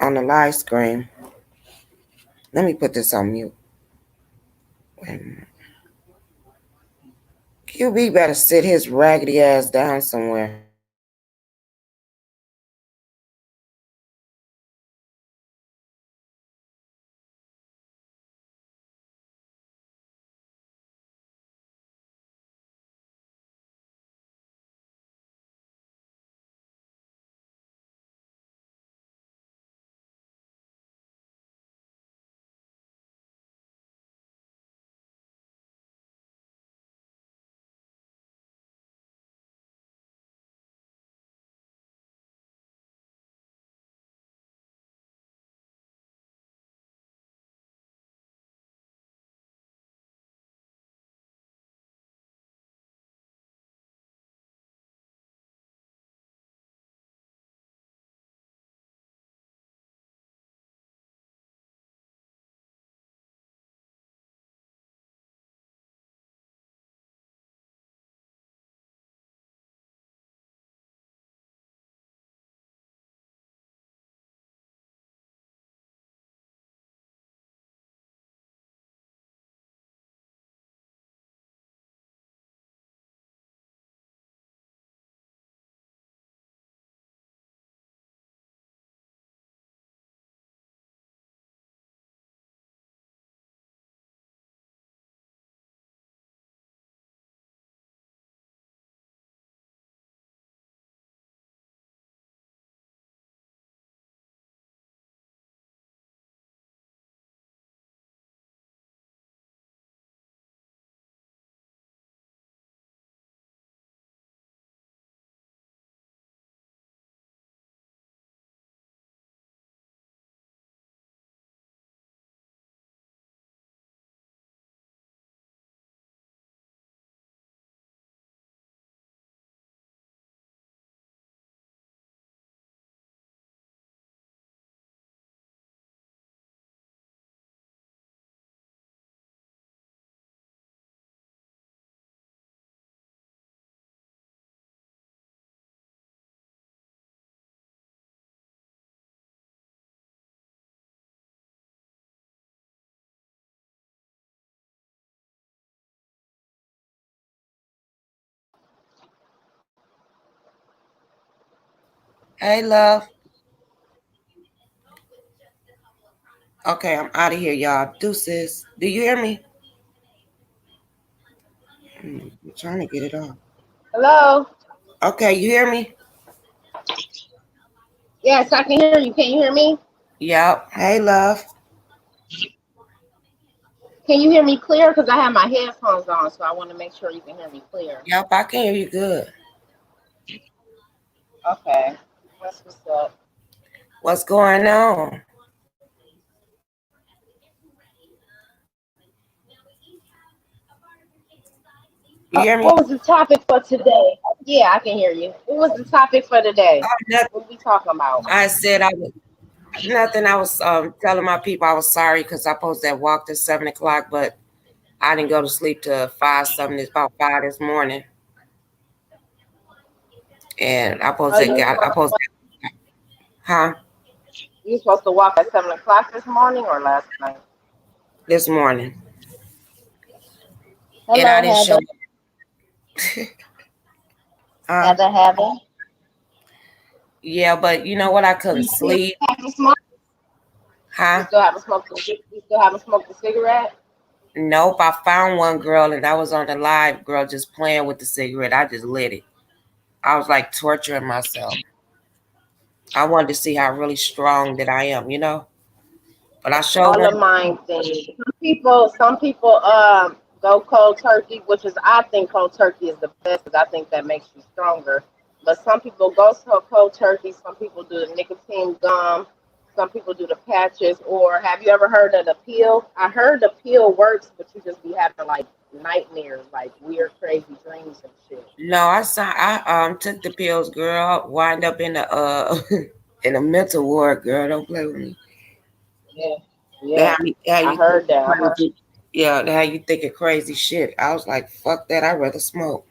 on the live screen. Let me put this on mute. Wait a minute. QB better sit his raggedy ass down somewhere. Hey, love. Okay, I'm out of here, y'all. Deuces. Do you hear me? I'm trying to get it off. Hello? Okay, you hear me? Yes, I can hear you. Can you hear me? Yep. Hey, love. Can you hear me clear? Because I have my headphones on, so I want to make sure you can hear me clear. Yep, I can hear you good. Okay. That's what's up. What's going on? You hear me? What was the topic for today? Yeah, I can hear you. What was the topic for today? Oh, nothing. What we talking about? I said I was nothing. I was telling my people I was sorry because I posted that walk at 7 o'clock, but I didn't go to sleep till 5 something. It's about 5 this morning, and I Oh, posted. I posted. Huh? you supposed to walk at 7 o'clock this morning or last night? This morning, and I Hello, didn't show Heather. up. Huh? Heather. Yeah, but you know what? I couldn't You still sleep. haven't smoked? You Huh? still haven't smoked? You still haven't smoked a cigarette? Nope. I found one girl, and I was on the live. Girl, just playing with the cigarette. I just lit it. I was like torturing myself. I wanted to see how really strong that I am, you know. But I sure All won't. the mind things. Some people go cold turkey, which is I think cold turkey is the best because I think that makes you stronger. But some people go so cold turkey. Some people do the nicotine gum. Some people do the patches. Or have you ever heard of the peel? I heard the peel works, but you just be having like nightmares, like weird, crazy dreams and shit. No, I took the pills, girl. Wind up in the in a mental ward, girl. Don't play with me. Yeah, They yeah. had me, how I you heard that. I heard. crazy. Yeah, they had you thinking crazy shit. I was like, fuck that. I'd rather smoke.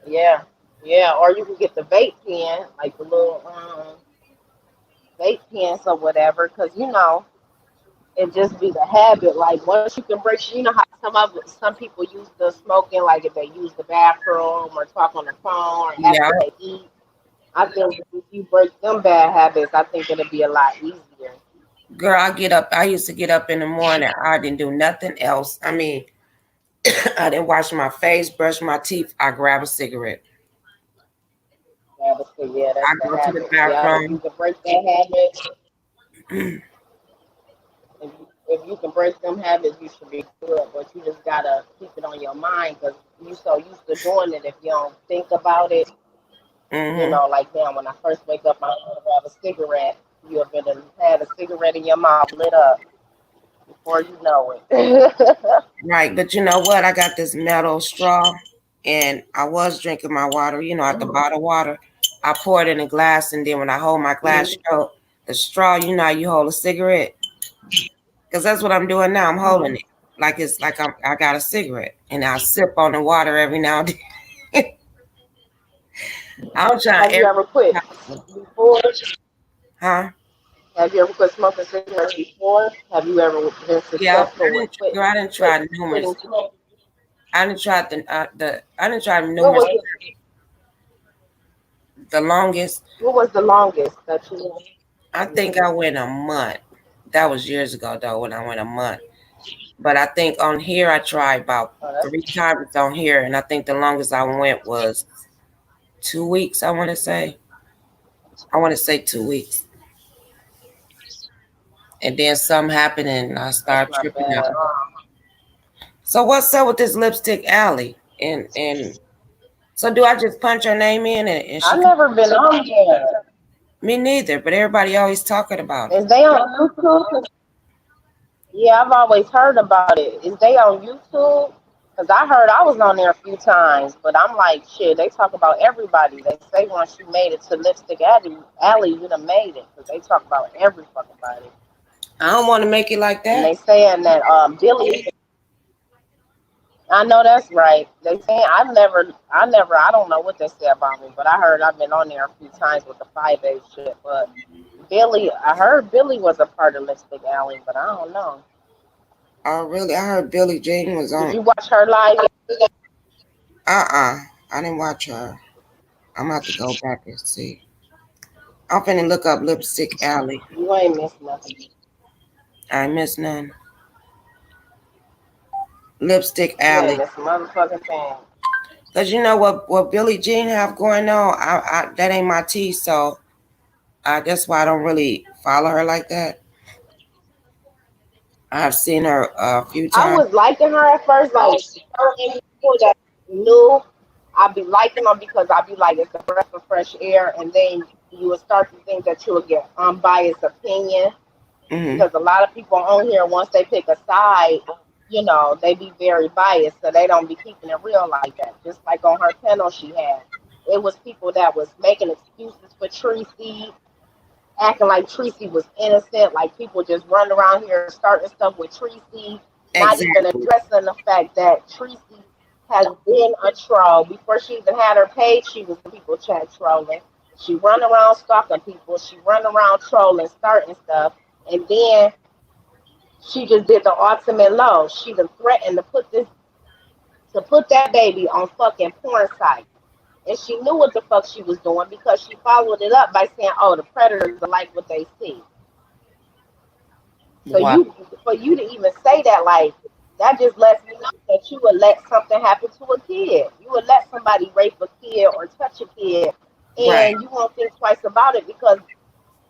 Yeah, yeah. Or you can get the vape pen, like the little vape pens or whatever, because it just be the habit. Like once you can break, how some people use the smoking, like if they use the bathroom or talk on the phone or Yeah. after they eat. I think if you break them bad habits, I think it'll be a lot easier. Girl, I used to get up in the morning. I didn't do nothing else. I mean, I didn't wash my face, brush my teeth. I grab a cigarette. Yeah, I that's the go to the habit. Yeah, if you bathroom. can break that habit, if you can break them habits, you should be good. But you just gotta keep it on your mind because you so used to doing it. If you don't think about it, Mm-hmm. like now when I first wake up, I want to grab a cigarette. You have been had a cigarette in your mouth, lit up before you know it. Right, but you know what? I got this metal straw, and I was drinking my water. At the bottled water, I pour it in a glass, and then when I hold my glass shut, the straw. How you hold a cigarette, because that's what I'm doing now. I'm holding it like it's like I got a cigarette, and I sip on the water every now and then. I'm trying Have you every ever quit possible. before? Huh? Have you ever quit smoking cigarettes before? Have you ever been Yeah, successful with girl, I didn't try numerous. quitting smoking? I didn't try I didn't try What numerous. was The longest, what was the longest that you? I think I went a month. That was years ago though when I went a month. But I think on here I tried about Oh, that's 3 times on here, and I think the longest I went was 2 weeks. I want to say 2 weeks, and then something happened, and I that's started not tripping bad. out. So what's up with this lipstick alley? And so do I just punch her name in and she? I've never been on there. Me neither, but everybody always talking about it. Is they on YouTube? Yeah, I've always heard about it. Is they on YouTube? Because I heard I was on there a few times, but I'm like, shit, they talk about everybody. They say once you made it to Lipstick Alley, you done made it. Because they talk about every fucking body. I don't want to make it like And they that. saying that Billy, I know that's right. They saying I don't know what they say about me, but I heard I've been on there a few times with the 5A shit. But I heard Billy was a part of Lipstick Alley, but I don't know. Oh, really? I heard Billie Jean was Did on. you watch her live? I didn't watch her. I'm gonna have to go back and see. I'm finna look up Lipstick Alley. You ain't missed nothing. I ain't miss none. Lipstick You ain't Alley. missed a motherfucking thing. Cause you know what Billie Jean have going on. I that ain't my tea, so that's why I don't really follow her like that. I've seen her a few I times. was liking her at first, like certain people that knew, I'd be liking them because I'd be like, it's a breath of fresh air, and then you would start to think that you would get unbiased opinion Hmm. because a lot of people on here, once they pick a side, they be very biased, so they don't be keeping it real like that. Just like on her panel she had, it was people that was making excuses for Tracy, acting like Tracy was innocent, like people just run around here starting stuff with Tracy, not even Exactly. addressing the fact that Tracy has been a troll. Before she even had her page, she was in people chat trolling. She run around stalking people. She run around trolling, starting stuff, and then she just did the ultimate low. She done threatened to put that baby on fucking porn sites. And she knew what the fuck she was doing because she followed it up by saying, "Oh, the predators are like what they see." So Wow. for you to even say that, like, that just lets me know that you would let something happen to a kid. You would let somebody rape a kid or touch a kid, Right. and you won't think twice about it because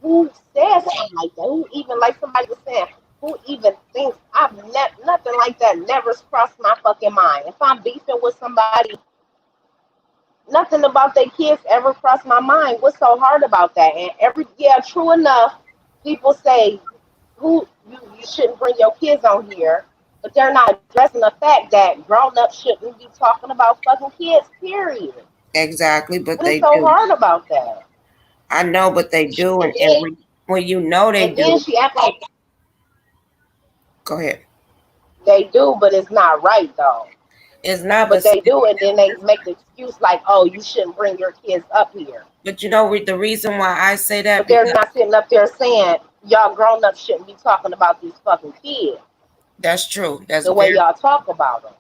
who says something like that? Who even, like somebody was saying, who even thinks nothing like that never crossed my fucking mind. If I'm beefing with somebody, nothing about their kids ever crossed my mind. What's so hard about that? And true enough, people say you shouldn't bring your kids on here, but they're not addressing the fact that grown ups shouldn't be talking about fucking kids, period. Exactly, but What is they so do. hard about that? I know, but they do, And and then when you know they and then do, she act like go ahead. they do, but it's not right though. It's not, But but see, they do, and then they make the excuse like, "Oh, you shouldn't bring your kids up here." But you know the reason why I say that But they're because not sitting up there saying y'all grown up shouldn't be talking about these fucking kids that's true. That's the way very. y'all talk about them.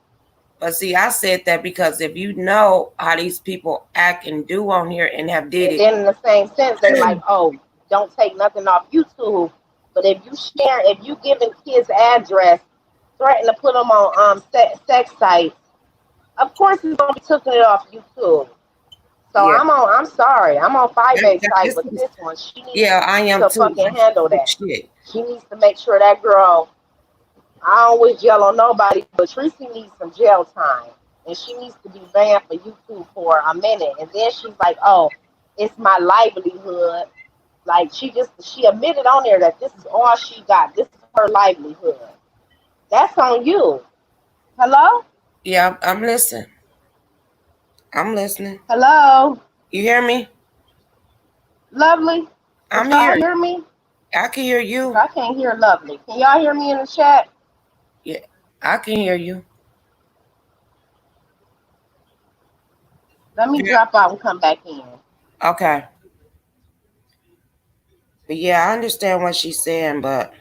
But see, I said that because if you know how these people act and do on here and have did And it, then in the same sense, they like, oh, don't take nothing off YouTube. But if you giving kids address, threaten to put them on sex sites, of course it's gonna be taken it off YouTube. So yeah, I'm sorry, I'm on Five8 side this with is, this one. She needs yeah, I am to too. fucking handle that. Shit. She needs to make sure that girl. I don't wish jail on nobody, but Tracy needs some jail time, and she needs to be banned for YouTube for a minute. And then she's like, "Oh, it's my livelihood." Like she admitted on there that this is all she got. This is her livelihood. That's on you. Hello? Yeah, I'm listening. I'm listening. Hello? You hear me? Lovely? Can I'm y'all here. hear me? I can hear you. I can't hear Lovely. Can y'all hear me in the chat? Yeah, I can hear you. Let me Yeah. drop out and come back in. Okay. But yeah, I understand what she's saying, but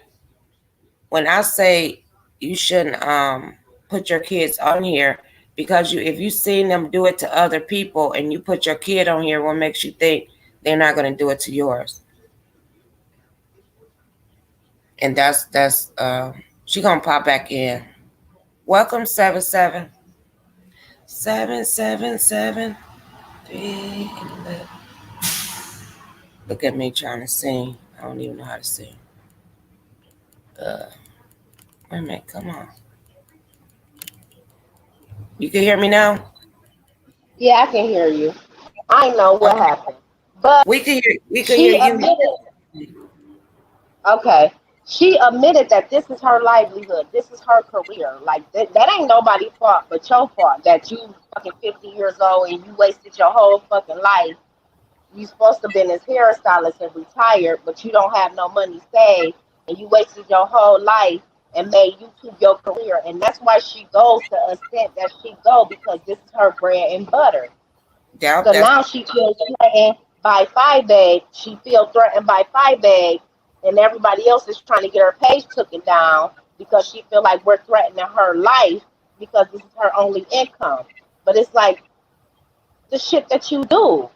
when I say you shouldn't put your kids on here because if you seen them do it to other people and you put your kid on here, what makes you think they're not gonna do it to yours? And that's she gonna pop back in. Welcome 777 Look at me trying to sing. I don't even know how to sing. Wait a minute, come on. You can hear me now? Yeah, I can hear you. I know what Okay. happened. But We can hear she you. admitted, okay, she admitted that this is her livelihood. This is her career. Like, that ain't nobody's fault but your fault that you fucking 50 years old and you wasted your whole fucking life. You supposed to have been his hairstylist and retired, but you don't have no money saved, and you wasted your whole life and made YouTube your career. And that's why she goes to the extent that she go, because this is her bread and butter. Yeah, So that's now she feels threatened by Five8. She feels threatened by Five8, and everybody else is trying to get her page taken down because she feel like we're threatening her life because this is her only income. But it's like the shit that you do.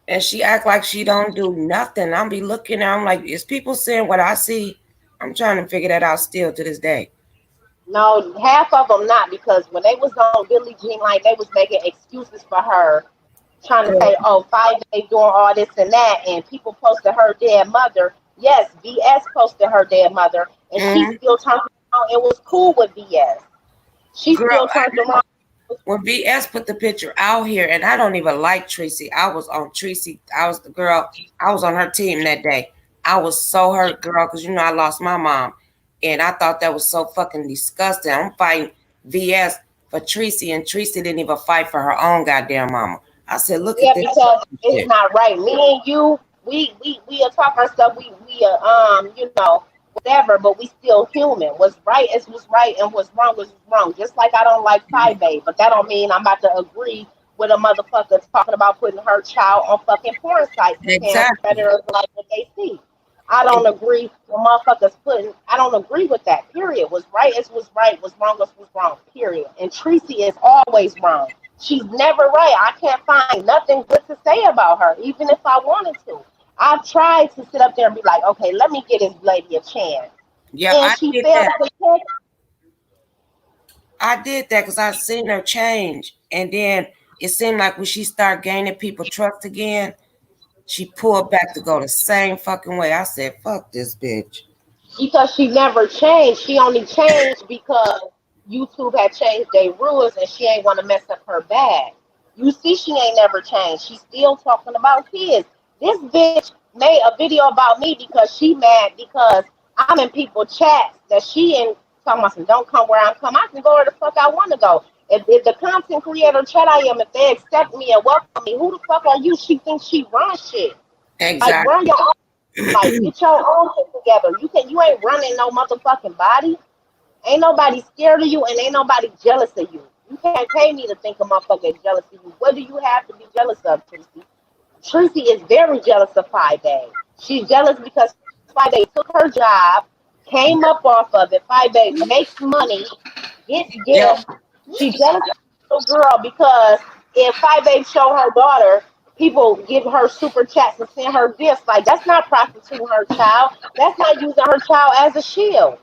and she act like she don't do nothing. I'll be looking at. I'm like, is people saying what I see? I'm trying to figure that out still to this day. No, half of them not, because when they was on Billie Jean, like they was making excuses for her, trying to Girl. say, "Oh, Five8 doing all this and that," and people posted her dead mother. Yes, VS posted her dead mother, and she Mm-hmm. still turned around and was cool with VS. She Girl, still turned around. when VS put the picture out here, and I don't even like Tracy. I was on Tracy. I was the girl. I was on her team that day. I was so hurt, girl, because you know I lost my mom, and I thought that was so fucking disgusting. I'm fighting VS for Tracy, and Tracy didn't even fight for her own goddamn mama. I said, look at Yeah, this because it's shit. not right. Me and you, we talk our stuff. You know, whatever. But we still human. What's right is what's right, and what's wrong is wrong. Just like I don't like Five8, but that don't mean I'm about to agree with a motherfucker talking about putting her child on fucking porn sites and saying Exactly. predators like what they see. I don't agree with motherfuckers putting. I don't agree with that. Period. What's right is what's right. What's wrong is what's wrong. Period. And Tracy is always wrong. She's never right. I can't find nothing good to say about her, even if I wanted to. I've tried to sit up there and be like, okay, let me get this lady a chance. Yeah, And I she did failed that. the test. I did that because I seen her change, and then it seemed like when she started gaining people trust again, she pulled back to go the same fucking way. I said, "Fuck this bitch." Because she never changed. She only changed because YouTube had changed their rules and she ain't want to mess up her bag. You see, she ain't never changed. She's still talking about kids. This bitch made a video about me because she mad because I'm in people chats that she in talking about some don't come where I'm come. I can go where the fuck I want to go. If the content creator chat I am, if they accept me and welcome me, who the fuck are you? She thinks she runs shit. Like Exactly. run your own. Like, get your own shit together. You ain't running no motherfucking body. Ain't nobody scared of you and ain't nobody jealous of you. You can't pay me to think a motherfucker is jealous of you. What do you have to be jealous of, Tracy? Tracy is very jealous of 5A. She's jealous because 5A took her job, came up off of it. 5A makes money, gets Yep. gifts. She's jealous of the little girl because if 5A show her daughter, people give her super chats and send her gifts. Like, that's not prostituting her child. That's not using her child as a shield.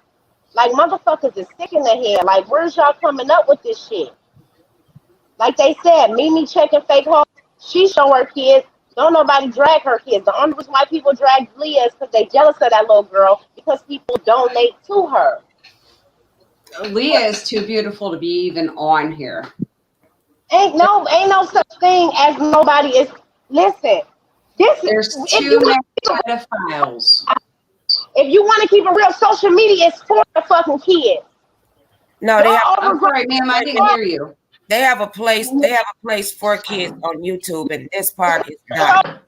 Like, motherfuckers is sick in the head. Like, where's y'all coming up with this shit? Like they said, Mimi checking fake hoes. She show her kids. Don't nobody drag her kids. The only reason why people drag Leah is because they jealous of that little girl because people donate to her. Leah is too beautiful to be even on here. Ain't no such thing as nobody is. Listen, There's too many pedophiles. If you want to keep it real, social media is for the fucking kids. No, they have, I'm sorry, ma'am, I didn't hear you. they have a place. They have a place for kids on YouTube, and this part is not.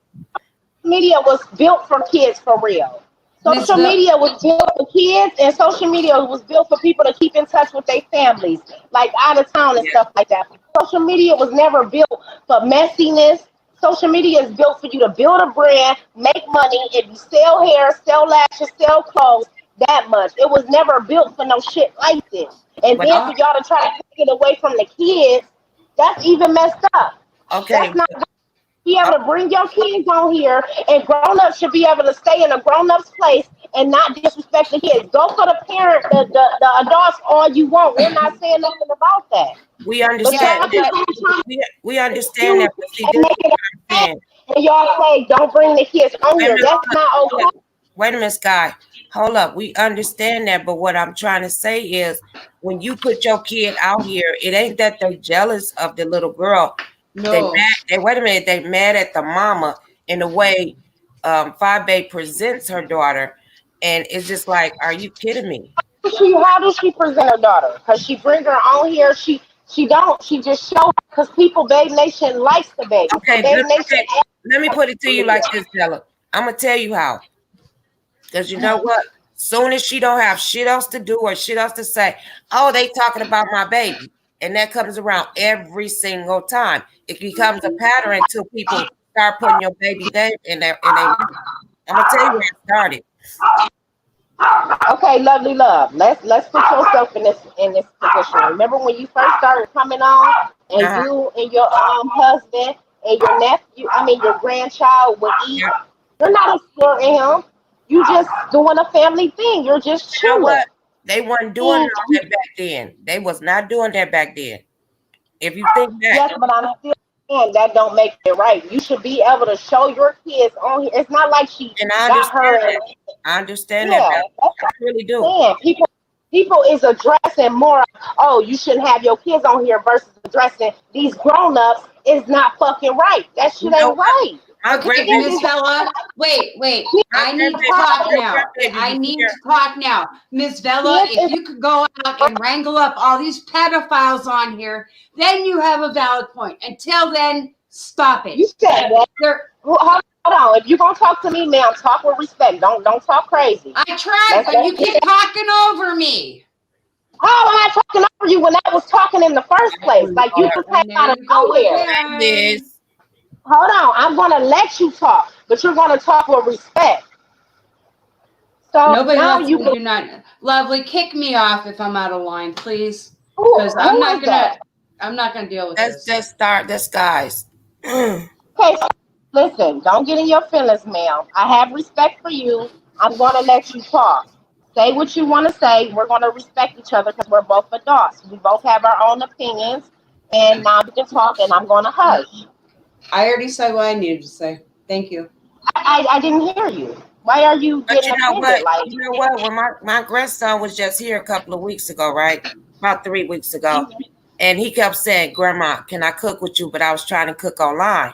Media was built for kids for real. Social media was built for kids, and social media was built for people to keep in touch with their families, like out of town and stuff like that. Social media was never built for messiness. Social media is built for you to build a brand, make money. If you sell hair, sell lashes, sell clothes, that much. It was never built for no shit like this. And then for y'all to try to take it away from the kids, that's even messed up. Okay. That's not be able to bring your kids on here, and grown-ups should be able to stay in a grown-up's place and not disrespect the kids. Go for the parent, the adults all you want. We're not saying nothing about that. We understand that. We understand that. But see, this is what I'm saying. And y'all say, don't bring the kids on here. That's not okay. Wait a minute, Sky. Hold up. We understand that, but what I'm trying to say is when you put your kid out here, it ain't that they're jealous of the little girl. No. Wait a minute, they mad at the mama in the way 5A presents her daughter. And it's just like, are you kidding me? How does she present her daughter? Because she bring her on here, she just show because people, Babe Nation likes the baby. Okay, let me put it to you like this, Bella. I'm gonna tell you how. Because you know what? Soon as she don't have shit else to do or shit else to say, oh, they talking about my baby. And that comes around every single time. It becomes a pattern until people start putting your baby name in there. I'm gonna tell you where it started. Okay, lovely love. Let's put yourself in this position. Remember when you first started coming on, and you and your husband and your nephew, your grandchild would eat. You're not exploring him. You just doing a family thing. You're just chilling. You know what? They weren't doing that back then. They was not doing that back then. If you think that. Yes, but I'm still saying that don't make it right. You should be able to show your kids on here. It's not like she got her. I understand that. I really do. Man, people is addressing more. Oh, you shouldn't have your kids on here versus addressing these grown-ups is not fucking right. That shit ain't right. Okay, Miss Vella, wait. I need to talk now. I need to talk now. Miss Vella, if you could go out and wrangle up all these pedophiles on here, then you have a valid point. Until then, stop it. You said that. Hold on. If you're gonna talk to me, ma'am, talk with respect. Don't talk crazy. I tried, but you keep talking over me. Oh, I'm not talking over you when I was talking in the first place. Like you just came out of nowhere. Hold on, I'm gonna let you talk, but you're gonna talk with respect. So nobody now else you do not. Lovely, kick me off if I'm out of line, please, because I'm not gonna deal with this. Let's start this, guys. Okay, so listen, don't get in your feelings, ma'am. I have respect for you. I'm gonna let you talk. Say what you want to say. We're gonna respect each other because we're both adults. We both have our own opinions, and now you can talk, and I'm gonna hush. I already said what I needed to say. Thank you. I didn't hear you. Why are you getting offended? You know what? When my grandson was just here a couple of weeks ago, right? About 3 weeks ago. And he kept saying, Grandma, can I cook with you? But I was trying to cook online.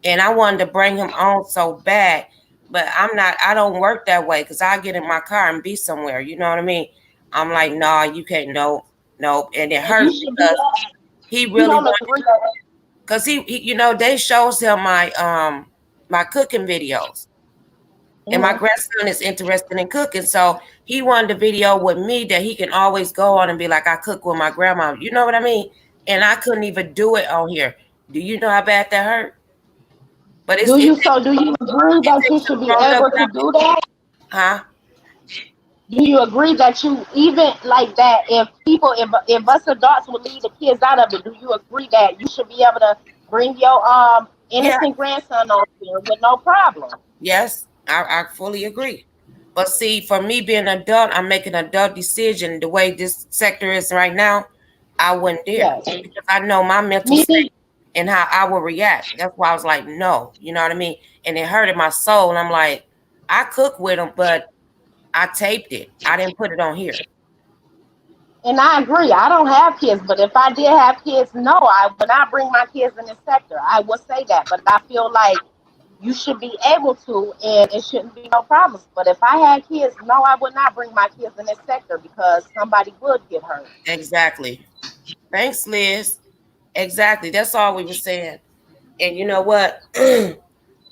And I wanted to bring him on so bad. But I don't work that way because I get in my car and be somewhere. You know what I mean? I'm like, nah, you can't, nope. And it hurts because he really wanted. Because he they shows him my my cooking videos. And my grandson is interested in cooking. So he wanted a video with me that he can always go on and be like, I cook with my grandma. You know what I mean? And I couldn't even do it on here. Do you know how bad that hurt? But do you agree that you should be able to do that? Huh? Do you agree that you even like that if us adults would leave the kids out of it, do you agree that you should be able to bring your innocent grandson over here with no problem? Yes, I fully agree. But see, for me being an adult, I'm making an adult decision. The way this sector is right now, I wouldn't dare. Yes. Because I know my mental state and how I will react. That's why I was like, no, you know what I mean? And it hurted my soul. And I'm like, I cook with them, but I taped it. I didn't put it on here. And I agree. I don't have kids, but if I did have kids, no, I would not bring my kids in this sector. I would say that, but I feel like you should be able to, and it shouldn't be no problems. But if I had kids, no, I would not bring my kids in this sector because somebody would get hurt. Exactly. Thanks, Liz. Exactly. That's all we were saying. And you know what? Ain't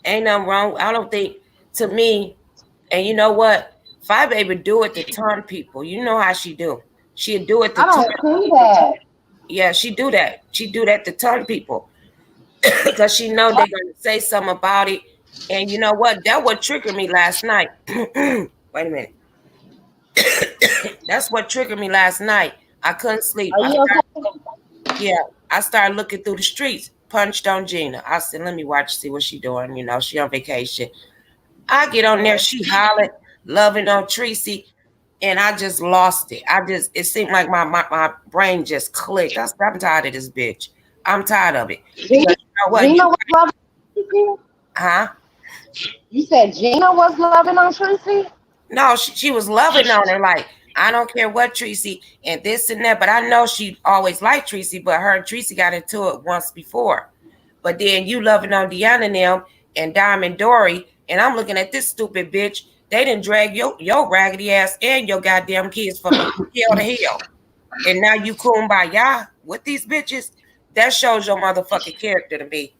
nothing wrong. I don't think, to me, and you know what? Fi Baby do it to turn people. You know how she do. She'd do it to turn people. Yeah, she do that. She do that to turn people. Because she know they're going to say something about it. And you know what? That what triggered me last night. Wait a minute. That's what triggered me last night. I couldn't sleep. I started looking through the streets. Punched on Gina. I said, let me watch, see what she doing. You know, she on vacation. I get on there. She hollered, loving on Tracy. And I just lost it. It seemed like my brain just clicked. I'm tired of this bitch. I'm tired of it. Gina was loving on Tracy? Huh? You said Gina was loving on Tracy? No, she was loving on her. Like, I don't care what Tracy and this and that. But I know she always liked Tracy. But her and Tracy got into it once before. But then you loving on Deanna and them and Diamond Dory. And I'm looking at this stupid bitch. They didn't drag your raggedy ass and your goddamn kids from hell to hell. And now you kumbaya with these bitches. That shows your motherfucking character to me.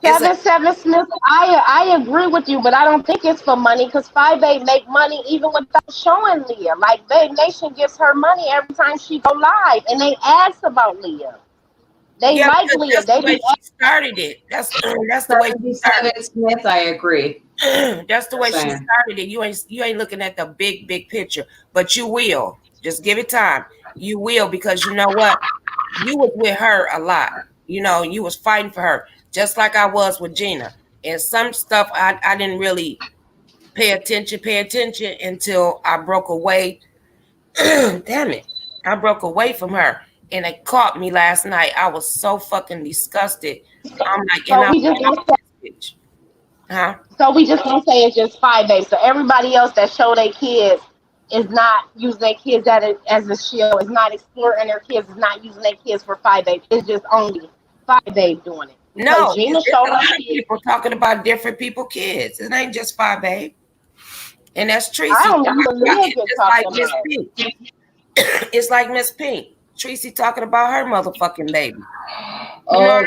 7 Smith, I agree with you, but I don't think it's for money because Fi Babe make money even without showing Leah. Like, Babe Nation gives her money every time she go live, and they ask about Leah. They like Leah. That's the way she started it. That's the way she started it. Smith, I agree. That's the way she started it. You ain't looking at the big picture, but you will. Just give it time. You will, because you know what? You was with her a lot. You know, you was fighting for her, just like I was with Gina. And some stuff I didn't really pay attention until I broke away. Damn it. I broke away from her. And it caught me last night. I was so fucking disgusted. I'm like, so we just gonna say it's just Fi Babe. So everybody else that show their kids is not using their kids as a shield, is not exploring their kids, is not using their kids for Fi Babe. It's just only Fi Babe doing it. No, Gina showed a lot of people talking about different people's kids. It ain't just Fi Babe. And that's Tracy. I don't know. It's like Miss Pink. Tracy talking about her motherfucking baby. God.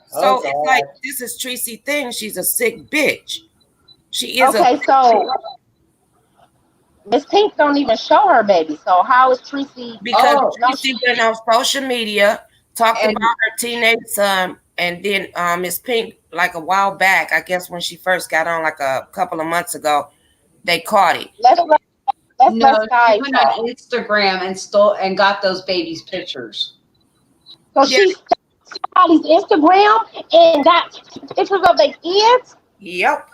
So it's like, this is Tracy thing. She's a sick bitch. She is. Okay, so Miss Pink don't even show her baby. So how is Tracy? Because Tracy went on social media, talked about her teenage son, and then Miss Pink, like a while back, I guess when she first got on, like a couple of months ago, they caught it. She went on Instagram and got those babies' pictures. So she stole somebody's Instagram and got pictures of their kids? Yep.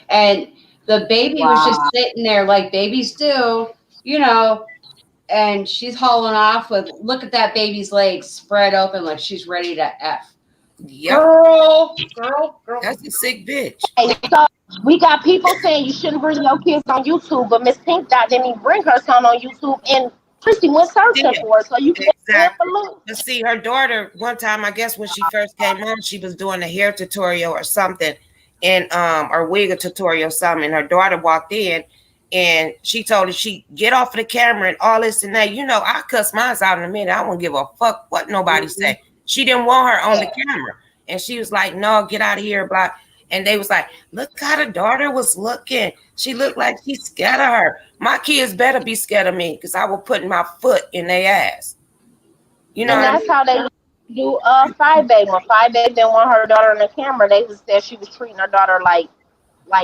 And the baby was just sitting there like babies do, you know, and she's hauling off with, look at that baby's legs spread open like she's ready to F. Yep. Girl. That's a sick bitch. Hey, so we got people saying you shouldn't bring your kids on YouTube, but Miss Pink didn't even bring her son on YouTube, and Tracy went searching for her, so you can But see, her daughter, one time, I guess when she first came on, she was doing a hair tutorial or something, and or wig tutorial or something, and her daughter walked in, and she told her she get off of the camera and all this and that. You know, I cuss mine out in a minute. I won't give a fuck what nobody say. She didn't want her on the camera. And she was like, no, get out of here, blah. And they was like, look how the daughter was looking. She looked like she's scared of her. My kids better be scared of me because I will put my foot in their ass. You know, and that's how they do Five Babe. When Five Babe didn't want her daughter on the camera, they said she was treating her daughter like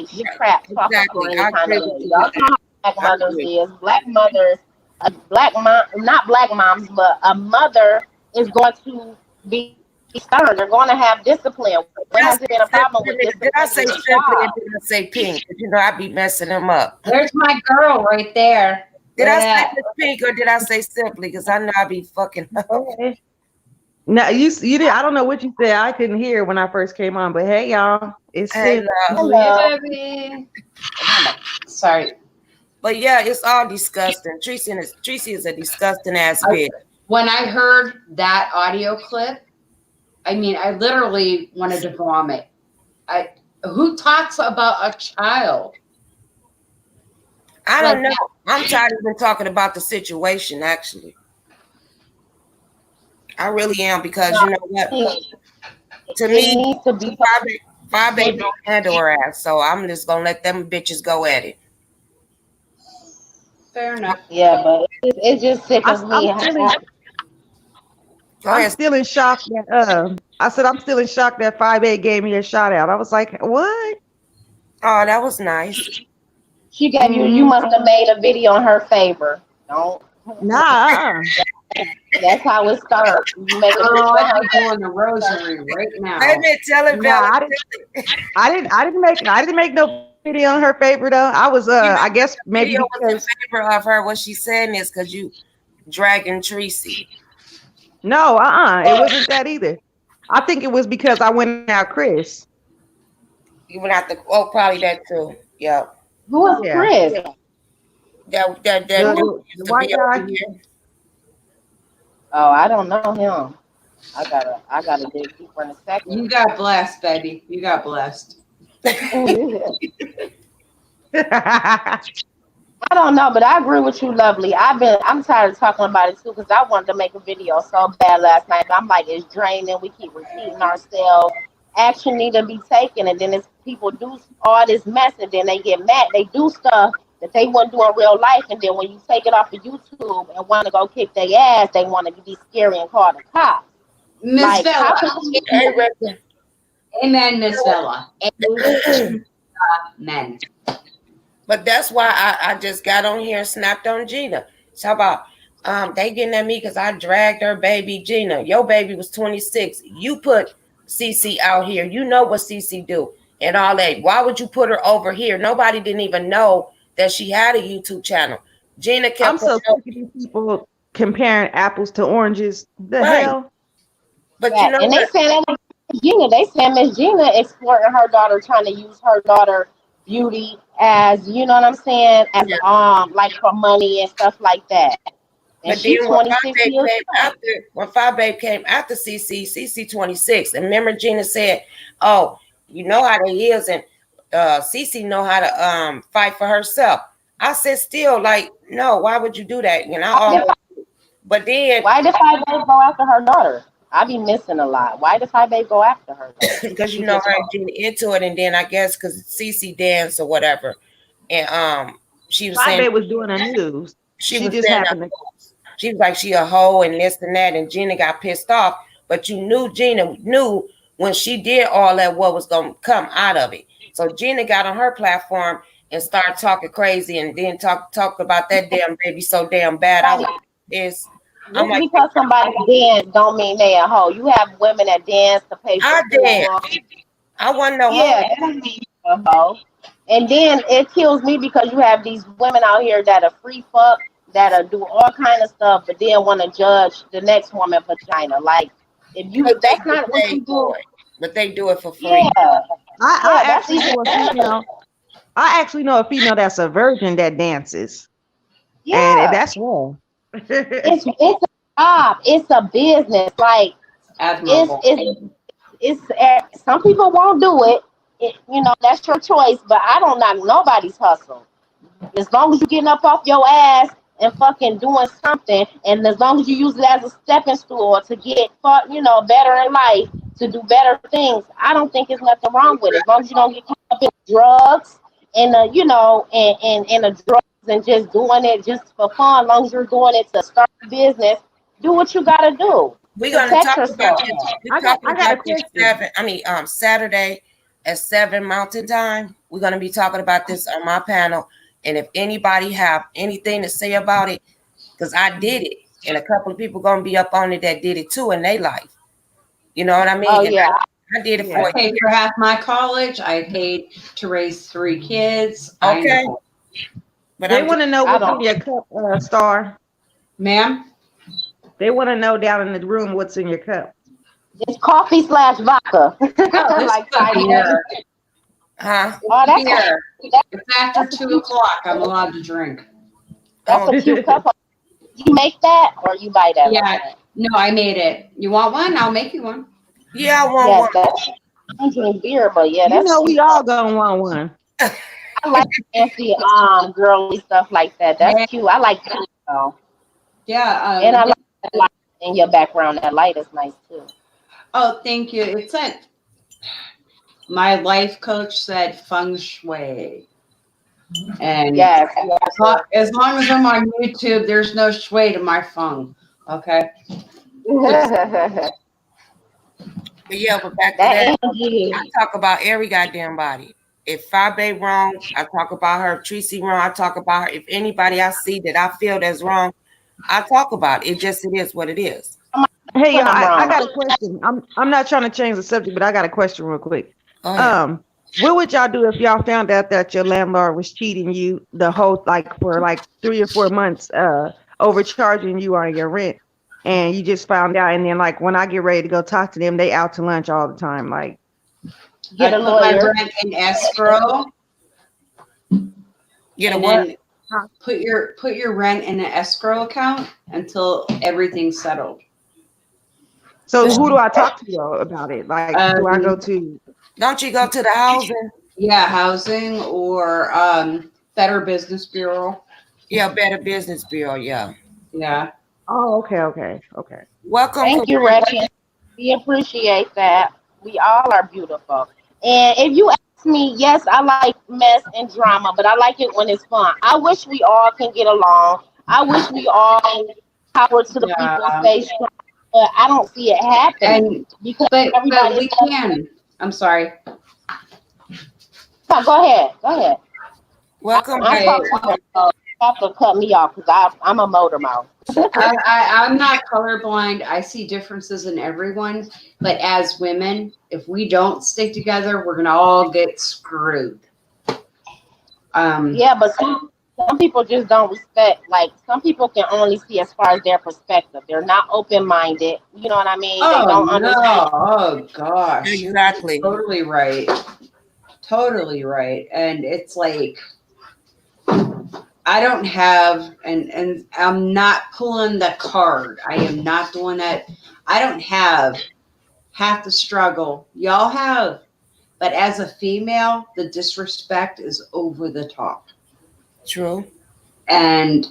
she crap, talking Exactly. for any I kind agree of with way. you Y'all with know that. how black I mothers agree. is. Black mothers, a black mom, not black moms, but a mother is going to be stern. They're going to have discipline. When Did I has say it been a problem with simply? Did I disciplining say your simply or child? did I say pink? 'Cause you know I be messing them up. There's my girl right there. Did Look I at say that. Miss Pink or did I say simply? Because I know I be fucking up. Okay. No, you did. I don't know what you said. I couldn't hear when I first came on. But hey, y'all, it's Hey, Sim. love. Hello. Baby. Sorry. But yeah, it's all disgusting. Tracy is a disgusting ass bitch. When I heard that audio clip, I mean, I literally wanted to vomit. Who talks about a child? I don't Like, know. I'm tired of even talking about the situation, actually. I really am because you know what? To It me, needs to be. Five Baby don't handle her ass, so I'm just gonna let them bitches go at it. fair enough. Yeah, but it just sickens me. I'm still in shock that I said I'm still in shock that 5'8" gave me a shout out. I was like, what? Oh, that was nice. She gave you. You must have made a video in her favor. Don't. Nah. That's how it starts. You make a Oh, video. I'm doing the rosary right now. Baby, tell her, Nah, Bella. I didn't make no video in her favor though. I was I guess maybe Video was in because favor of her. What she's saying is because you dragging Tracy. no, it wasn't that either. I think it was because I went out Chris. You went out the probably that too. Yeah. Who is Yeah. Chris? That The used to white be over guy. here. Oh, I don't know him. I gotta dig deeper in a second. You got blessed, baby. You got blessed. I don't know, but I agree with you, Lovely. I'm tired of talking about it too because I wanted to make a video so bad last night. But I'm like, it's draining. We keep repeating ourselves. Action need to be taken, and then as people do all this mess, and then they get mad. They do stuff that they wouldn't do in real life, and then when you take it off of YouTube and want to go kick their ass, they want to be scary and call the cops. Miss Like, how Vella. can Amen, Miss Vella. Amen. But that's why I just got on here and snapped on Gina. So about they getting at me because I dragged her baby Gina. Your baby was 26. You put CC out here. You know what CC do and all that. Why would you put her over here? Nobody didn't even know that she had a YouTube channel. Gina kept. I'm so sick of these people comparing apples to oranges. The Right. hell? But you know and what? they saying that Gina, they saying Miss Gina exploiting her daughter, trying to use her daughter beauty as, you know what I'm saying, as like for money and stuff like that. And But she's then when 26 years old. when Five Babe came after CC 26, and remember Gina said, "Oh, you know how they is, and CC know how to fight for herself." I said, "Still, like, no, why would you do that?" You know. But then, Why did Five Babe go after her daughter? I be missing a lot. Why did Five Babe go after her? because you know her and Gina into it, and then I guess because CC danced or whatever, and she was My saying babe was doing the news. she just was saying happened to. she was like she a hoe and this and that, and Gina got pissed off. But you knew Gina knew when she did all that what was gonna come out of it. So Gina got on her platform and started talking crazy, and then talk about that damn baby so damn bad. I was this. Just because somebody dance don't mean they a hoe. You have women that dance to pay for I did. I wasn't no hoe. that don't mean you're a hoe. And then it kills me because you have these women out here that are free fuck, that are do all kind of stuff, but then want to judge the next woman vagina. Like, if you, that's not what you do. But they do it for free. Yeah. I actually know a female. I actually know a female that's a virgin that dances. Yeah. And that's wrong. It's a job. It's a business. Like, it's some people won't do it. You know, that's your choice. But I don't knock nobody's hustle. As long as you're getting up off your ass and fucking doing something, and as long as you use it as a stepping stool to get, you know, better in life, to do better things, I don't think there's nothing wrong with it. As long as you don't get caught up in drugs and you know, and the drugs and just doing it just for fun. As long as you're doing it to start a business, do what you gotta do. We're gonna Protect talk yourself. about this. We're I got talking a about this question. Saturday at 7 Mountain Time. We're gonna be talking about this on my panel. And if anybody have anything to say about it, because I did it, and a couple of people gonna be up on it that did it too in their life. You know what I mean? Oh And yeah. I did it Yeah. for I paid for half my college. I paid to raise 3 kids. I okay. know. But They I'm want to know I what's don't- in your cup, Star. Ma'am? They want to know down in the room what's in your cup. It's coffee / vodka. Like beer. huh? Oh, that's Beer. It's after 2 o'clock. I'm allowed to drink. a cute cup. You make that or you buy that? Yeah. No, I made it. You want one? I'll make you one. Yeah, I want Yes, one. that's I drink beer, but yeah, You that's know we all gonna want one. I like fancy girly stuff like that. That's cute. I like that though. Yeah. And I like that light in your background. That light is nice too. Oh, thank you. It's that my life coach said feng shui. And Yes. as long as I'm on YouTube, there's no shui to my feng. Okay. That But yeah, but back to that, energy. I talk about every goddamn body. If Fabe wrong, I talk about her. If Tracy wrong, I talk about her. If anybody I see that I feel that's wrong, I talk about it. It is what it is. Hey, y'all, I'm I wrong. got a question. I'm not trying to change the subject, but I got a question real quick. Go ahead. What would y'all do if y'all found out that your landlord was cheating you the whole for 3 or 4 months, overcharging you on your rent, and you just found out, and then when I get ready to go talk to them, they out to lunch all the time, Get a I put my lawyer. rent in escrow. Get a And what? then put your rent in an escrow account until everything's settled. So who do I talk to though about it? Do I go to? Don't you go to the housing? Yeah, housing or Better Business Bureau. Yeah, Better Business Bureau. Yeah. Yeah. Oh, okay. Welcome. Thank you, Reggie. We appreciate that. We all are beautiful. And if you ask me, yes, I like mess and drama, but I like it when it's fun. I wish we all can get along. I wish we all power to the people and stay strong, but I don't see it happening because But everybody. we can. I'm sorry. Go ahead. Welcome. I'm talking. Have to cut me off because I'm a motor mouth. I'm not colorblind. I see differences in everyone. But as women, if we don't stick together, we're gonna all get screwed. Yeah, but some people just don't respect. Like some people can only see as far as their perspective. They're not open minded. You know what I mean? They don't understand. Oh gosh. Exactly. Totally right. And it's like I don't have and I'm not pulling the card. I am not doing that. I don't have half the struggle y'all have. But as a female, the disrespect is over the top. True. And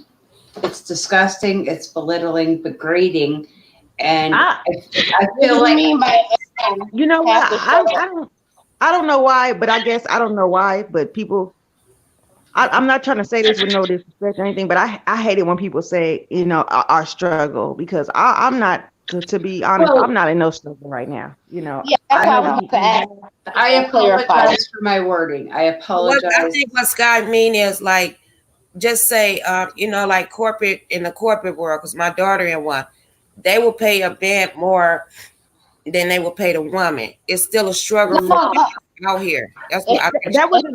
it's disgusting, it's belittling, degrading. And I feel like you know what? I don't know why, but I guess I don't know why, but people I'm not trying to say this with no disrespect or anything, but I hate it when people say, our struggle, because I'm not, to be honest, I'm not in no struggle right now, Yeah, that's why I want to ask. I apologize for my wording. I apologize. I think what Scott mean is just say, like corporate, in the corporate world, because my daughter in one, they will pay a man more than they will pay the woman. It's still a struggle out here. That's what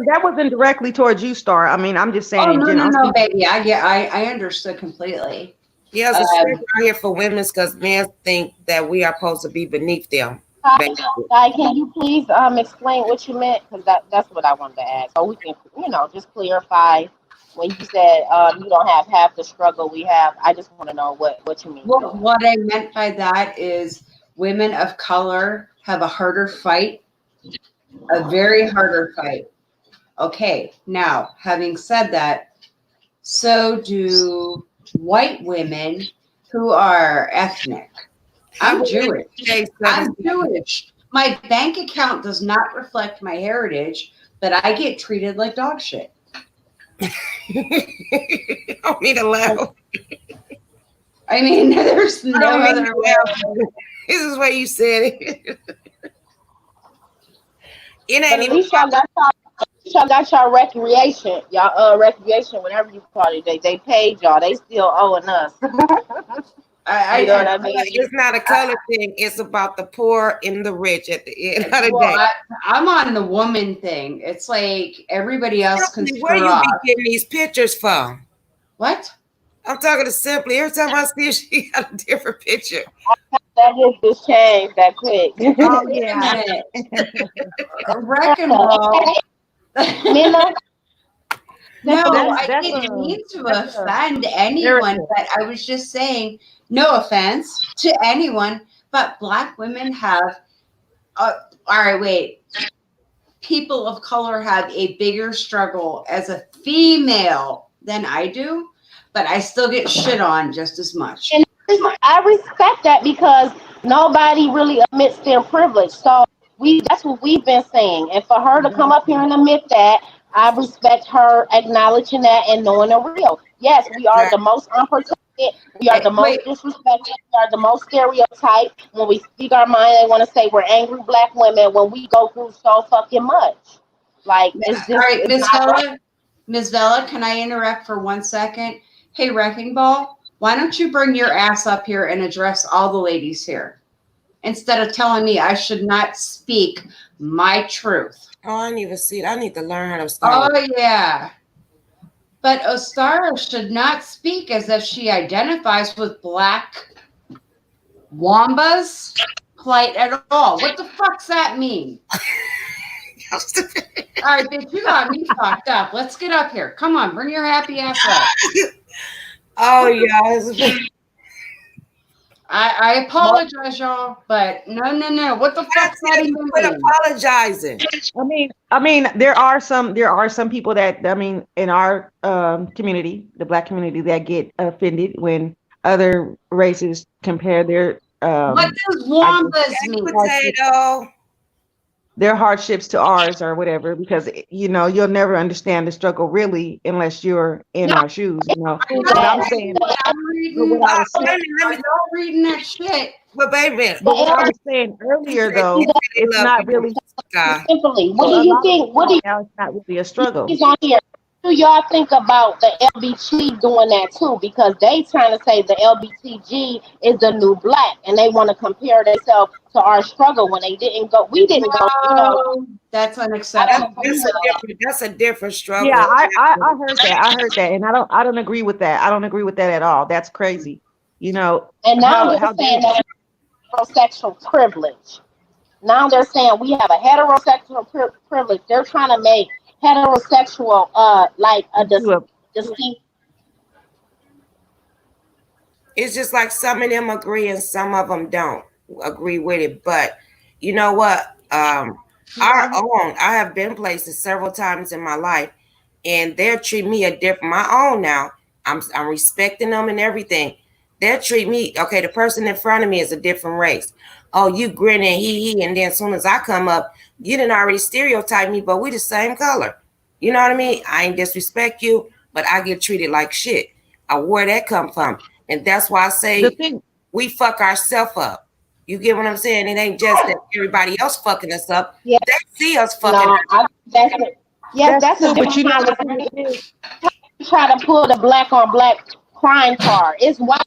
that wasn't directly towards you, Star. I mean, I'm just saying. No, baby. I understood completely. Yeah, it's a struggle out here for women because men think that we are supposed to be beneath them. Guy, can you please explain what you meant? Because that's what I wanted to ask. So we can, just clarify when you said you don't have half the struggle we have. I just want to know what you mean. Well, what I meant by that is women of color have a harder fight, a very harder fight. Okay, now, having said that, so do white women who are ethnic. I'm Jewish. My bank account does not reflect my heritage, but I get treated like dog shit. I don't mean to laugh. I mean, there's no other way. This is what you said it. It ain't But at even. least y'all got y'all recreation. Y'all recreation, whatever you call it. They paid y'all. They still owing us. You know what I mean? It's not a color thing. It's about the poor and the rich at the end of the day. I'm on the woman thing. It's like everybody else can Where you be getting these pictures from? What? I'm talking to Simply. Every time I see her, she got a different picture. That just changed that quick. Oh yeah. Wrecking ball. No, I didn't mean to offend anyone, but I was just saying, no offense to anyone, but Black women have, all right, wait. People of color have a bigger struggle as a female than I do, but I still get shit on just as much. And I respect that because nobody really admits their privilege. So that's what we've been saying. And for her to come up here and admit that, I respect her acknowledging that and knowing the real. Yes, we are the most unprotected. We are the most disrespected. We are the most stereotyped. When we speak our mind, they want to say we're angry Black women when we go through so fucking much. Like, it's just. All right, Ms. Vela, can I interrupt for 1 second? Hey, Wrecking Ball, why don't you bring your ass up here and address all the ladies here instead of telling me I should not speak my truth? Oh, I didn't even see it. I need to learn how to start. Oh, yeah. But Ostara should not speak as if she identifies with Black Wamba's plight at all. What the fuck's that mean? All right, bitch, you got me fucked up. Let's get up here. Come on, bring your happy ass up. Oh, yeah. I apologize, y'all, but no. What the fuck's that even mean? Apologizing. I mean, there are some people that, in our community, the Black community, that get offended when other races compare their what does Wambas mean? Potato. Their hardships to ours or whatever, because you'll never understand the struggle really unless you're in our shoes. I'm saying, I'm reading that shit. But baby, what I was saying earlier though, it's not really. Simply, what do you think? Now it's not really a struggle. Do y'all think about the LBG doing that too? Because they trying to say the LBTG is the new Black, and they want to compare themselves to our struggle when they didn't go. We didn't go. That's unacceptable. That's a different struggle. Yeah, I heard that. I heard that, and I don't agree with that. I don't agree with that at all. That's crazy. And now they're saying that heterosexual privilege. Now they're saying we have a heterosexual privilege. They're trying to make heterosexual like a distinct. It's just like some of them agree and some of them don't agree with it. But you know what? I have been places several times in my life, and they'll treat me my own now. I'm respecting them and everything. They'll treat me, okay, the person in front of me is a different race. Oh, you grinning, he, and then as soon as I come up, you didn't already stereotype me, but we the same color. You know what I mean? I ain't disrespect you, but I get treated like shit. Where that come from? And that's why I say we fuck ourselves up. You get what I'm saying? It ain't just that everybody else fucking us up. Yeah. They see us fucking up. That's it. But you try to pull the Black on Black crime card. It's white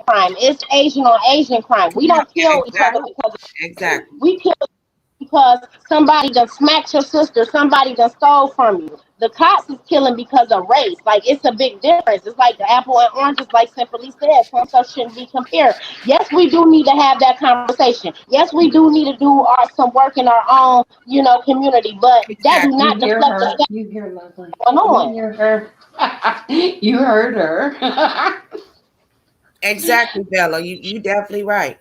crime. It's Asian on Asian crime. We don't kill each other because we kill because somebody done smacked your sister, somebody done stole from you. The cops is killing because of race. Like, it's a big difference. It's like the apple and oranges, like Simply said. Some stuff shouldn't be compared. Yes, we do need to have that conversation. Yes, we do need to do some work in our own, community. But that do not deflect the. You hear Lovely. You hear her. You heard her. Exactly, Bella. You definitely right.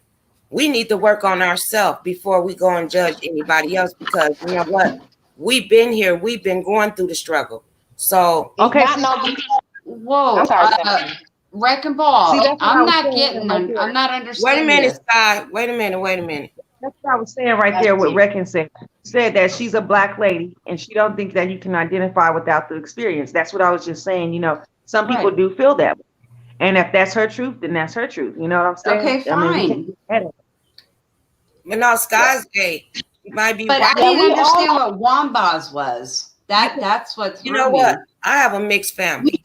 We need to work on ourselves before we go and judge anybody else, because you know what? We've been here. We've been going through the struggle. So okay. Whoa. Wrecking Ball. See, I'm not getting them. I'm not understanding. Wait a minute, Sky. Wait a minute. That's what I was saying right there with Wrecking said. Said that she's a Black lady and she don't think that you can identify without the experience. That's what I was just saying. Some people do feel that way. And if that's her truth, then that's her truth. You know what I'm saying? Okay, fine. But no, Sky's gay. He might be. But I didn't understand what Wambas was. That's what threw You know me. what? I have a mixed family,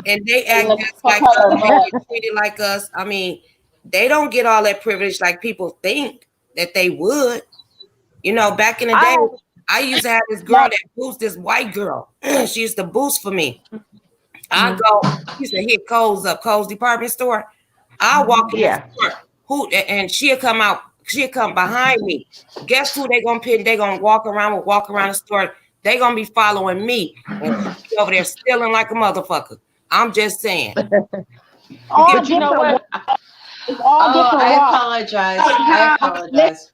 and they act just like us. They get treated like us. I mean, they don't get all that privilege like people think that they would. You know, back in the day, I used to have this girl that boost this white girl. She used to boost for me. I go, she used to hit Kohl's up, Kohl's department store. I'll walk in the store, and she'll come out, she'll come behind me. Guess who they gonna pick? They gonna walk around the store. They gonna be following me and she over there stealing like a motherfucker. I'm just saying. But you know what? It's all different. I apologize.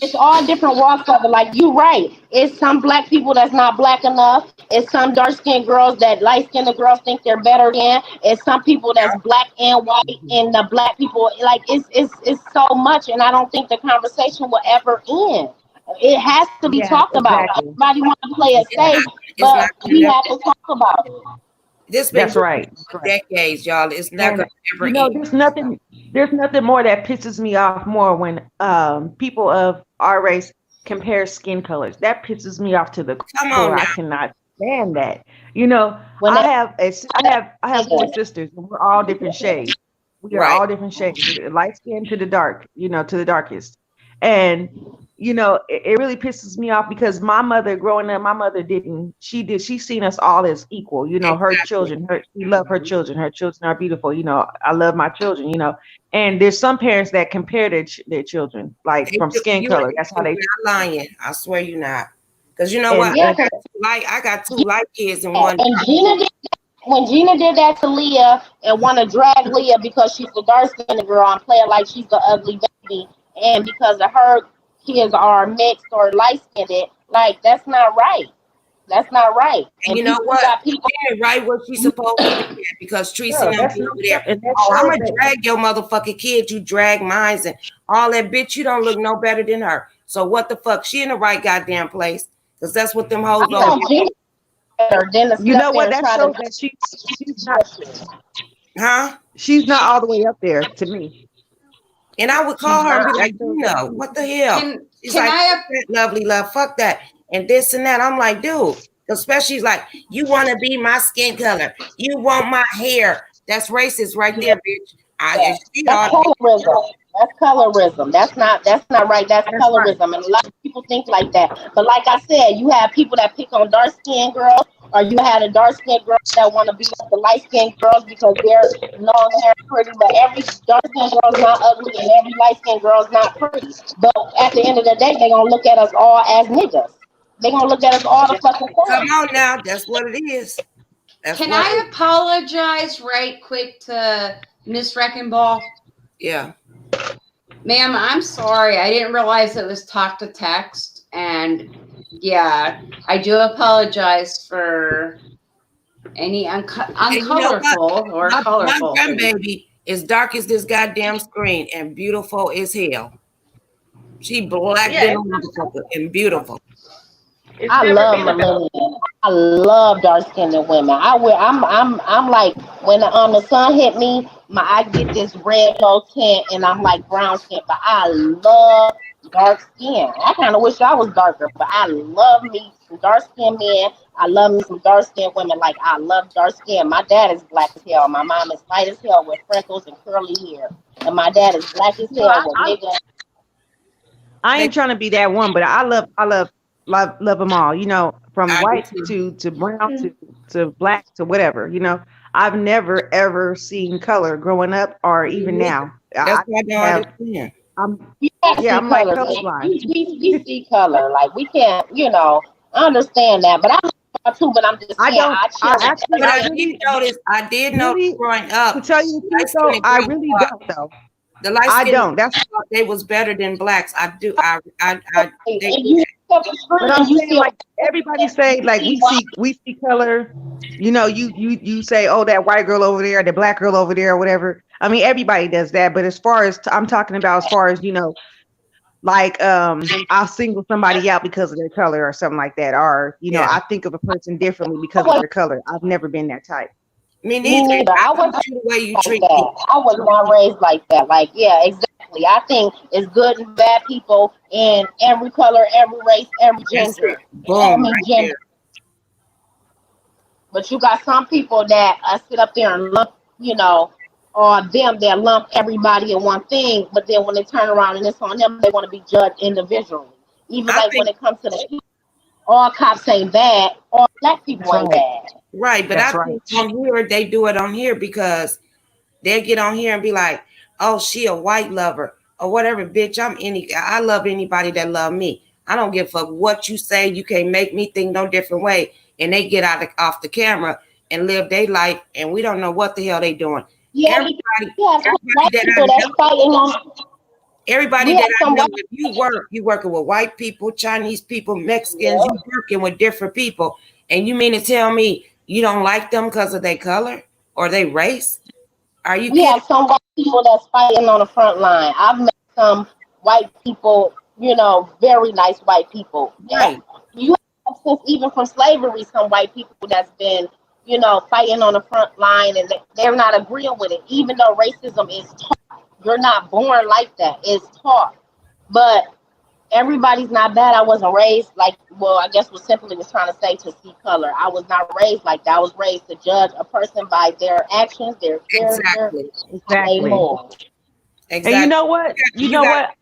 It's all different walks of it. Like, you right. It's some black people that's not black enough. It's some dark-skinned girls that light-skinned girls think they're better than. It's some people that's black and white, and the black people, like, it's so much, and I don't think the conversation will ever end. It has to be talked about. Everybody want to play it safe, but we have to talk about it. That's right. Decades, y'all. It's never ever. You know, there's nothing more that pisses me off more when people of our race compare skin colors. That pisses me off to the core. I cannot stand that. You know, I have 4 sisters, and we're all different shades. We are all different shades, light skin to the dark, you know, to the darkest. And you know, it really pisses me off because my mother growing up, she seen us all as equal, you know, her children, she loved her children. Her children are beautiful. You know, I love my children, you know, and there's some parents that compare their children, like from skin color. That's how they. You're not lying. I swear you're not. Because you know what? I got 2 light kids and 1. When Gina did that to Leah and want to drag Leah because she's the dark-skinned girl and play it like she's the ugly baby, and because of her kids are mixed or light-skinned, like, that's not right. That's not right. And you know what? People right where she's supposed to be at, because Teresa and them be over there. I'm gonna drag your motherfucking kid. You drag mine and all that, bitch. You don't look no better than her. So what the fuck? She in the right goddamn place, because that's what them hoes are. You know what? That shows that she's not. Huh? She's not all the way up there to me. And I would call her and be like, you know, what the hell? She's like, lovely love, fuck that. And this and that. I'm like, dude, especially like, you want to be my skin color. You want my hair. That's racist right there, bitch. That's colorism. That's colorism. That's not right. That's colorism. And a lot of people think like that. But like I said, you have people that pick on dark-skinned girls, or you had a dark-skinned girl that want to be like the light-skinned girls because they're long hair pretty. But every dark-skinned girl is not ugly, and every light-skinned girl is not pretty. But at the end of the day, they're going to look at us all as niggas. They're going to look at us all the fucking time. Come on now. That's what it is. Can I apologize right quick to Miss Wrecking Ball? Yeah. Ma'am, I'm sorry. I didn't realize it was talk to text. And yeah, I do apologize for any uncolorful or colorful. My grandbaby is dark as this goddamn screen and beautiful as hell. She black and beautiful. I love millennials. I love dark-skinned women. I'm like, when the sun hit me, I get this red low tint and I'm like brown skin, but I love dark skin. I kind of wish I was darker, but I love me some dark-skinned men. I love me some dark-skinned women. Like, I love dark skin. My dad is black as hell. My mom is light as hell with freckles and curly hair. And my dad is black as hell with nigga. I ain't trying to be that one, but I love them all, you know, from white to brown to black to whatever, you know. I've never ever seen color growing up or even now. That's why I don't understand. I'm like colorblind. We see color, like we can't, you know. I understand that, but I too. But I'm just saying. I did notice growing up. To tell you the truth, though, I really don't though. The light I don't. That's they was better than blacks. I do. But I'm saying, like, everybody say, like, we see color. You know, you say, oh, that white girl over there, the black girl over there, or whatever. I mean, everybody does that. But as far as I'm talking about, as far as, you know, like, I'll single somebody out because of their color or something like that, or you know, I think of a person differently because of their color. I've never been that type. Me neither. I was the way you treat that. people. I was not raised like that. Like, yeah, exactly. I think it's good and bad people in every color, every race, every gender. Boom, right gender. But you got some people that sit up there and lump, or them that lump everybody in one thing, but then when they turn around and it's on them, they want to be judged individually. Even when it comes to the all cops ain't bad, all black people ain't bad. Right, but think on here they do it on here because they get on here and be like, "Oh, she a white lover or whatever, bitch. I love anybody that love me. I don't give a fuck what you say. You can't make me think no different way." And they get off the camera and live their life, and we don't know what the hell they doing. Yeah, everybody that I know, if you working with white people, Chinese people, Mexicans, you working with different people, and you mean to tell me you don't like them because of their color or their race? Are you kidding? Some white people that's fighting on the front line. I've met some white people, very nice white people. Right. You have, since even from slavery, some white people that's been, fighting on the front line, and they're not agreeing with it, even though racism is taught. You're not born like that. It's taught. But everybody's not bad. I wasn't raised like, I guess what Simply was trying to say, to see color. I was not raised like that. I was raised to judge a person by their actions, their character, exactly. And you know what?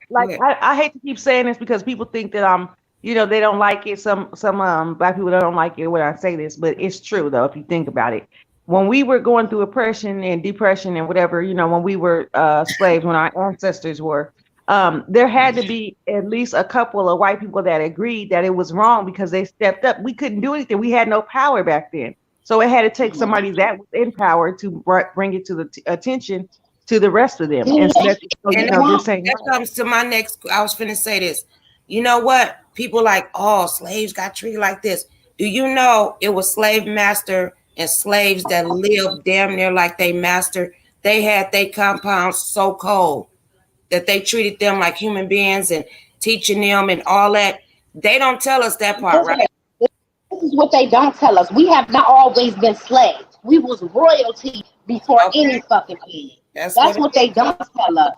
Like, I hate to keep saying this because people think that they don't like it. Some black people don't like it when I say this, but it's true though if you think about it. When we were going through oppression and depression and whatever, when we were slaves, when our ancestors were, there had to be at least a couple of white people that agreed that it was wrong because they stepped up. We couldn't do anything. We had no power back then. So it had to take somebody that was in power to bring it to the attention to the rest of them. And so that comes to my next, I was finna say this. You know what? People like, oh, slaves got treated like this. Do you know it was slave master and slaves that lived damn near like they master? They had their compounds so cold that they treated them like human beings and teaching them and all that. They don't tell us that part, right? This is what they don't tell us. We have not always been slaves. We was royalty before any fucking thing. That's what they don't tell us.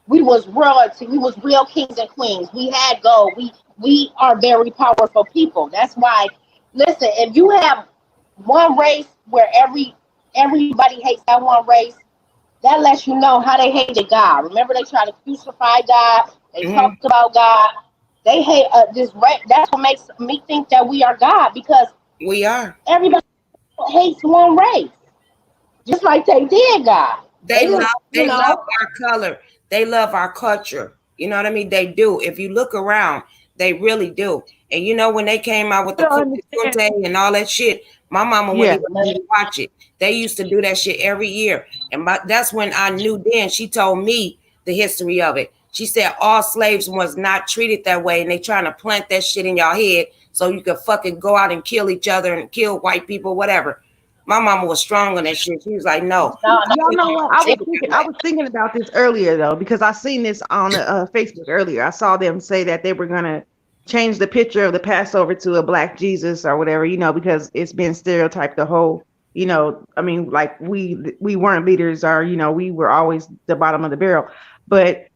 We was royalty. We was real kings and queens. We had gold. We are very powerful people. That's why, listen, if you have one race where everybody hates that one race, that lets you know how they hated God. Remember, they tried to crucify God. They talked about God. They hate this race. That's what makes me think that we are God, because we are. Everybody hates one race, just like they did God. They love our color. They love our culture. You know what I mean? They do. If you look around, they really do. And when they came out with the Cookie and all that shit, my mama wouldn't even watch it. They used to do that shit every year. And that's when I knew then. She told me the history of it. She said all slaves was not treated that way, and they trying to plant that shit in y'all head so you could fucking go out and kill each other and kill white people, whatever. My mama was strong on that shit. She was like, no. Y'all know what? I was thinking about this earlier, though, because I seen this on Facebook earlier. I saw them say that they were going to change the picture of the Passover to a black Jesus or whatever, because it's been stereotyped the whole, I mean, like we weren't leaders, or, we were always the bottom of the barrel. But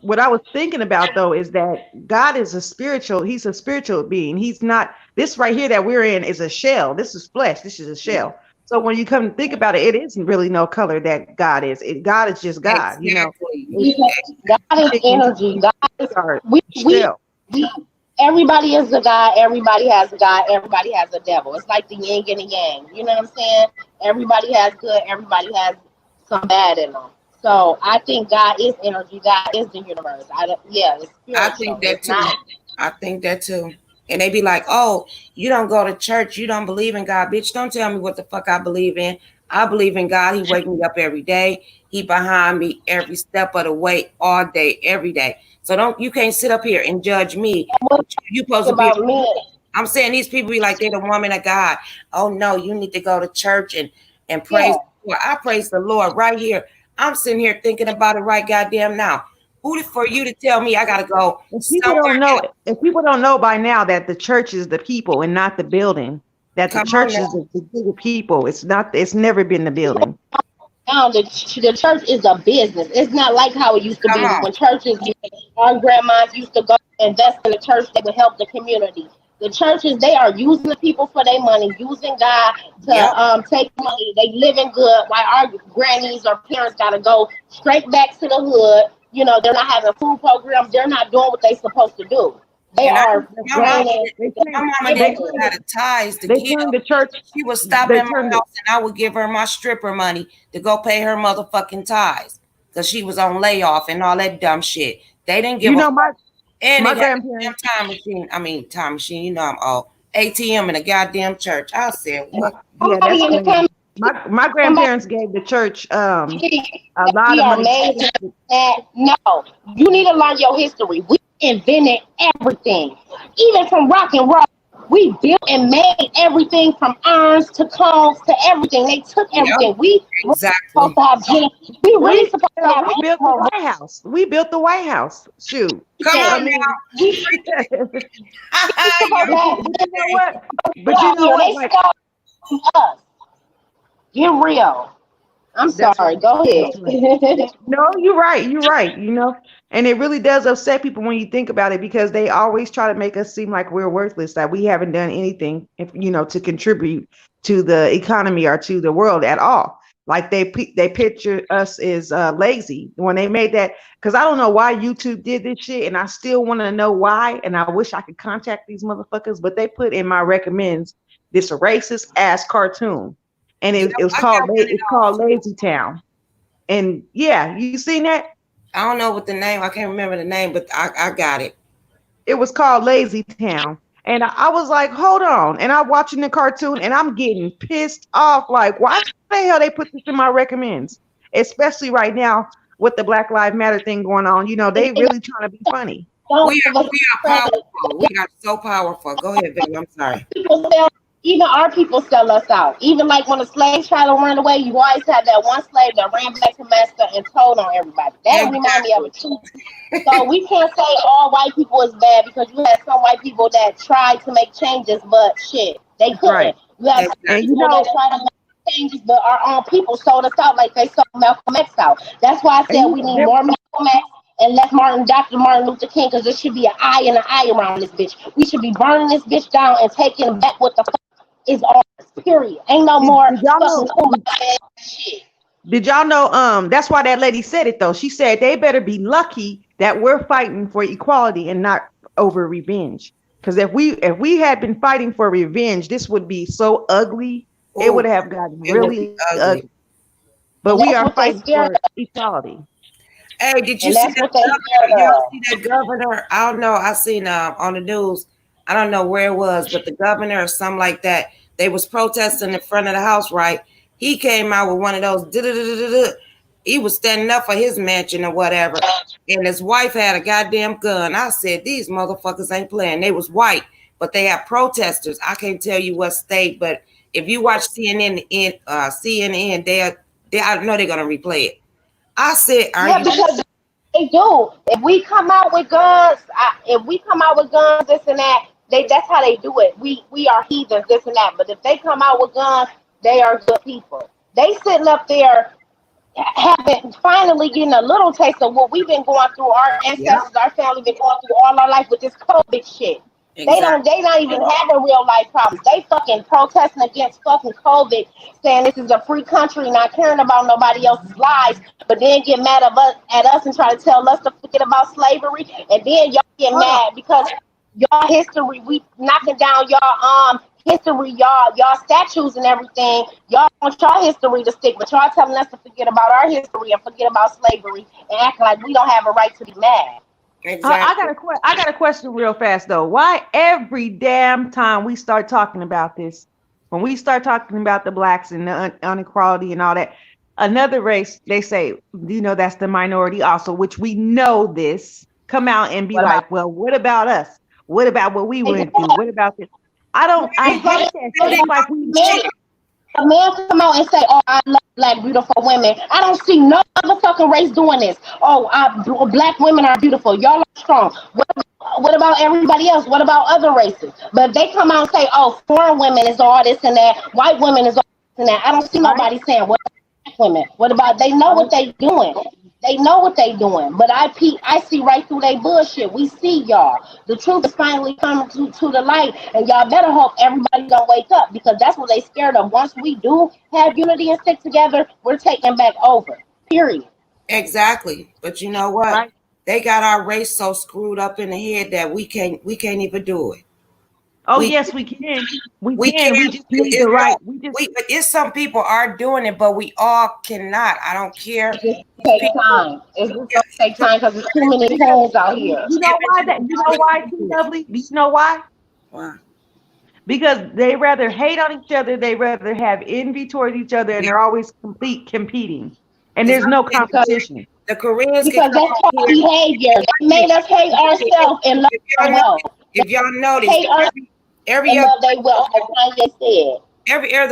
what I was thinking about, though, is that God is he's a spiritual being. He's not, this right here that we're in is a shell. This is flesh. This is a shell. So when you come to think about it, it isn't really no color that God is. God is just God, Exactly. God is energy. God is, everybody is a God. Everybody has a God. Everybody has a devil. It's like the yin and the yang. You know what I'm saying? Everybody has good. Everybody has some bad in them. So I think God is energy. God is the universe. It's spiritual. I think that too. I think that too. And they be like, oh, you don't go to church. You don't believe in God. Bitch, don't tell me what the fuck I believe in. I believe in God. He wake me up every day. He behind me every step of the way, all day, every day. So you can't sit up here and judge me. You supposed to be me. I'm saying these people be like they're the woman of God. Oh no, you need to go to church and praise the Lord. I praise the Lord right here. I'm sitting here thinking about it right goddamn now. Who for you to tell me I gotta go? If people don't know by now that the church is the people and not the building, that the church is the group of people. It's not. It's never been the building. Now the church is a business. It's not like how it used to be when churches, our grandmas used to go invest in the church. They would help the community. The churches, they are using the people for their money, using God to take money. They living good, while our grannies or parents got to go straight back to the hood. You know, they're not having food programs. They're not doing what they're supposed to do. They are draining. My mama didn't have the ties to give. The church. She would stop at my house and I would give her my stripper money to go pay her motherfucking ties because she was on layoff and all that dumb shit. They didn't give and my grandparents time machine. You know I'm old. ATM in a goddamn church. I said, what? Yeah, that's my grandparents gave the church a lot of money. No, you need to learn your history. We invented everything, even from rock and roll. We built and made everything from urns to combs to everything. They took everything. We supposed to have. We really supposed to have. We built the White House. We built the White House. Shoot. Come on now. You know what? But you know what? Like, us. Get real. I'm sorry. Go ahead. No, you're right. You're right. You know, and it really does upset people when you think about it because they always try to make us seem like we're worthless, that we haven't done anything, to contribute to the economy or to the world at all. Like they picture us as lazy when they made that. Because I don't know why YouTube did this shit, and I still want to know why. And I wish I could contact these motherfuckers, but they put in my recommends this racist ass cartoon. And it was called Lazy Town. And yeah, you seen that? I don't know what the name, I can't remember the name, but I got it. It was called Lazy Town. And I was like, hold on. And I'm watching the cartoon and I'm getting pissed off. Like, why the hell they put this in my recommends? Especially right now with the Black Lives Matter thing going on. You know, they really trying to be funny. We are powerful. We are so powerful. Go ahead, baby. I'm sorry. Even our people sell us out. Even like when the slaves try to run away, you always had that one slave that ran back to master and told on everybody. That reminds me of it too. So we can't say all white people is bad because you had some white people that tried to make changes, but shit, they couldn't. Right. You have people that try to make changes, but our own people sold us out like they sold Malcolm X out. That's why I said we need more Malcolm X and less Dr. Martin Luther King, because there should be an eye and an eye around this bitch. We should be burning this bitch down and taking back what the fuck is ours, period. Ain't no more shit. Did y'all know that's why that lady said it though? She said they better be lucky that we're fighting for equality and not over revenge. Because if we had been fighting for revenge, this would be so ugly. Ooh, it would have gotten really ugly. But we are fighting for equality. Hey, did you see that governor? I don't know. I seen on the news. I don't know where it was, but the governor or something like that, they was protesting in front of the house, right? He came out with one of those, he was standing up for his mansion or whatever, and his wife had a goddamn gun. I said, these motherfuckers ain't playing. They was white, but they have protesters. I can't tell you what state, but if you watch CNN, I know they're going to replay it. I said, because they do. If we come out with guns, this and that, that's how they do it. We are heathens, this and that. But if they come out with guns, they are good people. They sitting up there finally getting a little taste of what we've been going through. Our ancestors, our family been going through all our life with this COVID shit. Exactly. They not even having real life problems. They fucking protesting against fucking COVID, saying this is a free country, not caring about nobody else's lives, but then get mad at us and try to tell us to forget about slavery, and then y'all get mad because y'all history, we knocking down y'all history, y'all statues and everything. Y'all want y'all history to stick, but y'all telling us to forget about our history and forget about slavery and acting like we don't have a right to be mad. Exactly. I got a question real fast though. Why every damn time we start talking about this, when we start talking about the blacks and the inequality and all that, another race, they say, that's the minority also, which we know this, come out and be well, what about us? What about what we went through? What about this? I hate that. It's like we a man come out and say, "Oh, I love black beautiful women," I don't see no motherfucking race doing this. Oh, black women are beautiful. Y'all are strong. What about everybody else? What about other races? But they come out and say, "Oh, foreign women is all this and that. White women is all this and that." I don't see nobody saying, "What about black women? What about?" They know what they doing. They know what they doing. But I see right through they bullshit. We see y'all. The truth is finally coming to the light, and y'all better hope everybody don't wake up, because that's what they scared of. Once we do have unity and stick together, we're taking back over. Period. Exactly. But you know what? Right. They got our race so screwed up in the head that we can't even do it. Oh, yes, we can. We can. We just need the right. But it's some people are doing it, but we all cannot. I don't care. It just takes time. It's just gonna take time because there's too many holes out here. You know why? You know why, too, Lovely? Do you know why? Why? Because they rather hate on each other. They rather have envy towards each other, and they're always competing. And there's no competition. The Koreans, because that's our behavior. They made us hate ourselves and love our wealth. If y'all notice, every other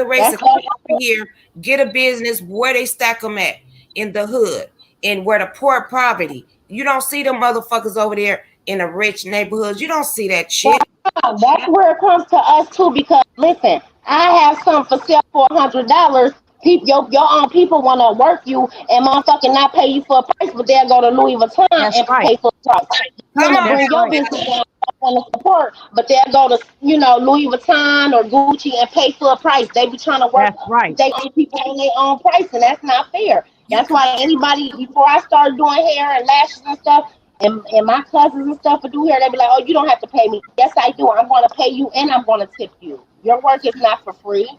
race that come over here get a business where they stack them at, in the hood, and where the poor poverty. You don't see them motherfuckers over there in the rich neighborhoods. You don't see that shit. That's where it comes to us too. Because listen, I have some for sale for $100. Your own people want to work you and motherfucking not pay you for a price, but they'll go to Louis Vuitton and pay for a price. You want to bring your business down, want to support, but they'll go to Louis Vuitton or Gucci and pay for a price. They be trying to work. That's right. They own people on their own price, and that's not fair. That's why anybody, before I started doing hair and lashes and stuff, and my cousins and stuff would do hair, they'd be like, "Oh, you don't have to pay me." Yes, I do. I'm going to pay you, and I'm going to tip you. Your work is not for free.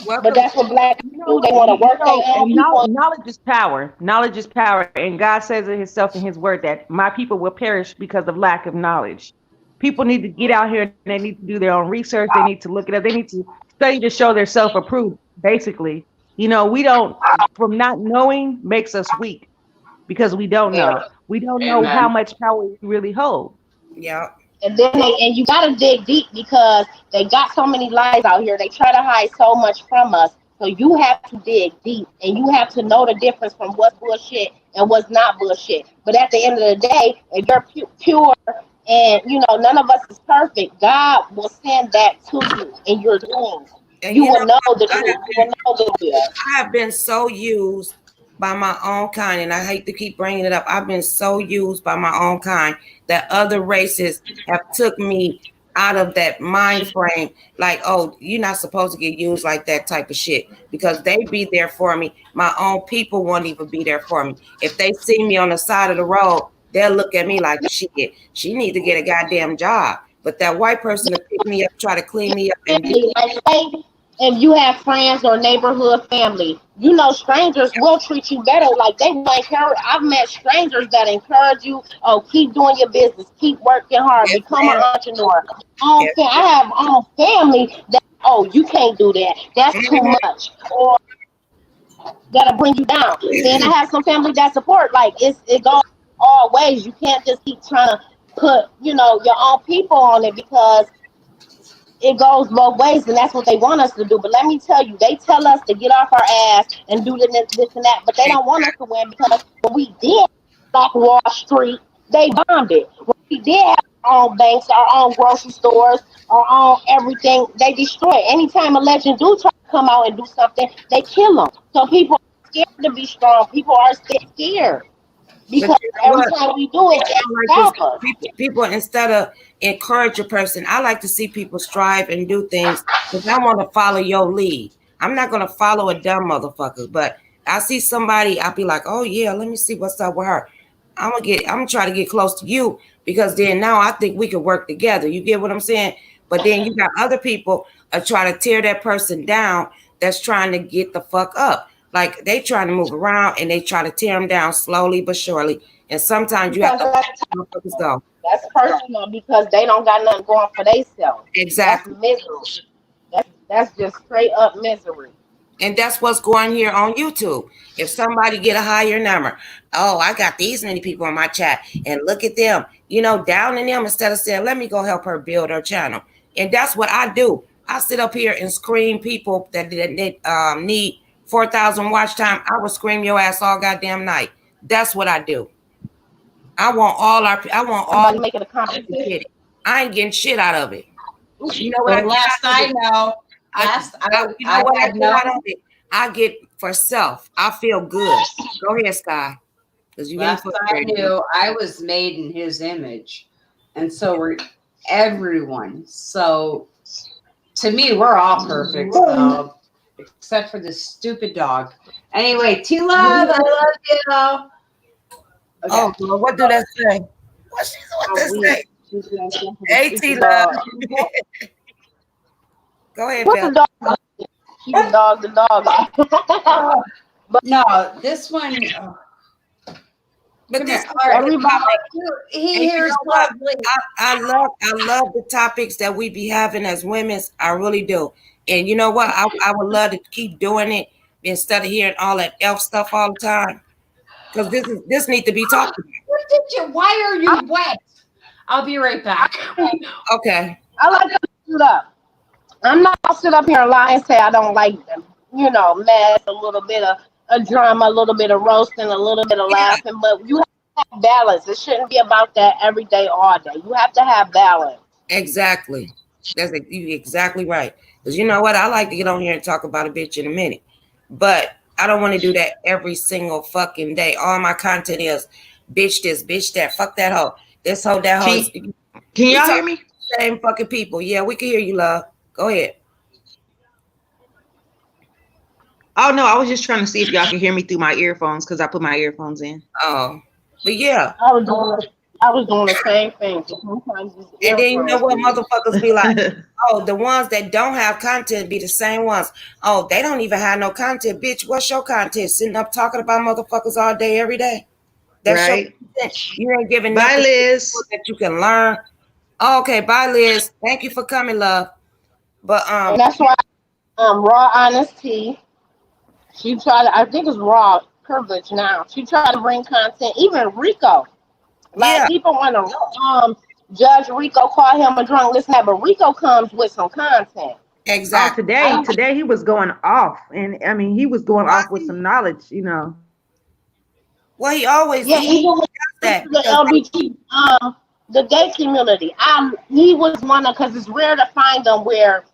But that's what black people do. They want to work their own people. Knowledge is power. Knowledge is power. And God says it himself in his word that my people will perish because of lack of knowledge. People need to get out here and they need to do their own research. They need to look it up. They need to study to show their self-approved, basically. We don't, from not knowing makes us weak because we don't know. We don't know how much power we really hold. Yeah. And then you gotta dig deep because they got so many lies out here. They try to hide so much from us. So you have to dig deep and you have to know the difference from what's bullshit and what's not bullshit. But at the end of the day, if you're pure and none of us is perfect, God will send that to you in your dreams. And you will know the truth. You will know the truth. I have been so used by my own kind, and I hate to keep bringing it up. I've been so used by my own kind that other races have took me out of that mind frame. Like, oh, you're not supposed to get used like that type of shit, because they be there for me. My own people won't even be there for me. If they see me on the side of the road, they'll look at me like, shit, she need to get a goddamn job. But that white person to pick me up, try to clean me up, and if you have friends or neighborhood family, strangers will treat you better. Like they will encourage. I've met strangers that encourage you. Oh, keep doing your business, keep working hard, become an entrepreneur. I have family that, oh, you can't do that. That's too much, or that'll bring you down. Then I have some family that support. Like it goes all ways. You can't just keep trying to put your own people on it, because it goes both ways, and that's what they want us to do. But let me tell you, they tell us to get off our ass and do this and that, but they don't want us to win, because when we did Black Wall Street, they bombed it. When we did have our own banks, our own grocery stores, our own everything, they destroy it. Anytime a legend do try to come out and do something, they kill them. So people are scared to be strong. People are scared. Because every time we do it, people, instead of encourage a person, I like to see people strive and do things, because I want to follow your lead. I'm not going to follow a dumb motherfucker, but I see somebody, I'll be like, oh yeah, let me see what's up with her. I'm gonna try to get close to you, because then now I think we can work together. You get what I'm saying? But then you got other people try to tear that person down that's trying to get the fuck up. Like they trying to move around and they try to tear them down slowly but surely. And sometimes you have to let motherfuckers go. That's personal, because they don't got nothing going for themselves. Exactly. That's misery. That's just straight up misery. And that's what's going here on YouTube. If somebody get a higher number, oh, I got these many people on my chat, and look at them, downing them instead of saying, let me go help her build her channel. And that's what I do. I sit up here and scream people that need 4,000 watch time. I will scream your ass all goddamn night. That's what I do. I want all make it a competition. I ain't getting shit out of it. You know what? I get for self. I feel good. Go ahead, Sky. Because you last I knew, I was made in his image, and so we're everyone. So to me, we're all perfect, so, except for this stupid dog. Anyway, T-Love, I love you. Okay. Oh, well, what do that say? What does say? Hey, T-Love. Go ahead, Bella. She's the dog. No, this one. But this everybody, he hears lovely. I love the topics that we be having as women. I really do. And you know what? I would love to keep doing it instead of hearing all that elf stuff all the time. Because this needs to be talked about. Why are you wet? I'll be right back. Okay. I like to sit up. I'm not gonna sit up here and lie and say I don't like them. You know, mess, a little bit of a drama, a little bit of roasting, a little bit of laughing, but you have to have balance. It shouldn't be about that every day, all day. You have to have balance. Exactly. You're exactly right. Because you know what? I like to get on here and talk about a bitch in a minute. But I don't want to do that every single fucking day. All my content is bitch this, bitch that, fuck that hoe. This hoe, that hoe. Can y'all hear me? Same fucking people. Yeah, we can hear you, love. Go ahead. Oh no, I was just trying to see if y'all can hear me through my earphones because I put my earphones in. Oh, but yeah, I was doing the same thing. And then you know what motherfuckers be like? Oh, the ones that don't have content be the same ones. Oh, they don't even have no content, bitch. What's your content? Sitting up talking about motherfuckers all day, every day. That's right. You ain't giving bye, Liz. That you can learn. Oh, okay, bye, Liz. Thank you for coming, love. But and that's why Raw Honesty. She tried to, I think it's Raw Privilege now. She tried to bring content, even Rico. Like people want to judge Rico, call him a drunk, listen, but Rico comes with some content. Exactly. Today he was going off, and I mean he was going off with some knowledge, you know. Well, he always even with the LGBT, the gay community. He was one of, because it's rare to find them where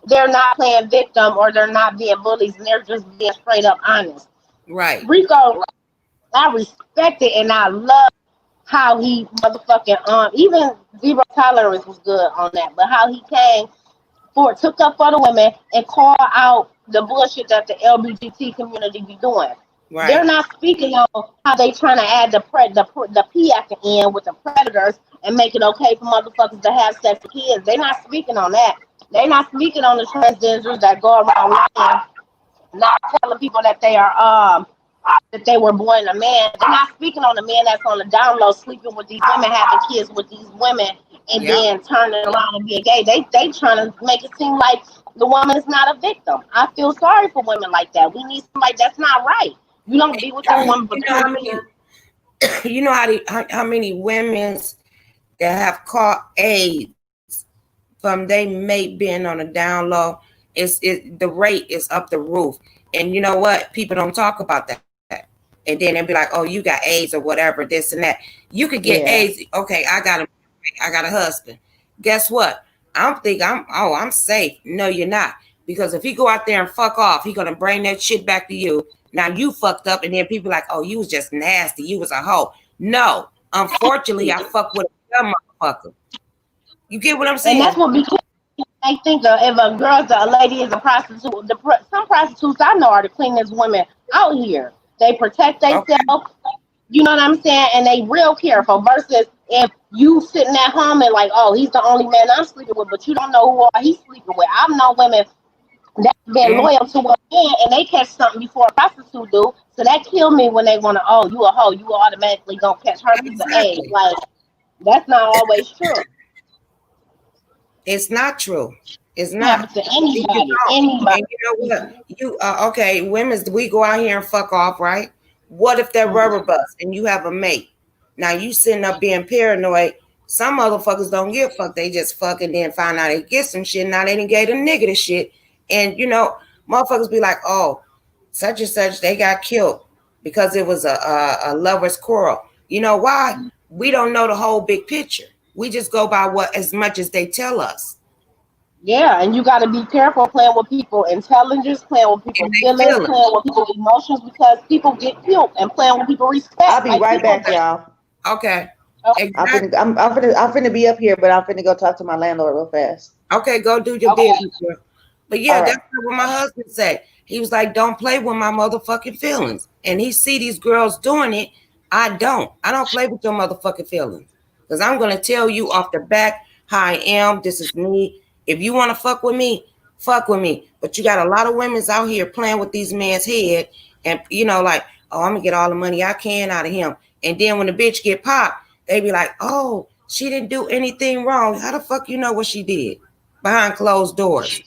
they're not playing victim or they're not being bullies and they're just being straight up honest. Right. Rico, I respect it and I love how he motherfucking even Zero Tolerance was good on that, but how he took up for the women and called out the bullshit that the LGBT community be doing. Right. They're not speaking on how they trying to add the P at the end with the predators and make it okay for motherfuckers to have sex with kids. They're not speaking on that. They're not speaking on the transgenders that go around lying, not telling people that they are that they were born a man. They're not speaking on the man that's on the down low sleeping with these women, having kids with these women, and then turning around and being gay. They trying to make it seem like the woman is not a victim. I feel sorry for women like that. We need somebody that's not right. You don't be with that woman. You know how many women that have caught AIDS from they mate being on a down low? The rate is up the roof. And you know what? People don't talk about that. And then they'll be like, "Oh, you got AIDS or whatever, this and that." You could get AIDS. Okay, I got a husband. Guess what? I'm safe. No, you're not. Because if he go out there and fuck off, he gonna bring that shit back to you. Now you fucked up, and then people like, "Oh, you was just nasty. You was a hoe." No, unfortunately, I fucked with a dumb motherfucker. You get what I'm saying? And that's what I think if a lady is a prostitute, some prostitutes I know are the cleanest women out here. They protect themselves. Okay. You know what I'm saying? And they real careful. Versus if you sitting at home and like, oh, he's the only man I'm sleeping with, but you don't know who he's sleeping with. I've known women that's been loyal to a man and they catch something before a prostitute do. So that killed me when they want to, oh, you a hoe, you automatically gonna catch herpes or AIDS. Like, that's not always true. It's not true. It's not. To anybody. And you know what? Okay, women, we go out here and fuck off, right? What if they're rubber bust and you have a mate? Now you sitting up being paranoid, Some motherfuckers don't give a fuck. They just fucking then find out they get some shit. Now they didn't get a nigga the shit. And you know, motherfuckers be like, oh, such and such, they got killed because it was a lover's quarrel. You know why? We don't know the whole big picture. We just go by what as much as they tell us. Yeah, and you got to be careful playing with people's intelligence, playing with people's feelings, playing with people's emotions, because people get killed, and playing with people's respect. I'll be right back, y'all. Okay. Exactly. I'm finna be up here, but I'm finna go talk to my landlord real fast. Okay, go do your business. But yeah, that's what my husband said. He was like, don't play with my motherfucking feelings. And he see these girls doing it. I don't play with your motherfucking feelings. Because I'm going to tell you off the back how I am. This is me. If you want to fuck with me, fuck with me. But you got a lot of women's out here playing with these men's head. And, you know, like, oh, I'm going to get all the money I can out of him. And then when the bitch get popped, they be like, oh, she didn't do anything wrong. How the fuck you know what she did behind closed doors?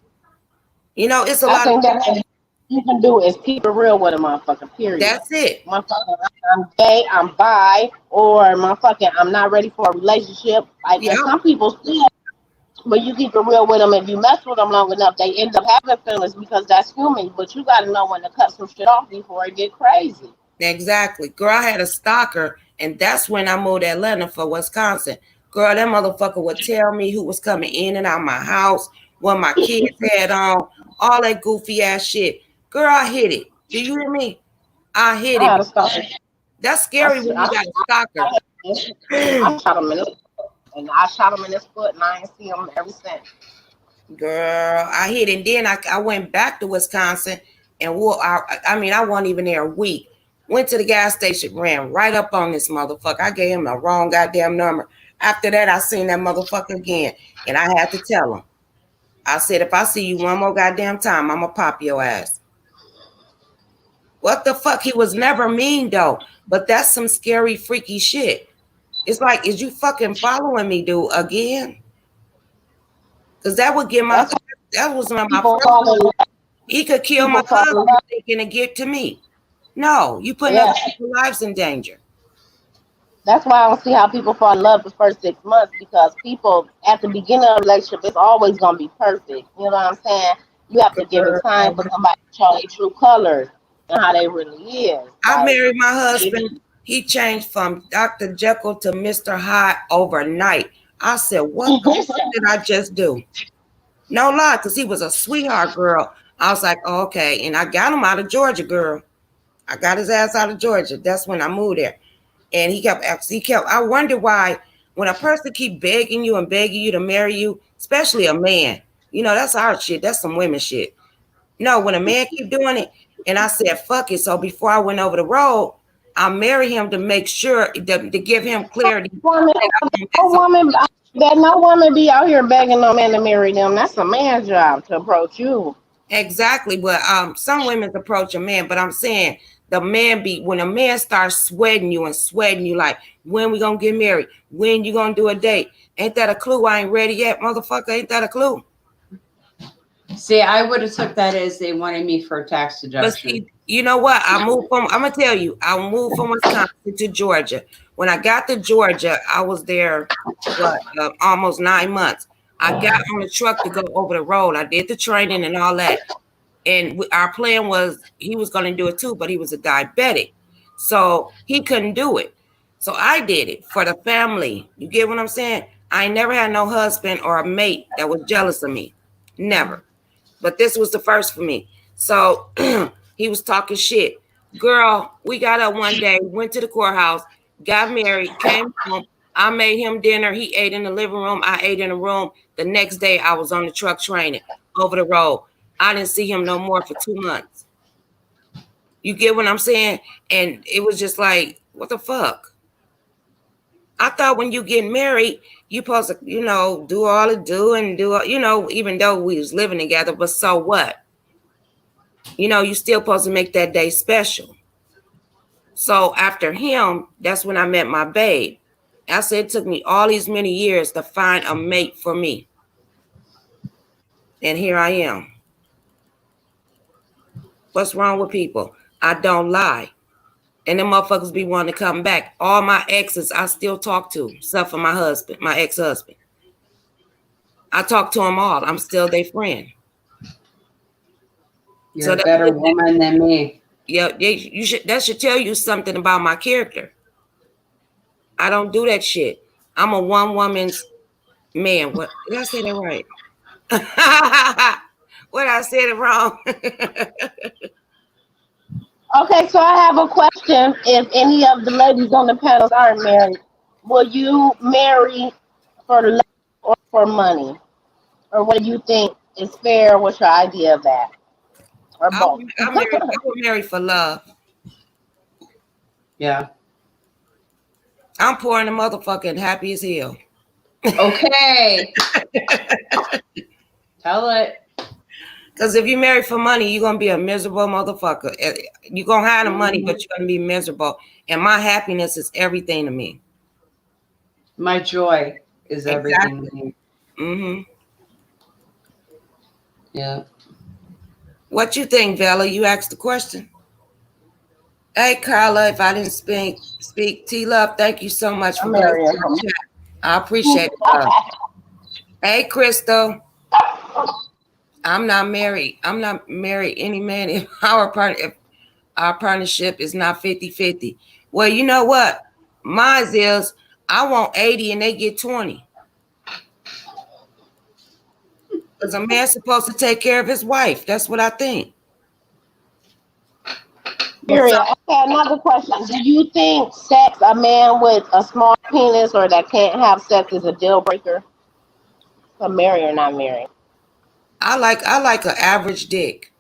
You know, it's a lot of that you can do is keep it real with a motherfucker, period. That's it. Motherfucker, I'm gay, I'm bi, or motherfucking I'm not ready for a relationship. Like some people still, but you keep it real with them. If you mess with them long enough, they end up having feelings because that's human. But you got to know when to cut some shit off before it get crazy. Exactly. Girl, I had a stalker, and that's when I moved to Atlanta for Wisconsin. Girl, that motherfucker would tell me who was coming in and out my house, what my kids had on, all that goofy ass shit. Girl, I hit it. Do you hear me? I hit it. That's scary when you got a stalker. I shot him in his foot, and I shot him in his foot, and I ain't seen him ever since. Girl, I hit it. And then I went back to Wisconsin, and I wasn't even there a week. Went to the gas station, ran right up on this motherfucker. I gave him the wrong goddamn number. After that, I seen that motherfucker again, and I had to tell him. I said, if I see you one more goddamn time, I'm going to pop your ass. What the fuck? He was never mean, though. But that's some scary, freaky shit. It's like, is you fucking following me, dude, again? Because that would give that was one of my first. He could kill my husband thinking to get to me. No, you putting other people's lives in danger. That's why I don't see how people fall in love the first 6 months, because people at the beginning of a relationship, it's always gonna be perfect. You know what I'm saying? You have to give it time for somebody to show their true colors and how they really is. I married my husband. He changed from Dr. Jekyll to Mr. Hyde overnight. I said, what the fuck did I just do? No lie, because he was a sweetheart, girl. I was like, oh, okay. And I got him out of Georgia, girl. I got his ass out of Georgia. That's when I moved there. And I wonder why when a person keep begging you to marry you, especially a man, you know, that's our shit. That's some women shit. No, when a man keep doing it, and I said, fuck it. So before I went over the road, I married him to make sure to give him clarity. No woman be out here begging no man to marry them. That's a man's job to approach you. Exactly. But some women approach a man, but I'm saying the man when a man starts sweating you like, when we gonna get married? When you gonna do a date? Ain't that a clue? I ain't ready yet, motherfucker. Ain't that a clue? See, I would have took that as they wanted me for a tax deduction. But see, you know what? I'm gonna tell you, I moved from Wisconsin to Georgia. When I got to Georgia, I was there almost 9 months. I got on the truck to go over the road. I did the training and all that. And our plan was he was going to do it too, but he was a diabetic. So he couldn't do it. So I did it for the family. You get what I'm saying? I never had no husband or a mate that was jealous of me. Never. But this was the first for me. So he was talking shit. Girl, we got up one day, went to the courthouse, got married, came home. I made him dinner. He ate in the living room. I ate in the room. The next day I was on the truck training over the road. I didn't see him no more for 2 months. You get what I'm saying? And it was just like, what the fuck? I thought when you get married, you supposed to, you know, do all the do, you know, even though we was living together, but so what? You know, you still supposed to make that day special. So after him, that's when I met my babe. I said it took me all these many years to find a mate for me. And here I am. What's wrong with people? I don't lie. And them motherfuckers be wanting to come back. All my exes I still talk to, except for my husband, my ex-husband. I talk to them all. I'm still their friend. You're a better woman than me. Yeah, that should tell you something about my character. I don't do that shit. I'm a one-woman's man. What did I say that right? What, I said it wrong? Okay, so I have a question. If any of the ladies on the panels aren't married, will you marry for love or for money? Or what do you think is fair? What's your idea of that? Or both? I would marry for love. Yeah. I'm poor in the motherfucker and happy as hell. Okay. Tell it. Because if you marry for money, you're going to be a miserable motherfucker. You're going to have the money, but you're going to be miserable. And my happiness is everything to me. My joy is everything to me. Mm-hmm. Yeah. What you think, Vella? You asked the question. Hey, Carla, if I didn't speak T-Love, thank you so much for marrying. I appreciate it. Hey, Crystal. I'm not married. I'm not married any man if our partnership is not 50-50. Well, you know what? Mine is I want 80 and they get 20. Because a man's supposed to take care of his wife. That's what I think. Period. Okay, another question. Do you think sex, a man with a small penis or that can't have sex, is a deal breaker? To marry or not marry? I like an average dick.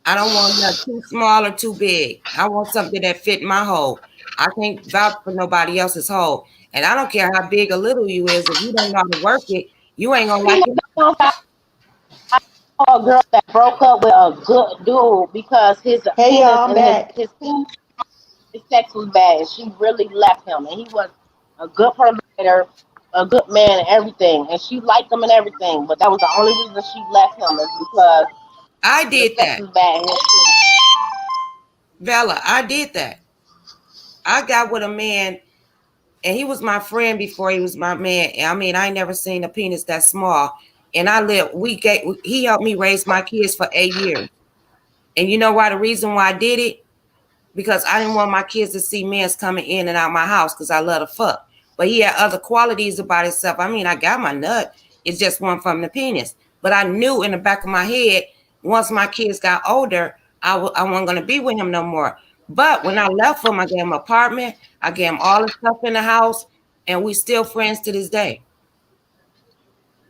I don't want nothing too small or too big. I want something that fit my hole. I can't vouch for nobody else's hole. And I don't care how big or little you is. If you don't know how to work it, you ain't gonna like it. I saw a girl that broke up with a good dude because his sex was bad, and she really left him. And he was a good provider, a good man, and everything. And she liked him and everything. But that was the only reason she left him is because I did that. was bad. Vella, I did that. I got with a man, and he was my friend before he was my man. I mean, I ain't never seen a penis that small. And he helped me raise my kids for 8 years. And you know why? The reason why I did it? Because I didn't want my kids to see men coming in and out my house because I love to fuck. But he had other qualities about himself. I mean, I got my nut. It's just one from the penis. But I knew in the back of my head, once my kids got older, I wasn't going to be with him no more. But when I left him, I gave him an apartment. I gave him all the stuff in the house. And we still friends to this day.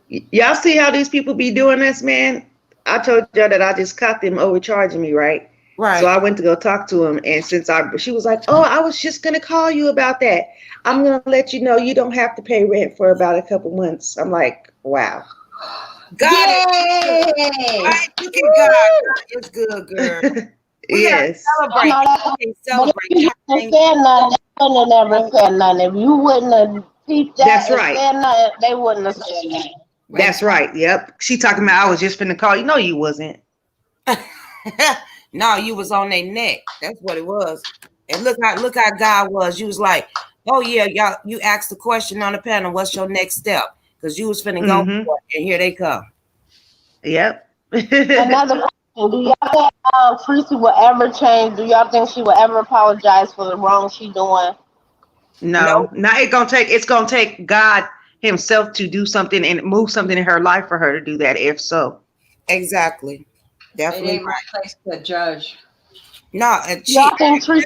Y'all see how these people be doing this, man? I told y'all that I just caught them overcharging me, right? Right. So I went to go talk to him. And she was like, oh, I was just going to call you about that. I'm going to let you know you don't have to pay rent for about a couple months. I'm like, wow. Got it. Right, look at God. God is good, girl. Yes. Celebrate. If you wouldn't have never said nothing. If you wouldn't have peeped that, that's right. Said nothing, they wouldn't have said nothing. That's right. Yep. She talking about I was just finna call you. No, you wasn't. No, you was on their neck. That's what it was. And look how God was. You was like, oh yeah, y'all. You asked the question on the panel. What's your next step? Because you was finna go for it, and here they come. Yep. Another question: do y'all think Tracy will ever change? Do y'all think she will ever apologize for the wrong she doing? No. It's gonna take God himself to do something and move something in her life for her to do that. If so, exactly, definitely. It ain't my place to judge. No, y'all think Tracy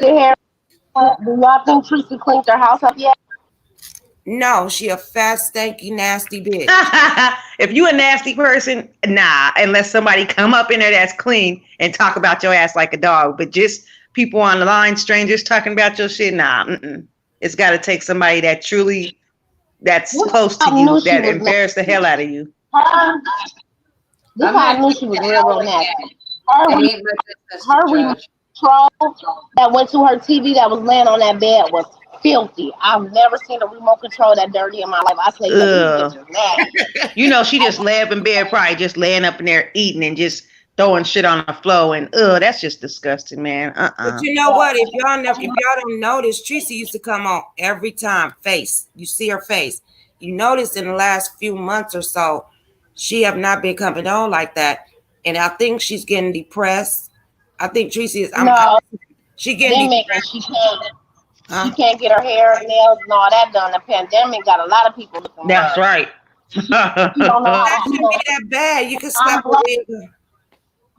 cleaned her house up yet? No, she a fat, stanky, nasty bitch. If you a nasty person, nah, unless somebody come up in there that's clean and talk about your ass like a dog. But just people on the line, strangers talking about your shit, nah. It's got to take somebody that's close to you, that embarrassed the hell out of you. I knew she was real nasty. Her remote control that went to her TV that was laying on that bed was filthy. I've never seen a remote control that dirty in my life. I say, nasty. You know, she just lay up in bed, probably just laying up in there eating and just throwing shit on the floor, and that's just disgusting, man. But you know what? If y'all don't notice, Tracy used to come on every time. Face, you see her face. You notice in the last few months or so, she have not been coming on like that, and I think she's getting depressed. I think Tracy is. She getting depressed. She can't get her hair and nails and all that done. The pandemic got a lot of people looking. That's right. You don't know how to be that bad. You can slap a wig.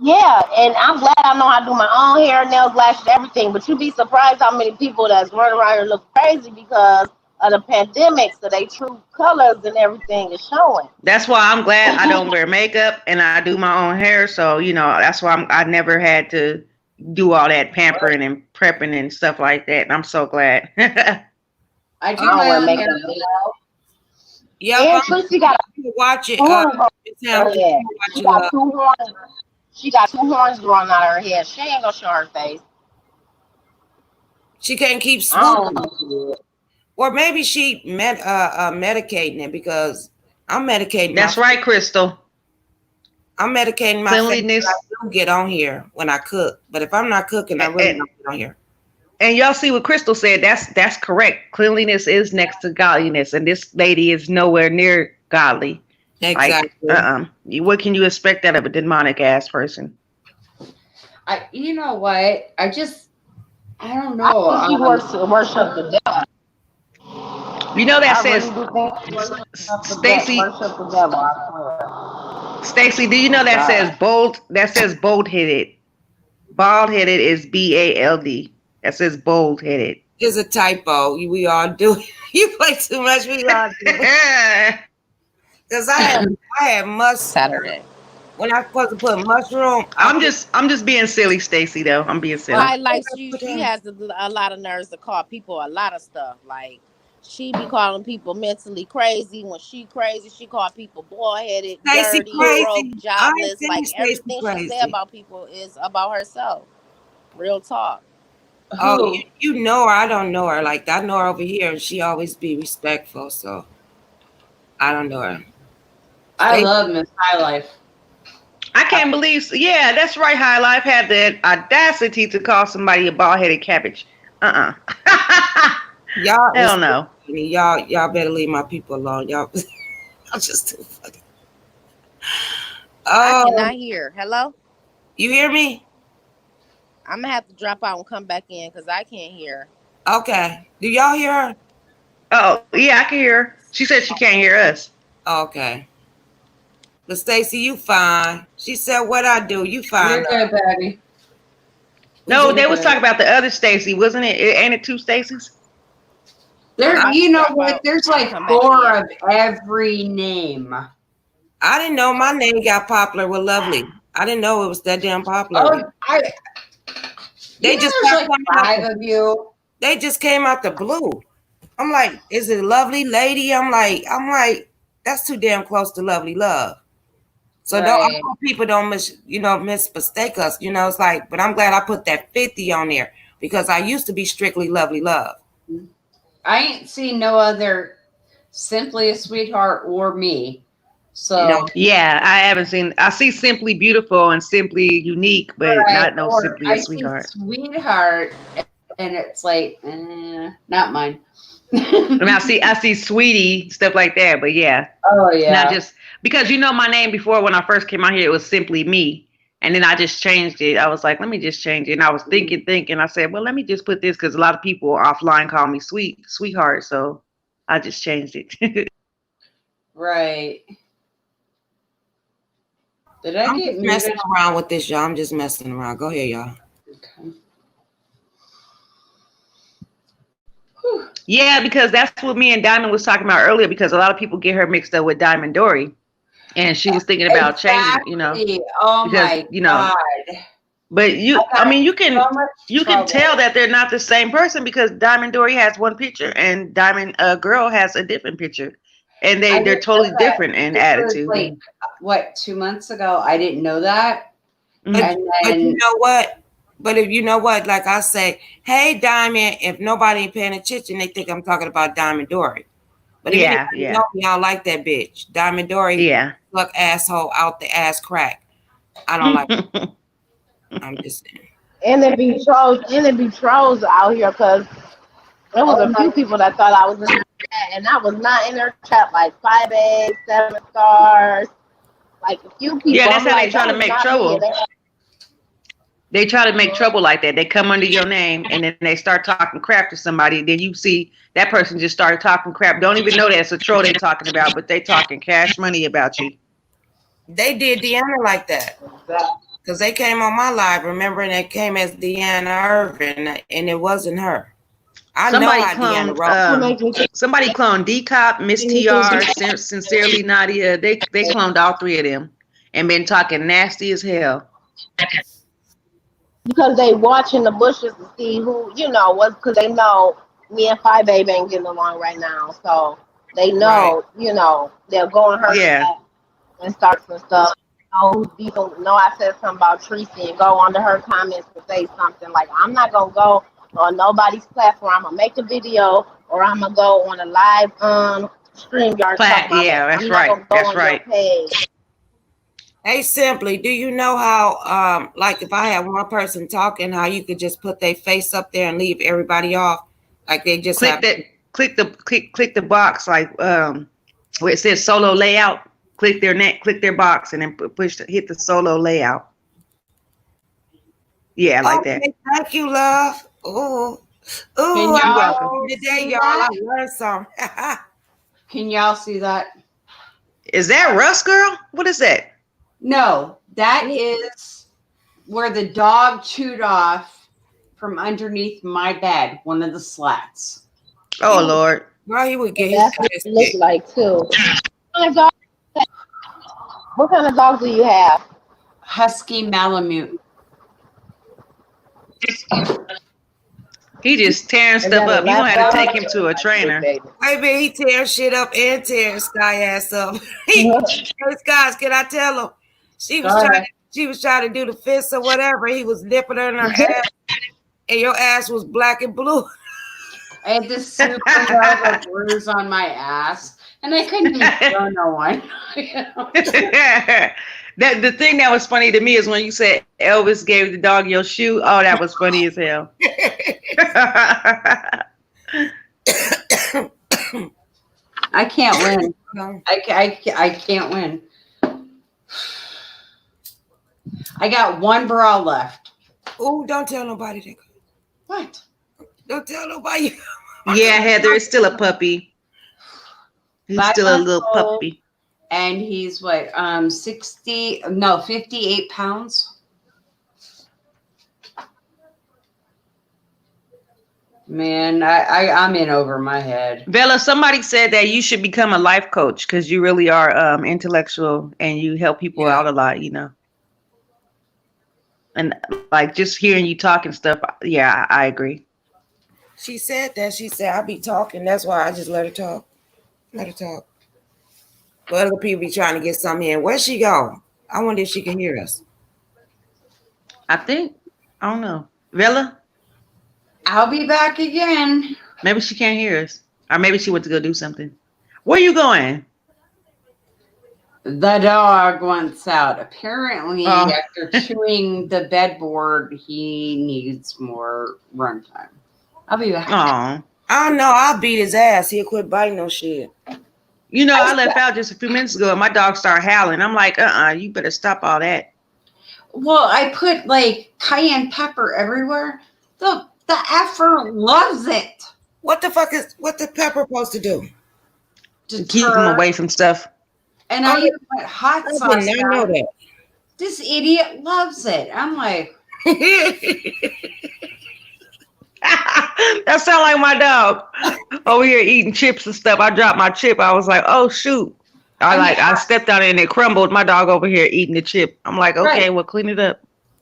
Yeah, and I'm glad I know how to do my own hair, nails, lashes, everything. But you'd be surprised how many people that's running around here look crazy because of the pandemic. So they true colors and everything is showing. That's why I'm glad I don't wear makeup and I do my own hair. So that's why I never had to do all that pampering and prepping and stuff like that. And I'm so glad. I don't wear makeup. Yeah, Tracy got to watch it. She got two horns growing out of her head. She ain't gonna show her face. She can't keep swooping. Or maybe she medicating it because I'm medicating. That's right, Crystal. I'm medicating my face. I do get on here when I cook, but if I'm not cooking, I really don't get on here. And y'all see what Crystal said. That's correct. Cleanliness is next to godliness, and this lady is nowhere near godly. Exactly. Like, what can you expect out of a demonic ass person? You know what? I don't know. I think he worship the devil. You know that says Stacy. Stacy, do you know that says bold? That says bold-headed. Bald-headed is BALD. That says bold-headed. It's a typo. We all do. You play too much. We all do. Because I had Saturday. When I supposed to put mushroom. I'm just being silly, Stacy. Though I'm being silly. She has a lot of nerves to call people a lot of stuff. Like she be calling people mentally crazy. When she crazy, she call people bald-headed, dirty, broke, jobless. Like everything she say about people is about herself. Real talk. Oh, you know her. I don't know her. Like I know her over here, and she always be respectful. So I don't know her. I love Miss High Life. I can't believe. Yeah, that's right. High Life had the audacity to call somebody a bald-headed cabbage. Y'all, hell no. Y'all better leave my people alone. Y'all, I'm just too funny. I cannot hear. Hello. You hear me? I'm gonna have to drop out and come back in because I can't hear. Okay. Do y'all hear her? Oh yeah, I can hear her. She said she can't hear us. Okay. But Stacy, you fine. She said, "What I do, you fine." You're good, baby. No, they was talking about the other Stacy, wasn't it? Ain't it two Stacys? You know what? There's like 4 of every name. I didn't know my name got popular with Lovely. I didn't know it was that damn popular. They just like 5 of you. They just came out the blue. I'm like, is it Lovely Lady? I'm like, that's too damn close to Lovely Love. So I hope people don't mistake us. It's like, but I'm glad I put that 50 on there because I used to be strictly Lovely Love. I ain't seen no other Simply a Sweetheart or me. So yeah, I haven't seen. I see Simply Beautiful and Simply Unique, but not no Simply a Sweetheart. Sweetheart, and it's like, not mine. And I see Sweetie, stuff like that, but yeah. Oh yeah. Not just because my name before when I first came out here, it was Simply Me, and then I just changed it. I was like, let me just change it, and I was thinking. I said, well, let me just put this because a lot of people offline call me Sweetheart, so I just changed it. Right. Did I get messing around with this, y'all? I'm just messing around. Go ahead, y'all. Okay. Yeah, because that's what me and Diamond was talking about earlier. Because a lot of people get her mixed up with Diamond Dory, and she was thinking about changing. Oh my God. But you can tell that they're not the same person because Diamond Dory has one picture and Diamond Girl has a different picture. And they're totally different in attitude. Like, 2 months ago? I didn't know that. But you know what? But if you know what, like I say, hey, Diamond, if nobody ain't paying attention, they think I'm talking about Diamond Dory. But if you know me, I like that bitch. Diamond Dory, fuck asshole out the ass crack. I don't like it. I'm just saying. And it be trolls out here because there was a few people that thought I was in their chat, and I was not in their chat. Like 5A, 7 stars, like a few people. Yeah, that's I'm how like, they try to make trouble. They try to make trouble like that. They come under your name and then they start talking crap to somebody. Then you see that person just started talking crap. Don't even know that's a troll they're talking about, but they talking cash money about you. They did Deanna like that. Because they came on my live, remember, and it came as Deanna Irvin, and it wasn't her. Somebody cloned D-Cop, Miss TR, Sincerely Nadia. They cloned all three of them and been talking nasty as hell. Because they watching the bushes to see who, what, because they know me and 5A ain't getting along right now. So they know, they'll go on her chat and start some stuff. I said something about Tracy and go onto her comments and say something like, I'm not going to go on nobody's platform. I'm going to make a video or I'm going to go on a live StreamYard. Yeah, that's right. That's right. Hey, Simply, do you know how, like if I have one person talking, how you could just put their face up there and leave everybody off? Like they just click the box like where it says solo layout. Click their box and then hit the solo layout. Yeah, like that. Thank you, love. Ooh, you're welcome. Today, y'all, I learned some. Can y'all see that? Is that Russ, girl? What is that? No, that is where the dog chewed off from underneath my bed, one of the slats. Oh, Lord. Well, he would get That's what it looks like, too. What kind of dog do you have? Husky Malamute. He just tearing stuff up. You gonna have to take him to a trainer. Maybe he tears shit up and tears Sky ass up. Sky, can I tell him? She was trying to do the fist or whatever. He was nipping her in her ass, and your ass was black and blue. I had this super dog bruise on my ass, and I couldn't even show no one. The thing that was funny to me is when you said Elvis gave the dog your shoe. Oh, that was funny as hell. I can't win. I can't win. I got one bra left. Oh, don't tell nobody that. What? Don't tell nobody. Yeah, Heather is still a puppy. He's still a little puppy. And he's what, 58 pounds. Man, I'm in over my head. Bella, somebody said that you should become a life coach because you really are intellectual and you help people out a lot, And like just hearing you talk and stuff, yeah, I agree. She said that. She said, I be talking. That's why I just let her talk. Let her talk. But other people be trying to get something in. Where'd she go? I wonder if she can hear us. I don't know. Bella? I'll be back again. Maybe she can't hear us. Or maybe she went to go do something. Where are you going? The dog wants out. Apparently, after chewing the bedboard, he needs more run time. I'll be back. Oh. I don't know. I'll beat his ass. He'll quit biting no shit. I left out just a few minutes ago and my dog started howling. I'm like, you better stop all that. Well, I put like cayenne pepper everywhere. The effer loves it. What the pepper supposed to do? To keep him away from stuff. And I even put hot sauce. I did not know that. This idiot loves it. I'm like. That sound like my dog over here eating chips and stuff. I dropped my chip. I was like, oh shoot. I stepped out and it crumbled. My dog over here eating the chip. I'm like, okay, well clean it up.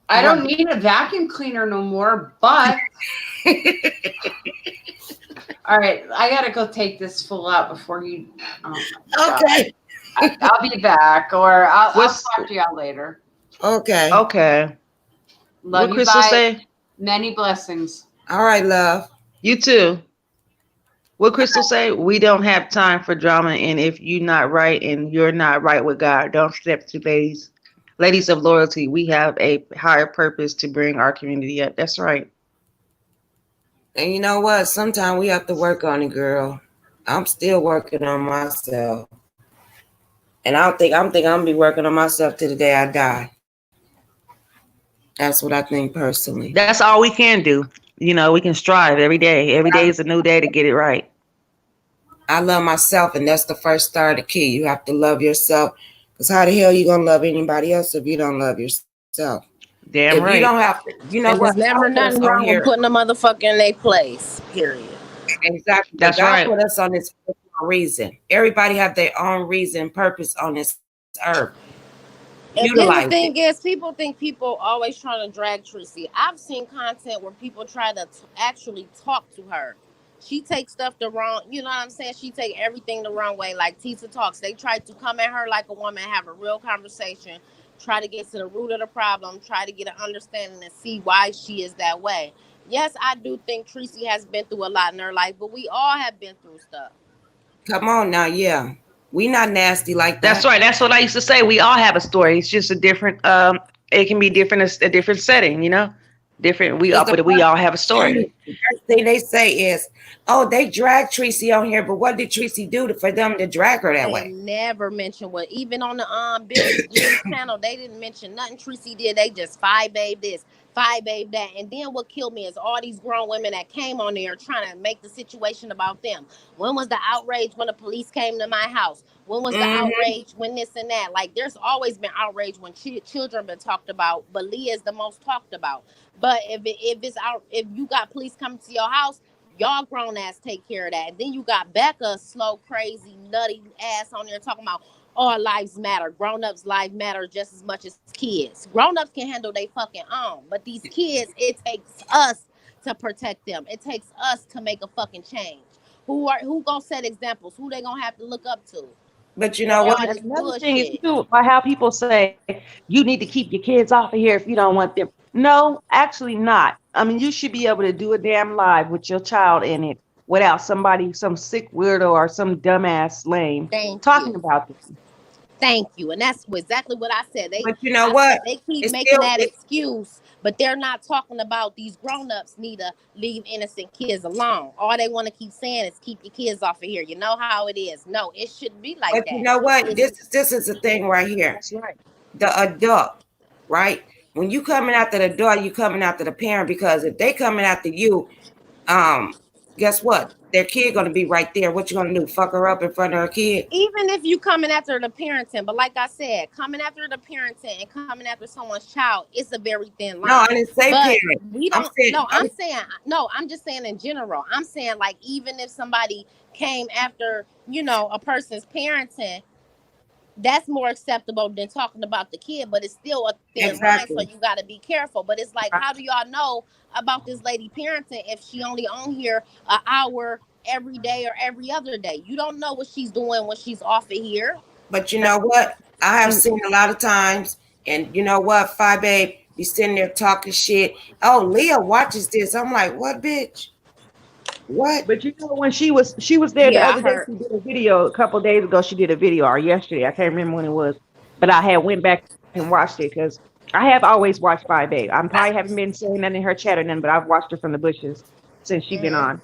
I don't need a vacuum cleaner no more, but all right, I gotta go take this full out before you okay. I'll be back or I'll talk to y'all later. Okay. Okay. Love what you. Crystal say? Many blessings. All right, love. You too. What Crystal say? We don't have time for drama, and if you're not right and you're not right with God, don't step to ladies. Ladies of Loyalty, we have a higher purpose to bring our community up. That's right. And you know what? Sometimes we have to work on it, girl. I'm still working on myself. And I'm gonna be working on myself till the day I die. That's what I think personally. That's all we can do. You know, we can strive every day. Every day is a new day to get it right. I love myself, and that's the first star, the key. You have to love yourself. Because how the hell you gonna love anybody else if you don't love yourself? Damn if right. You don't have to. You know what? There's never nothing wrong with putting a motherfucker in their place. Period. Exactly. That's God right. put us on this reason. Everybody have their own reason, purpose on this earth. And then the thing is, people think people always trying to drag Tracy. I've seen content where people try to actually talk to her. She takes stuff the wrong, you know what I'm saying? She take everything the wrong way. Like Tisa Talks, they try to come at her like a woman, have a real conversation, try to get to the root of the problem, try to get an understanding and see why she is that way. Yes, I do think Tracy has been through a lot in her life, but we all have been through stuff. Come on now, yeah. We not nasty like that. That's right. That's what I used to say. We all have a story. It's just a different, it can be different, a different setting, you know? Different, we all have a story. The first thing they say is, oh, they dragged Tracy on here, but what did Tracy do for them to drag her that way? Never mention what, even on the Billy channel, they didn't mention nothing Tracy did. They just babe this, babe that. And then what killed me is all these grown women that came on there trying to make the situation about them. When was the outrage when the police came to my house? When was the outrage when this and that? Like, there's always been outrage when children been talked about, but Leah is the most talked about. But if you got police coming to your house, y'all grown ass take care of that. And then you got Becca, slow, crazy, nutty ass on there talking about all lives matter. Grown-ups' lives matter just as much as kids. Grown-ups can handle they fucking own. But these kids, it takes us to protect them. It takes us to make a fucking change. Who gonna set examples? Who they gonna have to look up to? But you know what? Another thing is too, by how people say you need to keep your kids off of here if you don't want them. No, actually not. I mean, you should be able to do a damn live with your child in it without somebody, some sick weirdo or some dumbass lame talking about this. Thank you. And that's exactly what I said. But you know what? They keep making that excuse, but they're not talking about these grown-ups need to leave innocent kids alone. All they want to keep saying is keep your kids off of here. You know how it is. No, it shouldn't be like that. But you know what? This is the thing right here. That's right. The adult, right? When you coming after the adult, you coming after the parent, because if they coming after you, guess what? Their kid gonna be right there. What you gonna do? Fuck her up in front of her kid? Even if you coming after the parenting, but like I said, coming after the parenting and coming after someone's child, it's a very thin line. No, I didn't say parent. We don't. I'm just saying in general. I'm saying like even if somebody came after, a person's parenting, that's more acceptable than talking about the kid, but it's still a thin line, so you got to be careful. But it's like, how do y'all know about this lady parenting if she only on here an hour every day or every other day? You don't know what she's doing when she's off of here. But you know what? I have seen a lot of times, and you know what? Babe be sitting there talking shit. Oh, Leah watches this. I'm like, what, bitch? What? But when she was there the other day, she did a video a couple of days ago. She did a video, or yesterday, I can't remember when it was, but I had went back and watched it because I have always watched Babe. I probably haven't been saying nothing in her chat or nothing, but I've watched her from the bushes since she's been on.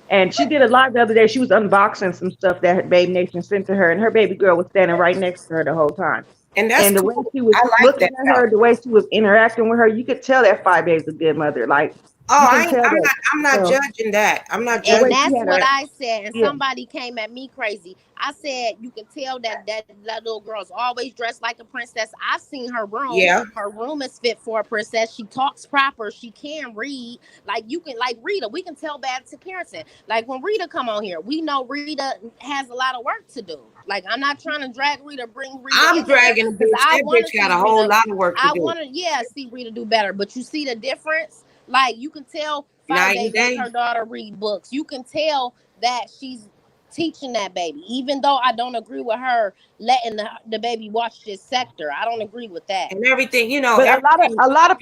And she did a live the other day. She was unboxing some stuff that Babe Nation sent to her, and her baby girl was standing right next to her the whole time. And the way she was looking at her, the way she was interacting with her, you could tell that Babe's a good mother. Like, I'm not judging that. I'm not judging. And that's what I said. And somebody came at me crazy. I said, you can tell that little girl's always dressed like a princess. I've seen her room. Yeah. Her room is fit for a princess. She talks proper. She can read. Like, you can, like Rita, we can tell bad to parenting. Like, when Rita come on here, we know Rita has a lot of work to do. Like, I'm not trying to drag Rita, bring Rita. I'm dragging the bitch. That bitch got a whole lot of work to do. I want to, see Rita do better. But you see the difference? Like, you can tell her daughter read books. You can tell that she's teaching that baby, even though I don't agree with her letting the baby watch this sector. I don't agree with that. And everything, But a lot of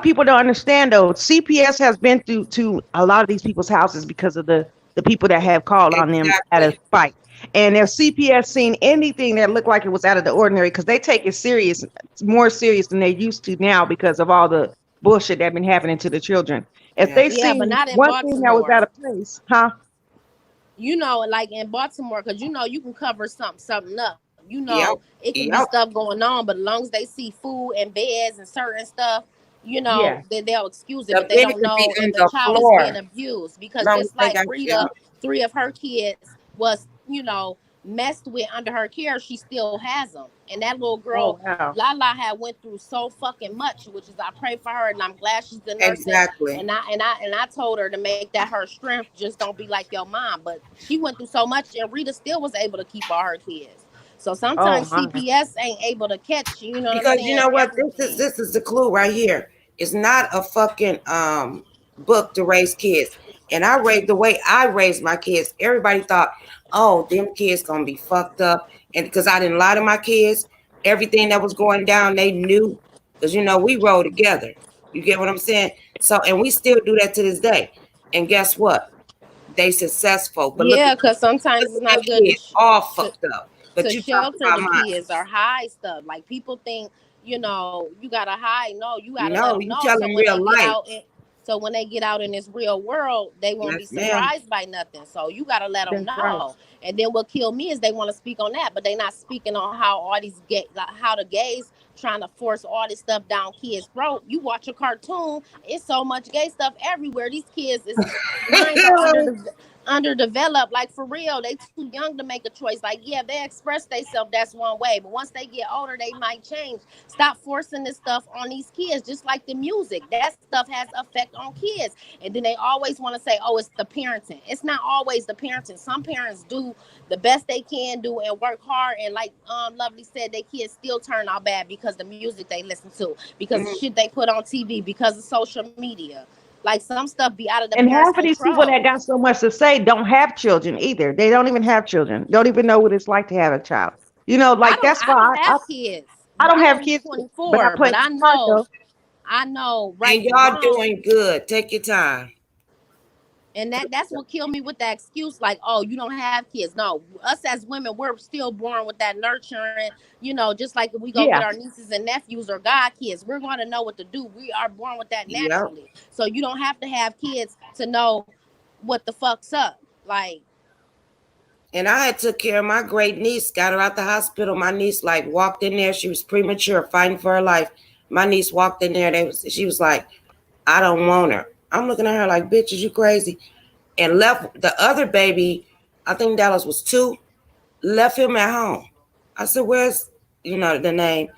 people don't understand though. CPS has been to a lot of these people's houses because of the people that have called on them at a fight. And if CPS seen anything that looked like it was out of the ordinary, because they take it serious, more serious than they used to now because of all the bullshit that been happening to the children. If they Yeah, but seen not in one thing that was Baltimore. out of place, huh? You know, like in Baltimore, because you know you can cover something up. You Yep. know, it can be Yep. stuff going on, but as long as they see food and beds and certain stuff, you know, Yeah. they'll excuse it, The but they baby don't could be know on if the the child is being floor. abused. Because Long as just they like got Rita, 3 of her kids was, you know, messed with under her care, she still has them. And that little girl, Oh wow. Lala, had went through so fucking much, which is I pray for her, and I'm glad she's the nursing. Exactly. And I told her to make that her strength. Just don't be like your mom. But she went through so much, and Rita still was able to keep all her kids. So Oh sometimes my. CPS ain't able to catch, you know what I'm Because you saying, know what? everything. This is the clue right here. It's not a fucking book to raise kids. And I raised the way I raised my kids. Everybody thought, oh, them kids gonna be fucked up. And because I didn't lie to my kids, everything that was going down, they knew. Because you know, we roll together. You get what I'm saying? So, and we still do that to this day. And guess what? They successful. But Yeah, because sometimes look it's at that not good kid, all to fucked up. But to you talk shelter about the mine. kids or hide stuff. Like people think, you know, you gotta hide. No, you gotta let No, them you know. tell So them when they real get life. out, so when they get out in this real world, they won't be Yes, ma'am. surprised by nothing. So you gotta let them That's right. know. And then what killed me is they want to speak on that, but they not speaking on how all these gay, like how the gays trying to force all this stuff down kids' throat. You watch a cartoon, it's so much gay stuff everywhere. These kids is minds are underdeveloped, like for real. They too young to make a choice. Like, yeah, they express themselves, that's one way, but once they get older they might change. Stop forcing this stuff on these kids. Just like the music, that stuff has effect on kids. And then they always want to say, oh, it's the parenting. It's not always the parenting. Some parents do the best they can do and work hard, and like Lovely said, their kids still turn out bad because the music they listen to, because the shit they put on TV, because of social media. Like some stuff be out of the And parents' half of these people control. that got so much to say don't have children either. They don't even have children. Don't even know what it's like to have a child. You know, I like don't that's I why don't have kids. I don't I'm have only kids, but I 24, play but my part though. I know And right from y'all wrong. doing good. Take your time. And that's what killed me with that excuse, like, oh, you don't have kids. No, us as women, we're still born with that nurturing, you know, just like if we go get Yeah. our nieces and nephews or god kids, we're going to know what to do. We are born with that Yep. naturally. So you don't have to have kids to know what the fuck's up. Like, And I had took care of my great niece, got her out the hospital. My niece like walked in there. She was premature, fighting for her life. My niece walked in there. She was like, I don't want her. I'm looking at her like, bitch, is you crazy? And left the other baby, I think Dallas was 2, left him at home. I said, where's, the name?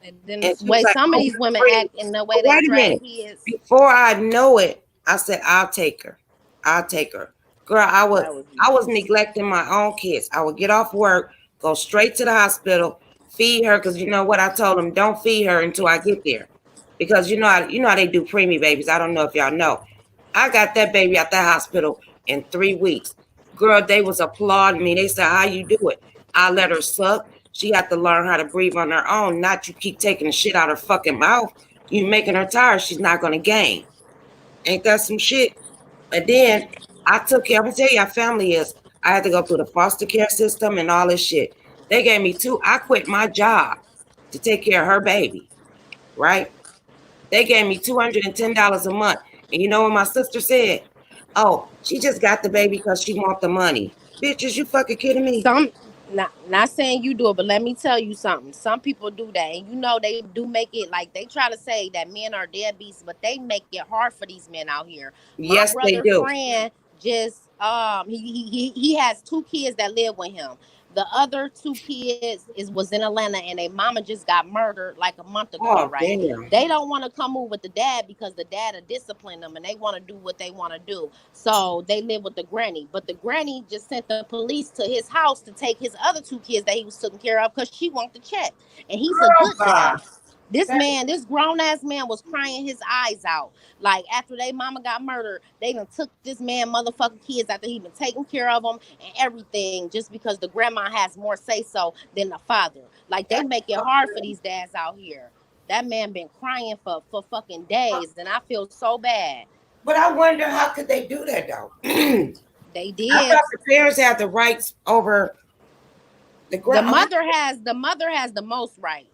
and then And the she was way like, some of oh, these you're women free. act and the But way they wait a drag minute. kids, Before I know it, I said, I'll take her. I'll take her. Girl, I that was was nice. neglecting my own kids. I would get off work, go straight to the hospital, feed her, because you know what? I told them, don't feed her until I get there. Because you know how they do preemie babies. I don't know if y'all know. I got that baby at that hospital in 3 weeks. Girl, they was applauding me. They said, how you do it? I let her suck. She had to learn how to breathe on her own, not you keep taking the shit out her fucking mouth. You making her tired. She's not going to gain. Ain't that some shit? And then I took care. I'm gonna tell you how family is. I had to go through the foster care system and all this shit. They gave me I quit my job to take care of her baby, right? They gave me $210 a month. And you know what my sister said? Oh, she just got the baby because she want the money. Bitch, is you fucking kidding me? Some, not saying you do it, but let me tell you something. Some people do that, and you know they do make it like they try to say that men are deadbeats, but they make it hard for these men out here. My Yes, they brother do. friend just he has 2 kids that live with him. The other 2 kids was in Atlanta, and their mama just got murdered like a month ago, Oh, right? damn. They don't want to come move with the dad because the dad will discipline them, and they want to do what they want to do. So they live with the granny, but the granny just sent the police to his house to take his other 2 kids that he was taking care of because she wanted to check, and he's a Girl, good bye. dad. This grown ass man was crying his eyes out. Like after they mama got murdered, they done took this man motherfucking kids after he been taking care of them and everything, just because the grandma has more say so than the father. Like they make it hard for these dads out here. That man been crying for fucking days, and I feel so bad. But I wonder how could they do that though? They did. I thought the parents had the rights over the mother has the most right.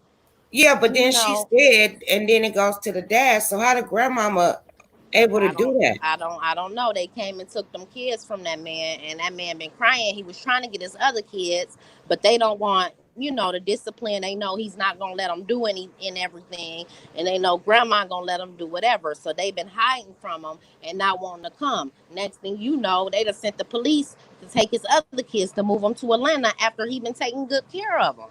Yeah, but then she said, and then it goes to the dad. So how did grandmama able to do that? I don't know. They came and took them kids from that man, and that man been crying. He was trying to get his other kids, but they don't want, the discipline. They know he's not gonna let them do everything, and they know grandma gonna let them do whatever. So they've been hiding from him and not wanting to come. Next thing you know, they just sent the police to take his other kids to move them to Atlanta after he been taking good care of them.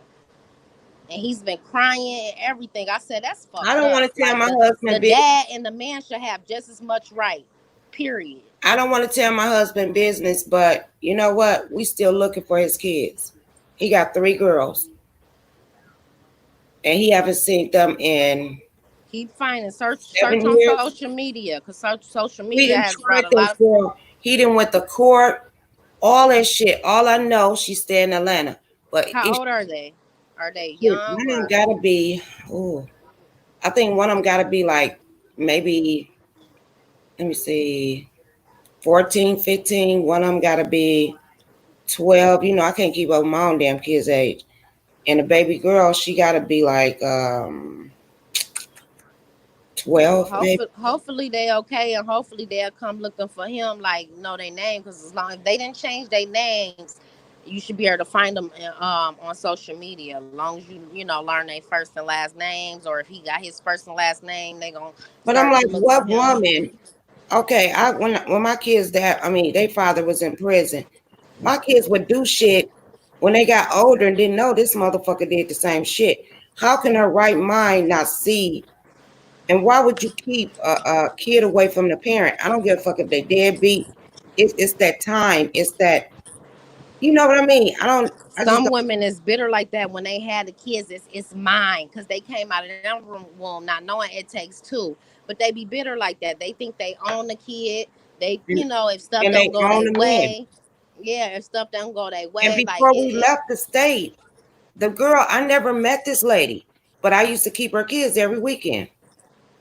And he's been crying and everything. I said, that's fucked up. I don't want to tell my husband. The dad and the man should have just as much right. Period. I don't want to tell my husband business, but you know what? We still looking for his kids. He got 3 girls. And he haven't seen them in. Keep finding. Search on social media. Because social media has brought a lot of. He didn't went to court. All that shit. All I know, she stay in Atlanta. But how old are they? Are they young? One of them gotta be, I think one of them gotta be like maybe, let me see, 14, 15. One of them gotta be 12. I can't keep up with my own damn kid's age. And the baby girl, she gotta be like 12. Hopefully they okay, and hopefully they'll come looking for him, like know their name, because as long as they didn't change their names, you should be able to find them on social media. As long as you learn their first and last names, or if he got his first and last name, they gonna. But I'm like, what woman? Okay, when my kids their father was in prison, my kids would do shit when they got older and didn't know this motherfucker did the same shit. How can her right mind not see? And why would you keep a kid away from the parent? I don't give a fuck if they deadbeat. It's that time. It's that. You know what I mean? Some women is bitter like that when they had the kids. It's mine, because they came out of their womb not knowing it takes 2. But they be bitter like that. They think they own the kid. They, if stuff don't go their way. Yeah, if stuff don't go their way. And before we left the state, the girl, I never met this lady, but I used to keep her kids every weekend.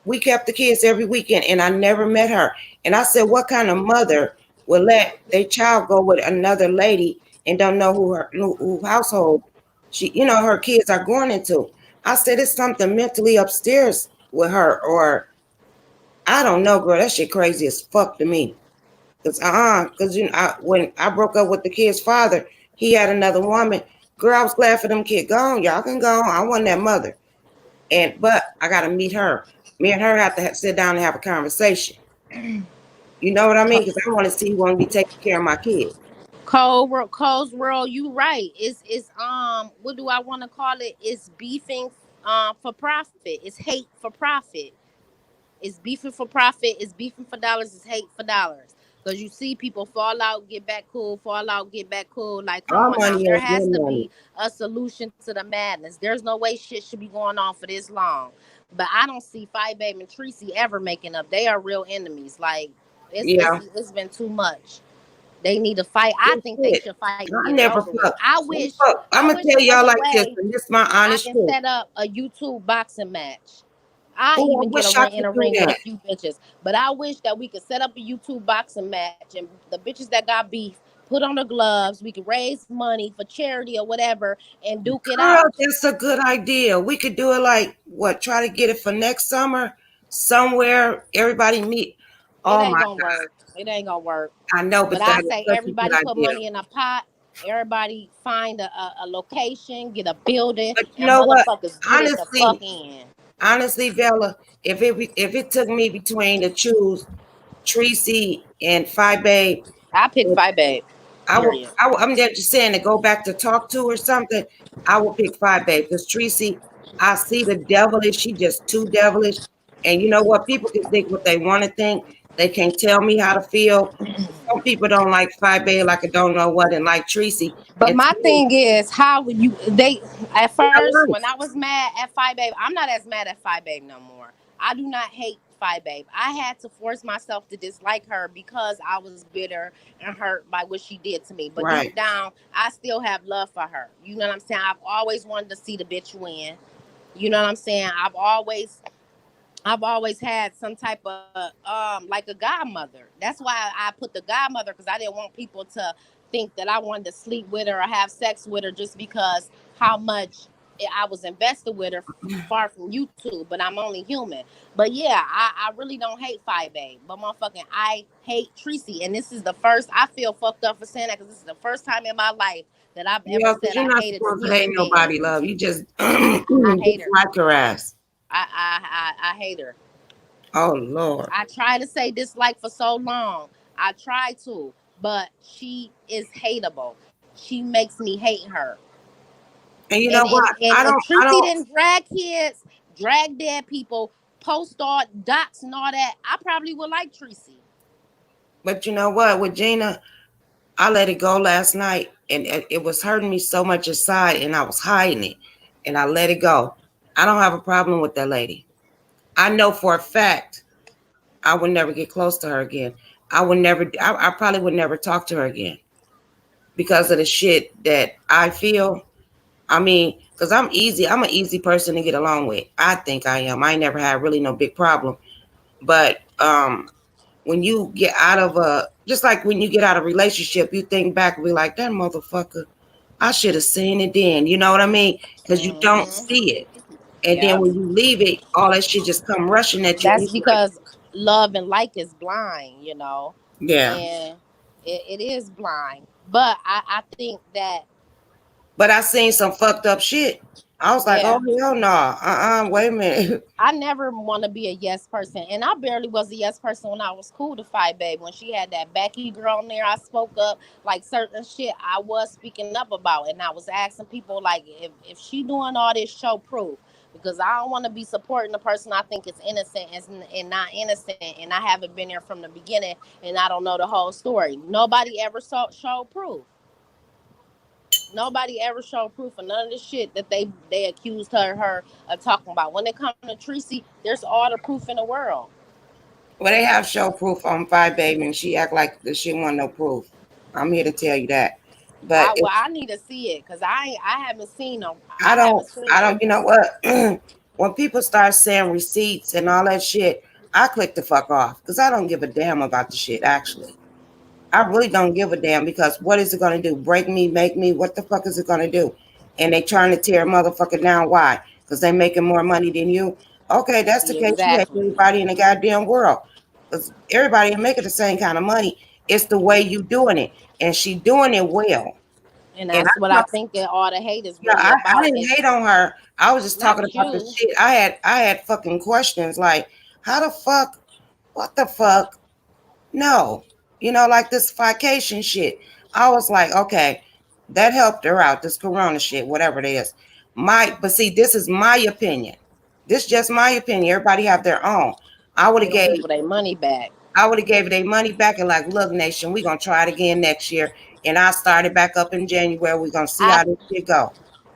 We kept the kids every weekend, and I never met her. And I said, what kind of mother would let their child go with another lady and don't know who household her kids are going into? I said, it's something mentally upstairs with her, or I don't know, girl. That shit crazy as fuck to me. Because when I broke up with the kid's father, he had another woman. Girl, I was glad for them kids. Go on, y'all can go on. I wasn't that mother. But I gotta meet her. Me and her have to sit down and have a conversation. You know what I mean? Because I want to see who want to be taking care of my kids. Cole's World, you right. It's what do I want to call it? It's beefing for profit. It's hate for profit. It's beefing for profit. It's beefing for dollars. It's hate for dollars. Because you see people fall out, get back cool, fall out, get back cool. Like, come on now, there has to be a solution to the madness. There's no way shit should be going on for this long. But I don't see Five Babe and Tracy ever making up. They are real enemies. Like, it's been too much. They need to fight. I think they should fight. I never fuck. I wish. I'm gonna tell y'all like this, and this is my honest truth. I can set up a YouTube boxing match. I even get in a ring with a few bitches. But I wish that we could set up a YouTube boxing match, and the bitches that got beef put on the gloves. We could raise money for charity or whatever and duke it out. That's a good idea. We could do it try to get it for next summer somewhere. Everybody meet. It ain't gonna work. It ain't gonna work. I know, but I say everybody put money in a pot. Everybody find a location, get a building. But you know what? Honestly, Bella, if it took me between to choose Tracy and Five Babe, I pick Five Babe. I'm just saying, to go back to talk to or something, I will pick Five Babe, because Tracy, I see the devilish. She just too devilish. And you know what? People can think what they want to think. They can't tell me how to feel. Some people don't like Five Babe like I don't know what, and like Tracy. But my thing is, how would at first, when I was mad at Five Babe, I'm not as mad at Five Babe no more. I do not hate Five Babe. I had to force myself to dislike her because I was bitter and hurt by what she did to me. But deep down, I still have love for her. You know what I'm saying? I've always wanted to see the bitch win. You know what I'm saying? I've always I've always had some type of like a godmother. That's why I put the godmother, because I didn't want people to think that I wanted to sleep with her or have sex with her just because how much I was invested with her far from YouTube. But I'm only human. But yeah, I really don't hate 5A. But motherfucking I hate Tracy. And this is the first, I feel fucked up for saying that, because this is the first time in my life that I've ever said you're I not hated a supposed to human hate being. nobody, love. You just I hate her. like her ass. I hate her. Oh Lord. I try to say dislike for so long. I try to, but she is hateable. She makes me hate her. And you know what? And if Tracy didn't drag kids, drag dead people, post all docs and all that, I probably would like Tracy. But you know what? With Gina, I let it go last night, and it was hurting me so much inside, and I was hiding it, and I let it go. I don't have a problem with that lady. I know for a fact I would never get close to her again. I probably would never talk to her again because of the shit that I feel. I mean, because I'm an easy person to get along with. I think I am. I never had really no big problem. But when you get out of just like when you get out of a relationship, you think back and be like, that motherfucker, I should have seen it then. You know what I mean? Because you don't see it. And then when you leave it, all that shit just come rushing at you. That's because love and like is blind, you know. Yeah. And it is blind. But I think that. But I seen some fucked up shit. I was like, oh hell no. Wait a minute. I never want to be a yes person. And I barely was a yes person when I was cool to 5A. When she had that Becky girl in there, I spoke up. Like certain shit I was speaking up about. And I was asking people, like, if she doing all this, show proof. Because I don't want to be supporting the person I think is innocent and not innocent. And I haven't been there from the beginning. And I don't know the whole story. Nobody ever showed proof. Nobody ever showed proof of none of the shit that they accused her of talking about. When it comes to Tracy, there's all the proof in the world. Well, they have show proof on 5A, and she act like she want no proof. I'm here to tell you that. But I need to see it because I haven't seen them. I don't. You know what? When people start saying receipts and all that shit, I click the fuck off because I don't give a damn about the shit. Actually, I really don't give a damn because what is it going to do? Break me, make me? What the fuck is it going to do? And they trying to tear a motherfucker down. Why? Because they making more money than you. Okay, that's the case. You have everybody in the goddamn world. Because everybody ain't making the same kind of money. It's the way you doing it. And she doing it well. And that's what I think that all the hate is really about. I didn't hate on her. I was just talking about the shit. I had fucking questions like, how the fuck? What the fuck? No. You know, like this vacation shit. I was like, okay, that helped her out. This corona shit, whatever it is. But see, this is my opinion. This is just my opinion. Everybody have their own. I would have gave their money back. I would have gave their money back and like, look, nation, we're gonna try it again next year. And I started back up in January. We're gonna see how this shit go.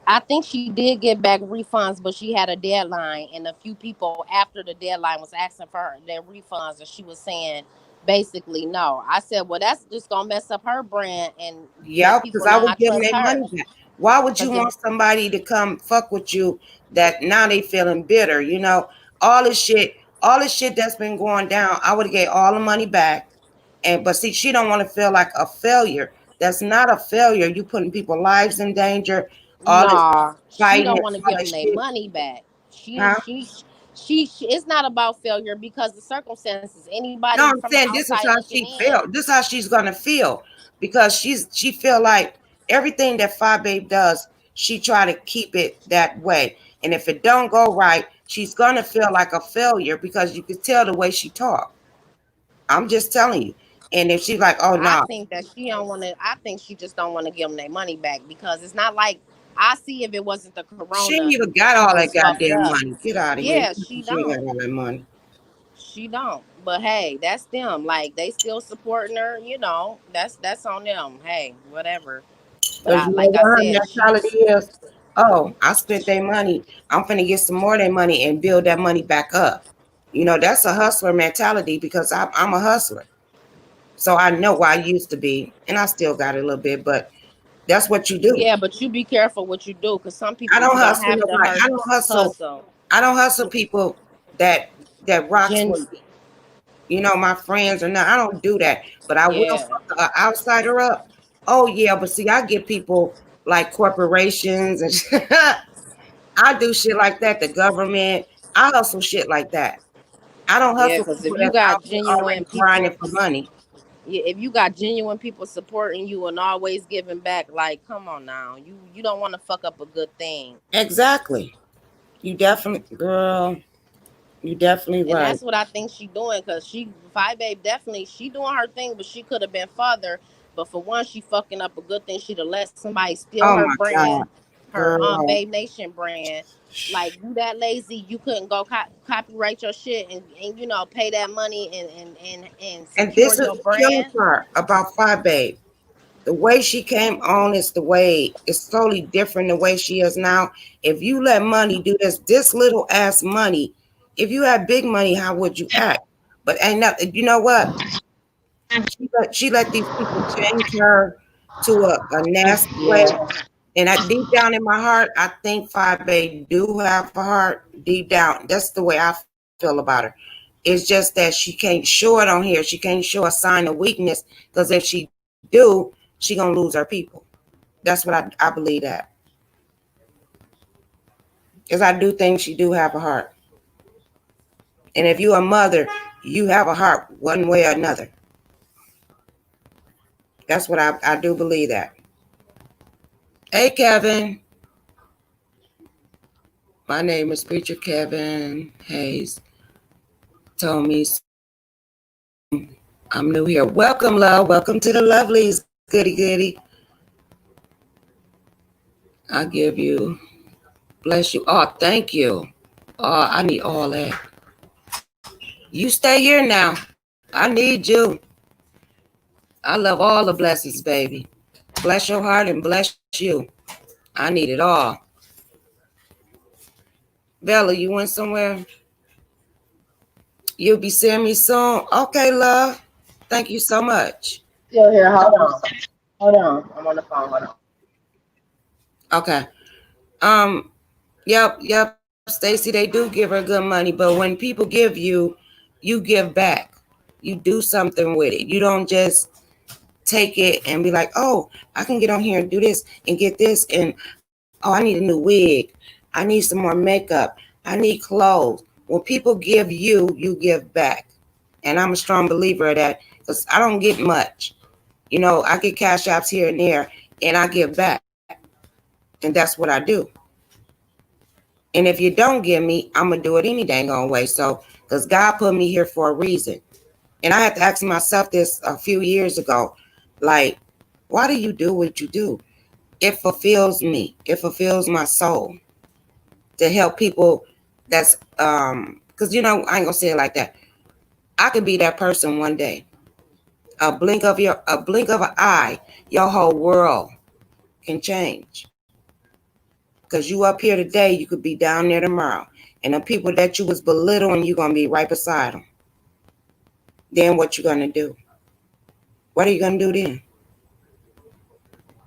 I think she did get back refunds, but she had a deadline, and a few people after the deadline was asking for her their refunds, and she was saying basically no. I said, well, that's just gonna mess up her brand. And because I would give them their money back. Why would you want somebody to come fuck with you that now they feeling bitter? You know, all this shit that's been going down, I would have gave all the money back. But see, she don't want to feel like a failure. That's not a failure. You putting people's lives in danger. She don't want to give them their money back. She it's not about failure because the circumstances. Anybody. No, I'm saying this is how she felt. This is how she's gonna feel because she feel like everything that 5A does, she try to keep it that way. And if it don't go right, she's gonna feel like a failure because you could tell the way she talk. I'm just telling you. And if she's like, oh no, I think that she don't want to. I think she just don't want to give them their money back because it's not like I see if it wasn't the corona. She ain't even got all that goddamn money. Get out of here. Yeah, she don't. She ain't got all that money. She don't. But hey, that's them. Like they still supporting her. You know, that's on them. Hey, whatever. But like I said, mentality is, oh, I spent their money. I'm finna get some more of their money and build that money back up. You know, that's a hustler mentality because I'm a hustler. So I know why I used to be, and I still got it a little bit, but that's what you do. Yeah, but you be careful what you do because some people I don't hustle. I don't hustle people that that rocks with me. You know, my friends or not. I don't do that, but I will fuck an outsider up. Oh yeah, but see, I get people like corporations and I do shit like that. The government, I hustle shit like that. I don't hustle because if people you that's got out there genuine already people, grinding for money. yeah, if you got genuine people supporting you and always giving back, like, come on now, you don't want to fuck up a good thing. Exactly. You definitely, girl. You definitely And right. that's what I think she doing, because Five Babe definitely, she doing her thing, but she could have been further. But for one, she fucking up a good thing. She'd have let somebody steal Oh her my brand, God, her girl. Babe Nation brand. Like, you that lazy, you couldn't go copyright your shit and you know, pay that money and And secure this is your the killing brand. part about Five Babe. The way she came on is the way it's totally different the way she is now. If you let money do this little ass money, if you had big money, how would you act? But ain't nothing. You know what? She let these people change her to a nasty way. And I deep down in my heart, I think Five Babe do have a heart deep down. That's the way I feel about her. It's just that she can't show it on here. She can't show a sign of weakness because if she do, she gonna lose her people. That's what I believe that. Because I do think she do have a heart. And if you're a mother, you have a heart one way or another. That's what I do believe that. Hey, Kevin. My name is Preacher Kevin Hayes. Told me I'm new here. Welcome, love. Welcome to the lovelies. Goody, goody. I give you, bless you. Oh, thank you. Oh, I need all that. You stay here now. I need you. I love all the blessings, baby. Bless your heart and bless you. I need it all. Bella, you went somewhere? You'll be seeing me soon. Okay, love. Thank you so much. Still here. Hold on. Hold on. I'm on the phone. Hold on. Okay. Yep. Stacy, they do give her good money, but when people give you, you give back. You do something with it. You don't just take it and be like, oh, I can get on here and do this and get this. And, oh, I need a new wig. I need some more makeup. I need clothes. When people give you, you give back. And I'm a strong believer of that because I don't get much. You know, I get cash apps here and there and I give back. And that's what I do. And if you don't give me, I'm going to do it any dang on way. So, because God put me here for a reason. And I had to ask myself this a few years ago. Like, why do you do what you do? It fulfills me. It fulfills my soul to help people that's, because, you know, I ain't going to say it like that. I could be that person one day. A blink of an eye, your whole world can change. Because you up here today, you could be down there tomorrow. And the people that you was belittling, you're going to be right beside them. Then what you going to do? What are you going to do then?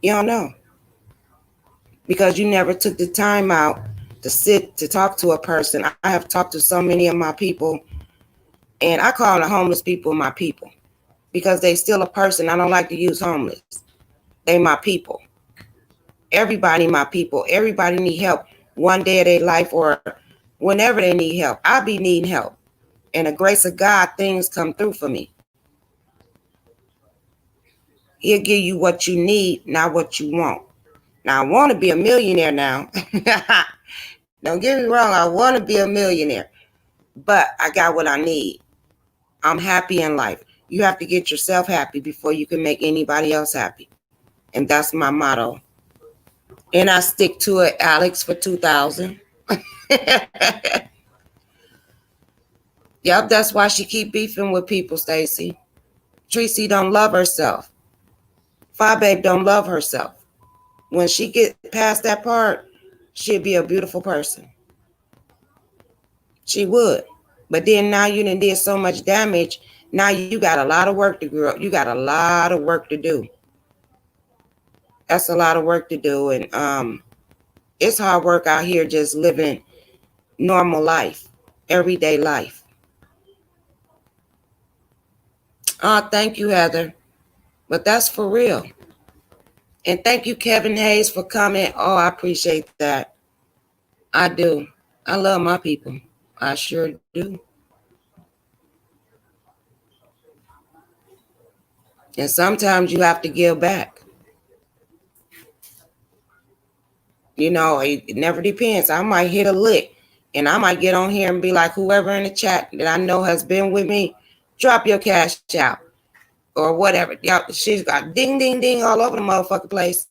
You don't know. Because you never took the time out to sit to talk to a person. I have talked to so many of my people, and I call the homeless people my people because they still a person. I don't like to use homeless. They my people. Everybody my people. Everybody need help one day of their life or whenever they need help. I be needing help. And the grace of God, things come through for me. He'll give you what you need, not what you want. Now, I want to be a millionaire now. Don't get me wrong. I want to be a millionaire. But I got what I need. I'm happy in life. You have to get yourself happy before you can make anybody else happy. And that's my motto. And I stick to it, Alex, for 2000. Yep, that's why she keep beefing with people, Stacy. Tracy don't love herself. Five Babe don't love herself. When she get past that part, she'll be a beautiful person. She would. But then now you done did so much damage. Now you got a lot of work to grow. You got a lot of work to do. That's a lot of work to do. And it's hard work out here just living normal life, everyday life. Oh, thank you, Heather. But that's for real. And thank you, Kevin Hayes, for coming. Oh, I appreciate that. I do. I love my people. I sure do. And sometimes you have to give back. You know, it never depends. I might hit a lick and I might get on here and be like, whoever in the chat that I know has been with me, drop your cash out or whatever. She's got ding, ding, ding all over the motherfucking place.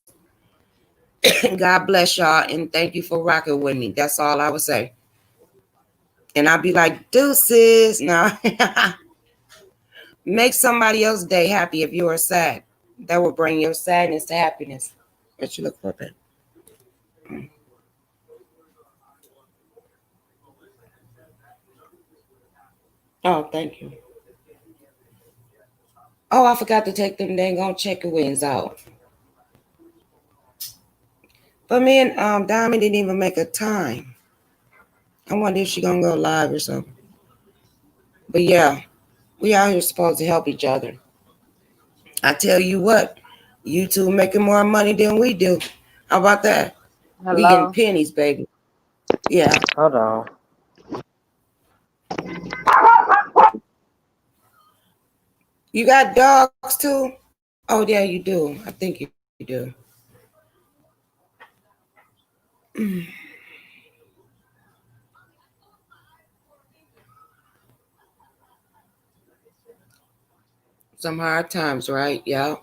God bless y'all and thank you for rocking with me. That's all I would say. And I'd be like, deuces. No. Make somebody else's day happy if you are sad. That will bring your sadness to happiness. What you look for, Ben? Oh, thank you. Oh, I forgot to take them dang on chicken wings out. But me and Diamond didn't even make a time. I wonder if she gonna go live or something. But yeah, we out here supposed to help each other. I tell you what, you two making more money than we do. How about that? Hello? We getting pennies, baby. Yeah. Hold on. You got dogs too? Oh yeah, you do. I think you do. Some hard times, right? Yeah.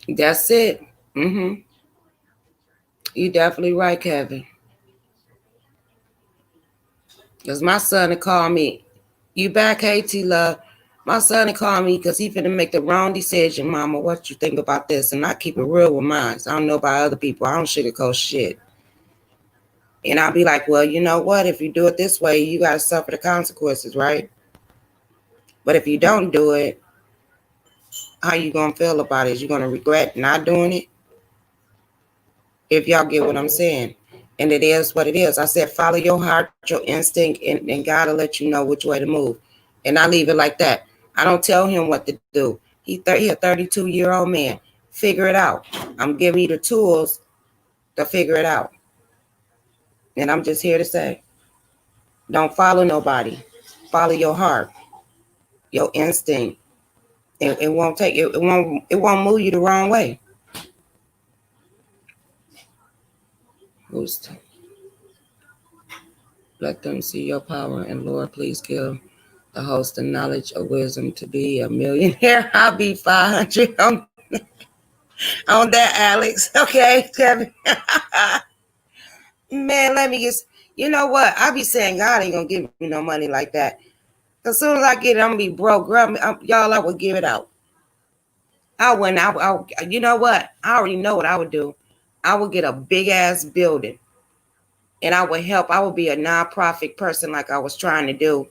That's it. Mm-hmm. You definitely right, Kevin. Because my son had called me. You back, hey, T-Love. My son had called me because he finna make the wrong decision. Mama, what you think about this? And I keep it real with mine. So I don't know about other people. I don't sugarcoat shit. And I'll be like, well, you know what? If you do it this way, you got to suffer the consequences, right? But if you don't do it, how you going to feel about it? Is you going to regret not doing it? If y'all get what I'm saying. And it is what it is. I said, follow your heart, your instinct, and God will let you know which way to move. And I leave it like that. I don't tell him what to do. He a 32-year-old man. Figure it out. I'm giving you the tools to figure it out. And I'm just here to say, don't follow nobody. Follow your heart, your instinct. It won't take it. It won't move you the wrong way. Let them see your power, and Lord, please give the host the knowledge of wisdom to be a millionaire. I'll be 500 on that, Alex. Okay, Kevin. Man, let me just, you know what? I be saying God ain't gonna give me no money like that. As soon as I get it, I'm gonna be broke. Y'all, I would give it out. I wouldn't. You know what? I already know what I would do. I would get a big ass building, and I would help. I would be a nonprofit person like I was trying to do,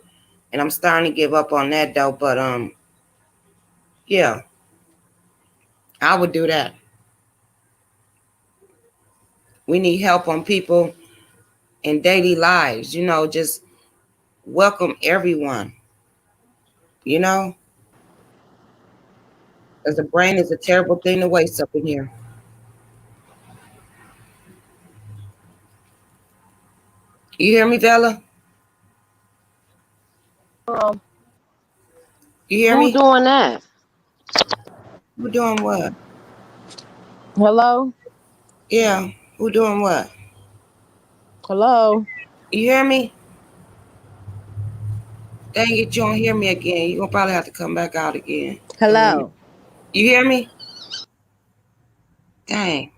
and I'm starting to give up on that though. But yeah, I would do that. We need help on people in daily lives. You know, just welcome everyone. You know, because the brain is a terrible thing to waste up in here. You hear me, Bella? You hear me? Who doing that? Who doing what? Hello? Yeah, who doing what? Hello? You hear me? Dang it, you don't hear me again. You're going to probably have to come back out again. Hello? You hear me? Dang.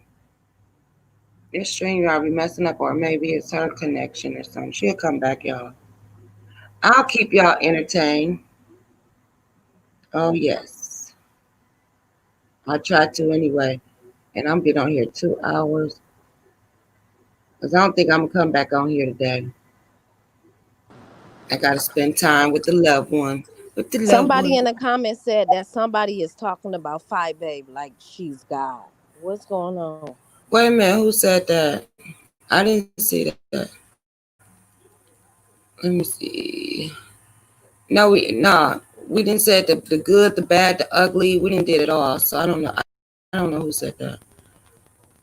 This stream y'all be messing up, or maybe it's her connection or something. She'll come back, y'all. I'll keep y'all entertained. Oh, yes. I try to anyway. And I'm been on here 2 hours. Because I don't think I'm going to come back on here today. I got to spend time with the loved one. Somebody in the comments said that somebody is talking about Phi Babe like she's God. What's going on? Wait a minute. Who said that? I didn't see that. Let me see. No, we didn't say the good, the bad, the ugly. We didn't did it all. So I don't know. I don't know who said that.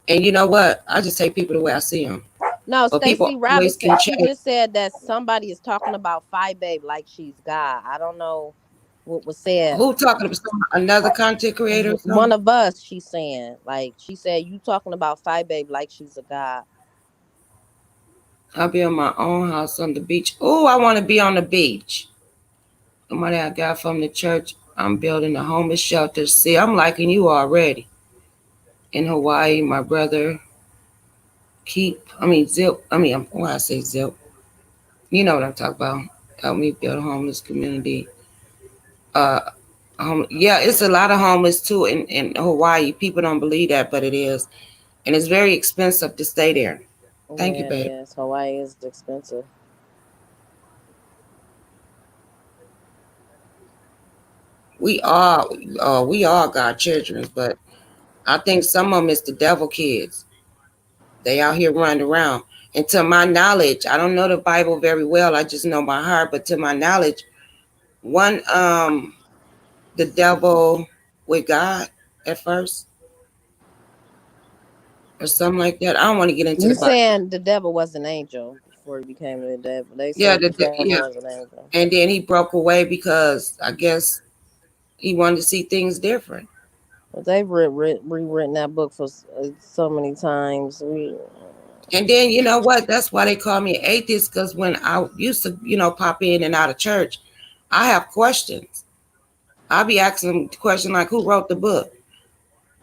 And you know what? I just take people the way I see them. No, But people Stacey always Robinson, can she change. just said that somebody is talking about Phi Babe like she's God. I don't know what was said. Who talking about another content creator? Or One of us, she's saying. Like, she said, you talking about Phi Babe like she's a God. I'll be in my own house on the beach. Oh, I want to be on the beach. The money I got from the church, I'm building a homeless shelter. See, I'm liking you already. In Hawaii, my brother Zip. Why I say Zip? You know what I'm talking about. Help me build a homeless community. Yeah, it's a lot of homeless too in Hawaii. People don't believe that, but it is. And it's very expensive to stay there. Thank you, Yeah, babe. yes, Hawaii is expensive. We all got children, but I think some of them is the devil kids. They out here running around. And to my knowledge, I don't know the Bible very well. I just know my heart. But to my knowledge, one the devil with God at first or something like that. I don't want to get into You the Bible. saying the devil was an angel before he became the devil? They Yeah, said the devil was an angel. and then he broke away because I guess he wanted to see things different. But they've rewritten that book for so many times. And then you know what? That's why they call me an atheist, because when I used to, pop in and out of church, I have questions. I'll be asking them questions like, who wrote the book?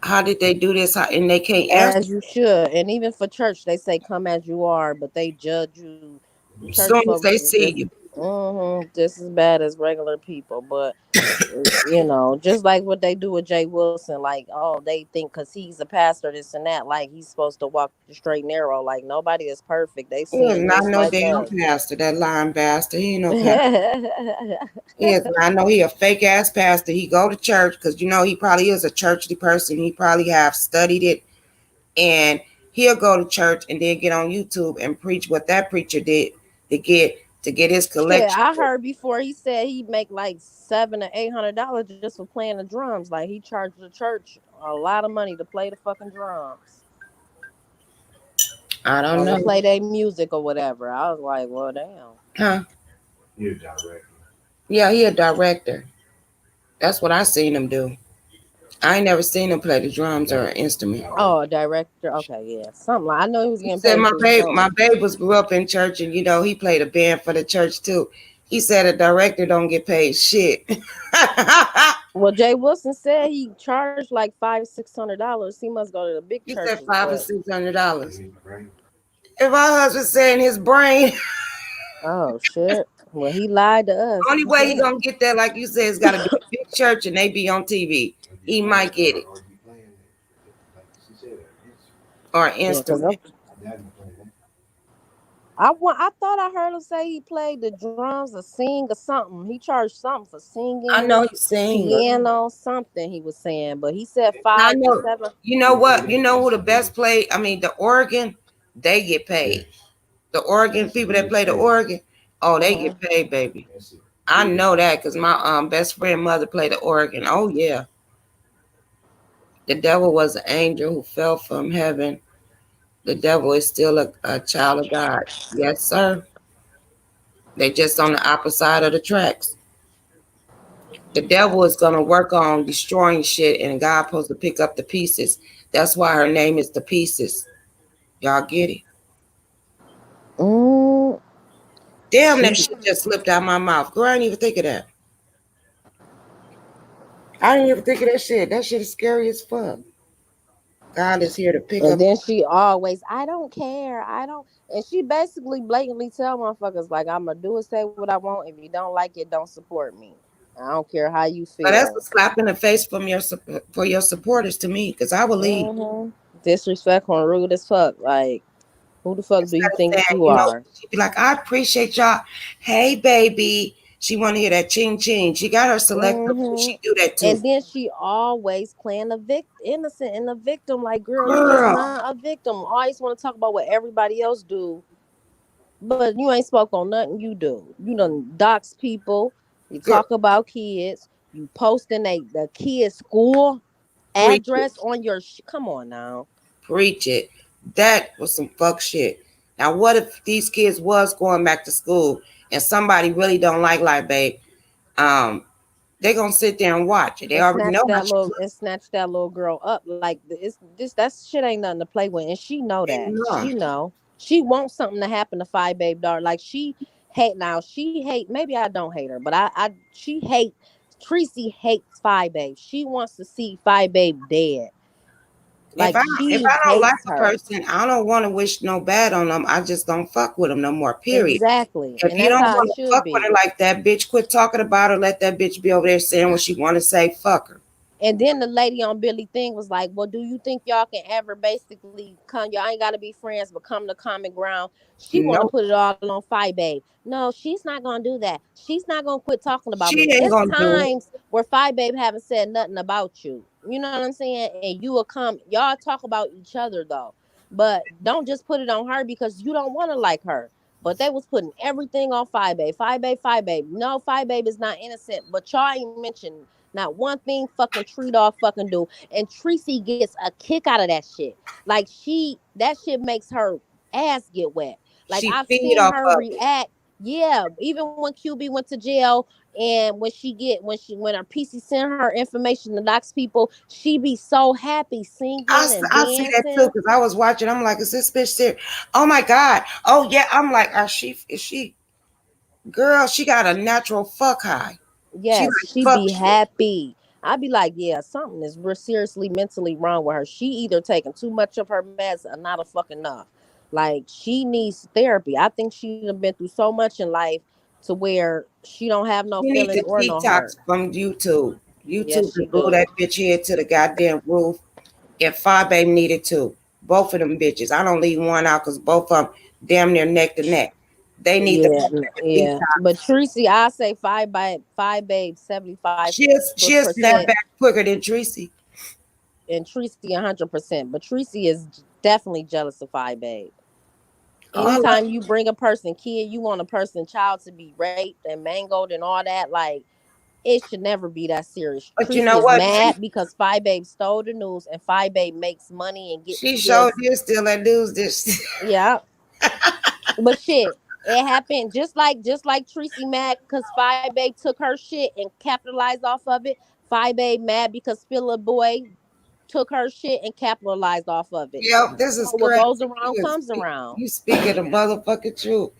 How did they do this? And they can't answer. As you should. And even for church, they say come as you are, but they judge you. As Church soon as folks they is see you. just as bad as regular people. But just like what they do with Jay Wilson, like, oh, they think because he's a pastor, this and that, like he's supposed to walk the straight and narrow. Like, nobody is perfect. They He is sin not just no like damn us. pastor, that lying bastard. He ain't no pastor. He is. I know he a fake ass pastor. He go to church because he probably is a churchly person. He probably have studied it, and he'll go to church and then get on YouTube and preach what that preacher did to get his Shit, collection. I heard before he said he'd make like $700 to $800 just for playing the drums. Like, he charged the church a lot of money to play the fucking drums. I don't Or know. to play their music or whatever. I was like, well, damn. Huh? He a director. Yeah, he a director. That's what I seen him do. I ain't never seen him play the drums or an instrument. Oh, a director. Okay, yeah, something like. I know he was He getting said paid for his my songs. babe was grew up in church, and he played a band for the church too. He said a director don't get paid shit. Well, Jay Wilson said he charged like $500-$600. He must go to the big He churches. said $500 or $600. He brain. If my husband said in his brain, Oh shit! Well, he lied to us. only way he gonna get that, like you said, is gotta be a big church and they be on TV. He might get it. Or you playing it. Like she said, Or Yeah, instrument. I thought I heard him say he played the drums or sing or something. He charged something for singing. I know he's singing. Piano, something he was saying, but he said I 5 know. to 7. You know what? You know who the best play? I mean, the organ, they get paid. The organ people that play the organ, oh, they get paid, baby. I know that because my best friend mother played the organ. Oh yeah. The devil was an angel who fell from heaven. The devil is still a child of God. Yes, sir. They just on the opposite side of the tracks. The devil is gonna work on destroying shit, and God supposed to pick up the pieces. That's why her name is the Pieces. Y'all get it? Mm. Damn, that shit just slipped out my mouth. Girl, I didn't even think of that. I didn't even think of that shit. That shit is scary as fuck. God is here to pick up. And then she always, I don't care. I don't. And she basically blatantly tell motherfuckers, like, I'm going to do and say what I want. If you don't like it, don't support me. I don't care how you feel. But that's a slap in the face for your supporters to me, because I will leave. Mm-hmm. Disrespectful and rude as fuck. Like, who the fuck do you think you are? She'd be like, I appreciate y'all. Hey, baby. She want to hear that ching ching. She got her selective. She do that too. And then she always playing the innocent and the victim. Like, girl, you're just not a victim. Always want to talk about what everybody else do. But you ain't spoke on nothing you do. You done dox people. You talk about kids. You posting the kids' school address on your come on now. Preach it. That was some fuck shit. Now, what if these kids was going back to school and somebody really don't like babe? They're gonna sit there and watch it. They and already know snatch that little girl up. Like it's this that shit ain't nothing to play with. And she know that. She know. She wants something to happen to Five Babe daughter. Like she hate maybe I don't hate her, but she hate Tracy hates Five Babe. She wants to see Five Babe dead. Like if I don't like a person, I don't want to wish no bad on them. I just don't fuck with them no more. Period. Exactly. If you don't want to fuck with her like that, bitch, quit talking about her. Let that bitch be over there saying what she want to say. Fuck her. And then the lady on Billy Thing was like, well, do you think y'all can ever basically come? Y'all ain't got to be friends, but come to common ground. She want to put it all on Five Babe. No, she's not going to do that. She's not going to quit talking about me. There's times where Five Babe haven't said nothing about you. You know what I'm saying? And you will come. Y'all talk about each other, though. But don't just put it on her because you don't want to like her. But they was putting everything on Five Babe. Five Babe, Five Babe. No, Five Babe is not innocent. But y'all ain't mentioned not one thing fucking Tree Dog fucking do. And Tracy gets a kick out of that shit. Like that shit makes her ass get wet. Like I've seen her react. Yeah, even when QB went to jail and when her PC sent her information to dox people, she be so happy singing and dancing. I see that too because I was watching. I'm like, is this bitch serious? Oh my God. Oh yeah. I'm like, is she? Girl, she got a natural fuck high. Yes, she be happy. I'd be like, yeah, something is seriously mentally wrong with her. She either taking too much of her meds or not a fucking enough. Like she needs therapy. I think she's been through so much in life to where she don't have no feelings or no heart. From YouTube. YouTube blew that bitch head to the goddamn roof. If Five Babe needed to, both of them bitches. I don't leave one out because both of them damn near neck to neck. They need to But Tracy, I say Five Babe 75. She'll snap back quicker than Tracy. And Tracy 100%. But Tracy is definitely jealous of Five Babe. Anytime you bring a person kid, you want a person child to be raped and mangled and all that, like it should never be that serious. But Tracy you know what? Mad because Five Babe stole the news and Five Babe makes money and gets. She showed you still that news. This. Yeah. But shit. It happened just like Tracy mad because Five Babe took her shit and capitalized off of it. Five Babe mad because Philip Boy took her shit and capitalized off of it. Yep, this is what goes around comes around. You speaking the motherfucking truth.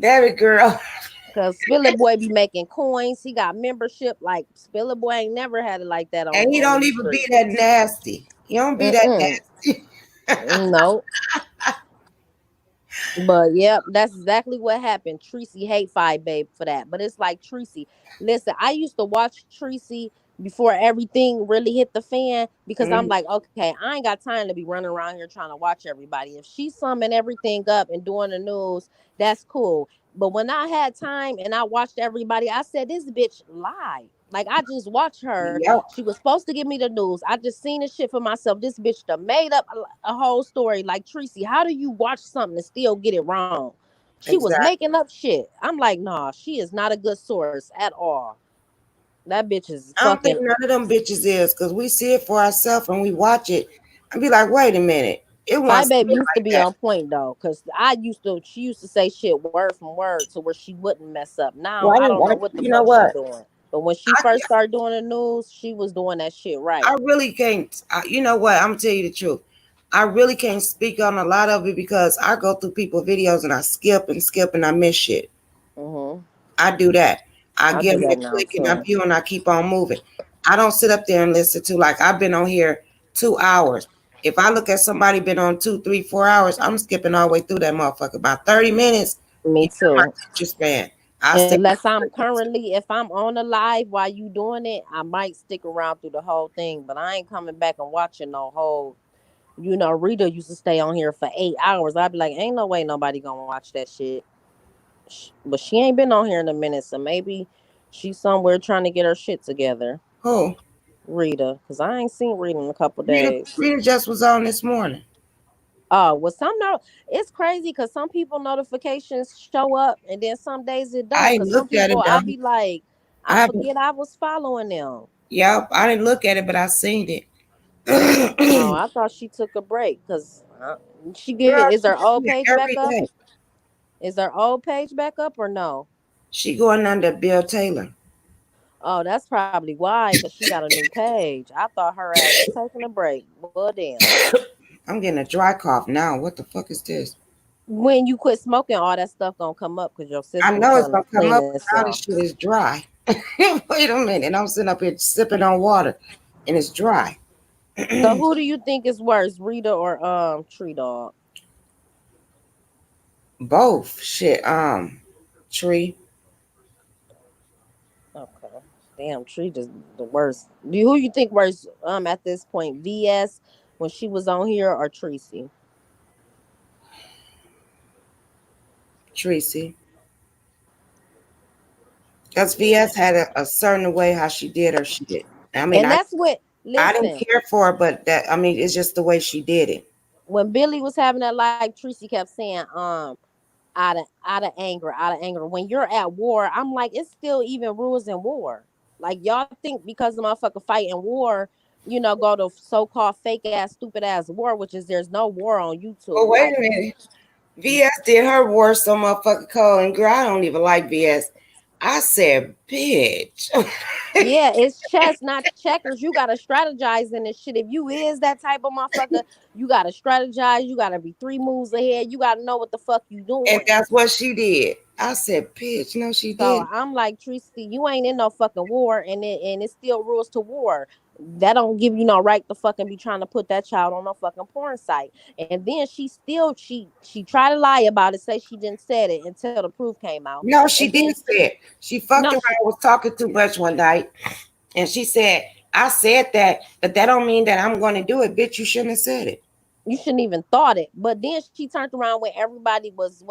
Damn it, girl. Because Philip Boy be making coins. He got membership. Like Philip Boy ain't never had it like that. And he don't even be that nasty. He don't be that nasty. No. But yep, that's exactly what happened. Tracy hate Five Babe for that. But it's like Tracy. Listen, I used to watch Tracy before everything really hit the fan because I'm like, okay, I ain't got time to be running around here trying to watch everybody. If she's summing everything up and doing the news, that's cool. But when I had time and I watched everybody, I said, this bitch lied. Like, I just watched her. Yep. She was supposed to give me the news. I just seen the shit for myself. This bitch done made up a whole story. Like, Tracy, how do you watch something and still get it wrong? She was making up shit. I'm like, nah, she is not a good source at all. That bitch is fucking. I don't think none of them bitches is because we see it for ourselves and we watch it and be like, wait a minute. Five Babe used to be on point though, because she used to say shit word from word to where she wouldn't mess up. Now I don't know what the fuck she's doing. But when she first started doing the news, she was doing that shit right. I really can't. You know what? I'm gonna tell you the truth. I really can't speak on a lot of it because I go through people's videos and I skip and I miss shit. I do that. I give it a click and I view and I keep on moving. I don't sit up there and listen to like I've been on here 2 hours. If I look at somebody been on 2, 3, 4 hours, I'm skipping all the way through that motherfucker. About 30 minutes. Me too. Just man. Unless if I'm on a live while you doing it, I might stick around through the whole thing. But I ain't coming back and watching no whole. You know, Rita used to stay on here for 8 hours. I'd be like, ain't no way nobody gonna watch that shit. But she ain't been on here in a minute, so maybe she's somewhere trying to get her shit together. Who? Rita, because I ain't seen Rita in a couple days. Rita just was on this morning. Oh, well, it's crazy because some people notifications show up and then some days it don't. I ain't Because some looked at it people though. I'll be like, I I haven't. forget I was following them. Yep, I didn't look at it, but I seen Oh, it. I thought she took a break because she Girl, get. Is she her do old it page back every up? day. Is her old page back up or no? She going under Bill Taylor. Oh, that's probably why, because she got a new page. I thought her ass was taking a break. Well, damn. I'm getting a dry cough now. What the fuck is this? When you quit smoking, all that stuff gonna come up because your I system know it's trying to gonna come clean up, but now itself. this shit is dry. Wait a minute. I'm sitting up here sipping on water and it's dry. So who do you think is worse, Rita or Tree Dog? Both. Shit. Tree. Okay. Damn, Tree just the worst. Who you think worse at this point? VS when she was on here or Tracy? Tracy. Because VS had a certain way how she did her shit. I mean, And that's what I didn't listen, care for her, but that I mean, it's just the way she did it. when Billy was having that like Tracy kept saying, out of anger. When you're at war, I'm like, it's still even rules in war. Like y'all think because the motherfucker fight in war, go to so-called fake ass, stupid ass war, which is there's no war on Well, YouTube. wait Like, a minute. VS did her worst so motherfucking cold, and girl, I don't even like VS. I said, bitch. yeah, it's chess, not checkers. You gotta strategize in this shit. If you is that type of motherfucker, you gotta strategize. You gotta be 3 moves ahead. You gotta know what the fuck you And doing. that's what she did. I said, bitch. No, she So did. I'm like, Tracy, you ain't in no fucking war, and it's still rules to war. That don't give you no right to fucking be trying to put that child on a fucking porn site. And then she tried to lie about it, say she didn't said it until the proof came out. No, she And then did say it. She fucked no, around, was talking too much one night, and she said, I said that, but that don't mean that I'm going to do it. Bitch, you shouldn't have said it. you shouldn't even thought it. But then she turned around when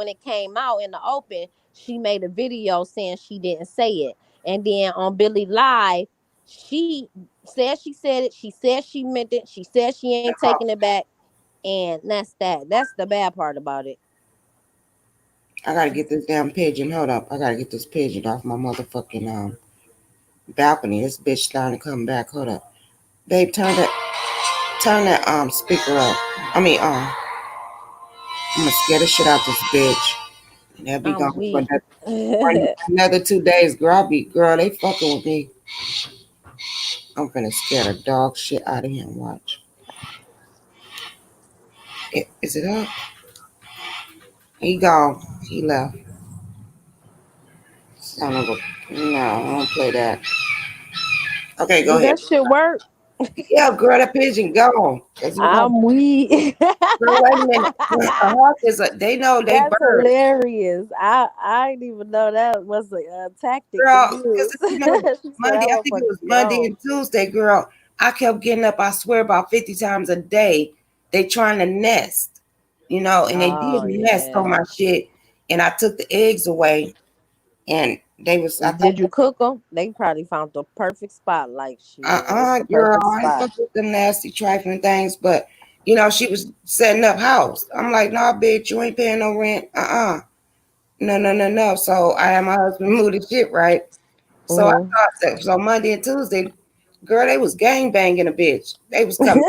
it came out in the open, she made a video saying she didn't say it. And then on Billy Live, she she said it. She said she meant it. She said she ain't taking it back. And that's that. That's the bad part about it. I gotta get this damn pigeon. Hold up. I gotta get this pigeon off my motherfucking balcony. This bitch starting to come back. Hold up. Babe, turn that speaker up. I mean, I'm gonna scare the shit out this bitch. And they'll be I'm gone weak. for another 2 days. Girl, they fucking with me. I'm finna scare the dog shit out of him. Watch. Is it up? He gone. He left. Son of a. No, I don't play that. Okay, go Do ahead. that shit work? Yeah, girl, that pigeon gone. Cause you gonna. I'm weak. Girl, wait a minute. A hawk is a. They know they That's birds. hilarious. I didn't even know that was a tactic to Girl, use. because you know, She said Monday, that I think it motherfucker was Monday gone. and Tuesday, girl. I kept getting up, I swear, about 50 times a day. They trying to nest, and they did Oh nest on my yeah. shit. And I took the eggs away, and I Did you thought, cook them? They probably found the perfect spot. Like shit, this the girl, perfect I ain't spot. fuck with them nasty trifling things. But, she was setting up house. I'm like, nah, bitch, you ain't paying no rent. No, no, no, no. So I had my husband move the shit, right? So I Hmm. thought that. So Monday and Tuesday, girl, they was gang banging a bitch. They was coming.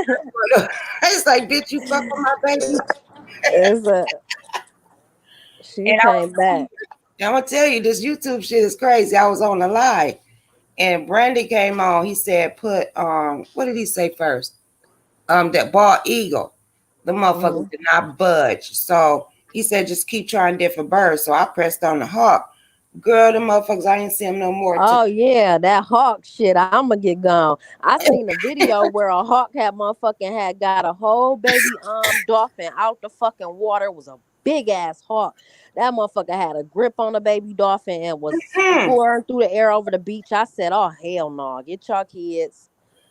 It's like, bitch, you fuck with my baby. It's a she And came back. I'm gonna tell you, this YouTube shit is crazy. I was on the live, and Brandy came on. He said, "Put what did he say first? That bald eagle. The Hmm. motherfucker did not budge. So he said, just keep trying different birds. So I pressed on the hawk. Girl, the motherfuckers, I didn't see him no more. Oh yeah, that hawk shit. I'ma get gone. I seen a video where a hawk had got a whole baby dolphin out the fucking water. It was a big ass hawk. That motherfucker had a grip on the baby dolphin and was soaring through the air over the beach. I said, "Oh hell no, get y'all kids."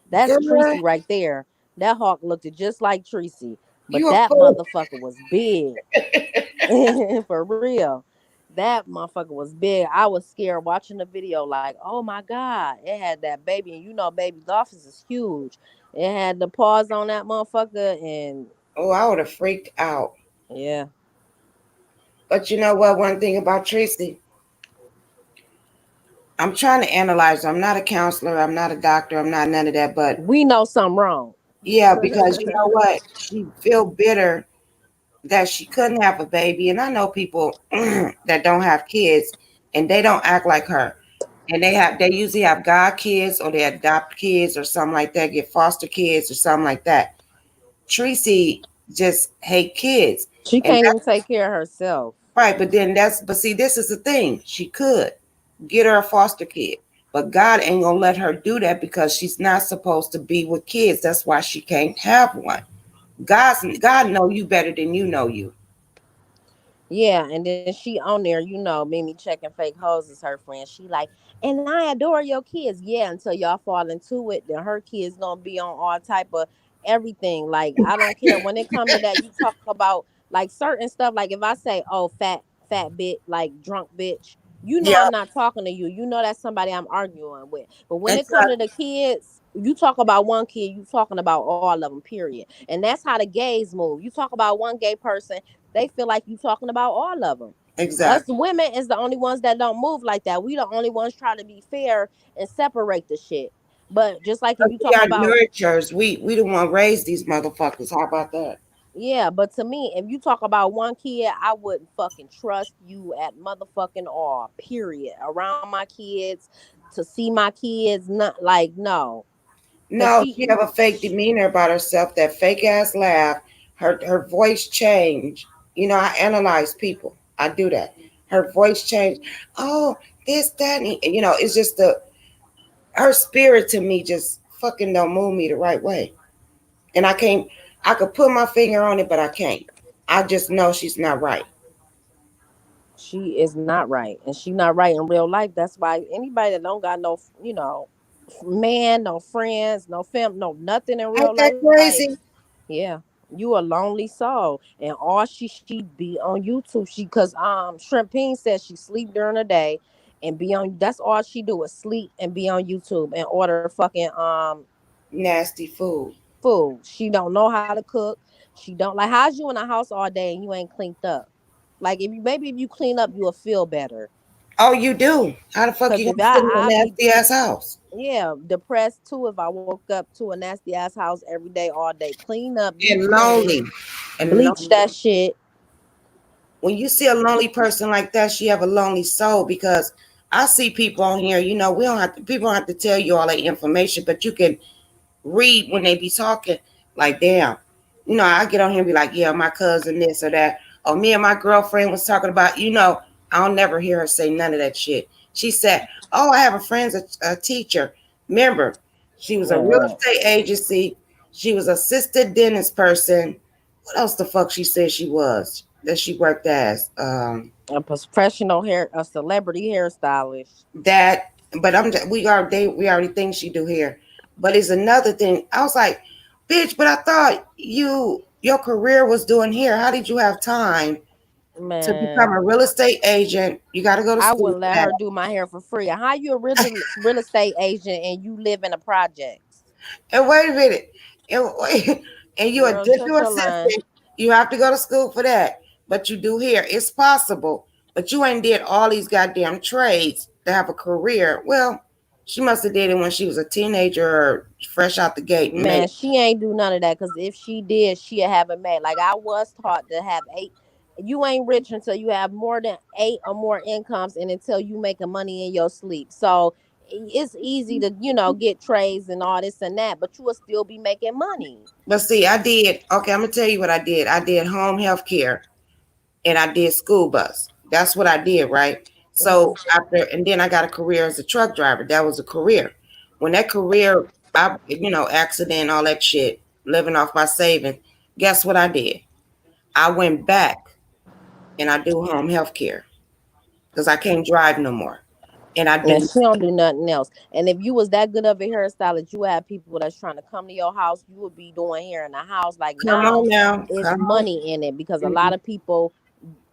That's Girl, Tracy right there. That hawk looked just like Tracy, but you a that fool. motherfucker was big. For real. That motherfucker was big. I was scared watching the video, like, oh my God. It had that baby, and baby dolphins is huge. It had the paws on that motherfucker, and Oh, I would have freaked out. Yeah. But you know what? One thing about Tracy, I'm trying to analyze her. I'm not a counselor. I'm not a doctor. I'm not none of that. But We know something wrong. yeah, because you know what? She feel bitter that she couldn't have a baby. And I know people that don't have kids and they don't act like her. And they usually have God kids or they adopt kids or something like that, get foster kids or something like that. Tracy just hate kids. She And can't even take care of herself. right, but see, this is the thing. She could get her a foster kid. But God ain't gonna let her do that because she's not supposed to be with kids. That's why she can't have one. God know you better than you know you. Yeah, and then she on there, Mimi checking fake hoes is her friend. She like, and I adore your kids. Yeah, until y'all fall into it, then her kids gonna be on all type of everything. Like, I don't care. When it come to that, you talk about like certain stuff. Like if I say, oh, fat bitch, like drunk bitch, Yeah, I'm not talking to you. You know that's somebody I'm arguing with. But when it it's come to the kids, you talk about one kid, you talking about all of them, period. And that's how the gays move. You talk about one gay person, they feel like you talking about all of them. Us exactly. women is the only ones that don't move like that. We the only ones trying to be fair and separate the shit. But just like if you We talk are about, nurturers. We the one raised these motherfuckers. How about that? yeah, but to me, if you talk about one kid, I wouldn't fucking trust you at motherfucking all. Period. Around my kids, to see my kids, not like no, cause No, she have a fake demeanor about herself, that fake ass laugh, her voice change. You know, I analyze people. I do that. Her voice change. Oh, this, that, and you know, it's just her spirit to me just fucking don't move me the right way. And I could put my finger on it, but I can't. I just know she's not right. she is not right, and she not right in real life. That's why anybody that don't got no, man, no friends, no fam, no nothing in real Ain't that life. crazy? Yeah, you a lonely soul, and all she be on YouTube. She cause Shrimpine says she sleep during the day and be on. That's all she do is sleep and be on YouTube and order fucking Nasty food. food. She don't know how to cook. She don't like. How's you in the house all day and you ain't cleaned up? Like if you clean up, you'll feel better. Oh, you do? How the fuck Cause you if gonna sit in a I be, nasty ass house? yeah, depressed too if I woke up to a nasty ass house every day all day. Clean up, be And clean, lonely. And bleach lonely. that shit. When you see a lonely person like that, she have a lonely soul because I see people on here, you know, people don't have to tell you all that information, but you can read when they be talking, like, damn. You know, I get on here and be like, yeah, my cousin this or that. Or me and my girlfriend was talking about, you know, I'll never hear her say none of that shit. She said, oh, I have a friend's a teacher. Remember, she was a real Man, estate agency. She was assistant dentist person. What else the fuck she said she was that she worked as? a professional a celebrity hairstylist. That, but we already think she do here. But it's another thing. I was like, bitch, but I thought your career was doing here. How did you have time to become Man, a real estate agent? You got to go to I school wouldn't for let that. her do my hair for free. How you a real estate agent and you live in a projects? And wait a minute. And you a Girl, dental shut your line. assistant. You have to go to school for that. But you do here. It's possible. But you ain't did all these goddamn trades to have a career. Well, she must have did it when she was a teenager or fresh out the gate. Man, Maybe. she ain't do none of that because if she did, she'd have it made. Like I was taught to have eight. You ain't rich until you have more than eight or more incomes and until you making money in your sleep. So it's easy to, get trades and all this and that, but you will still be making money. But see, I did. Okay, I'm gonna tell you what I did. I did home health care and I did school bus. That's what I did, right? So and then I got a career as a truck driver. That was a career. When that career, accident, all that shit, living off my savings. Guess what I did? I went back and I do home health care because I can't drive no more. And I And do. she don't do nothing else. And if you was that good of a hairstylist, you have people that's trying to come to your house, you would be doing hair in the house. Like Come now, on now, it's come on. money in it because a lot of people,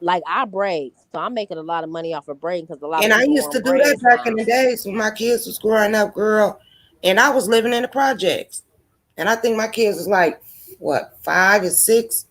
like I braid, so I'm making a lot of money off of braiding because a lot And of I people used to want do that braids back in now. the days when my kids was growing up, girl. And I was living in the projects. And I think my kids was like what, 5 or 6.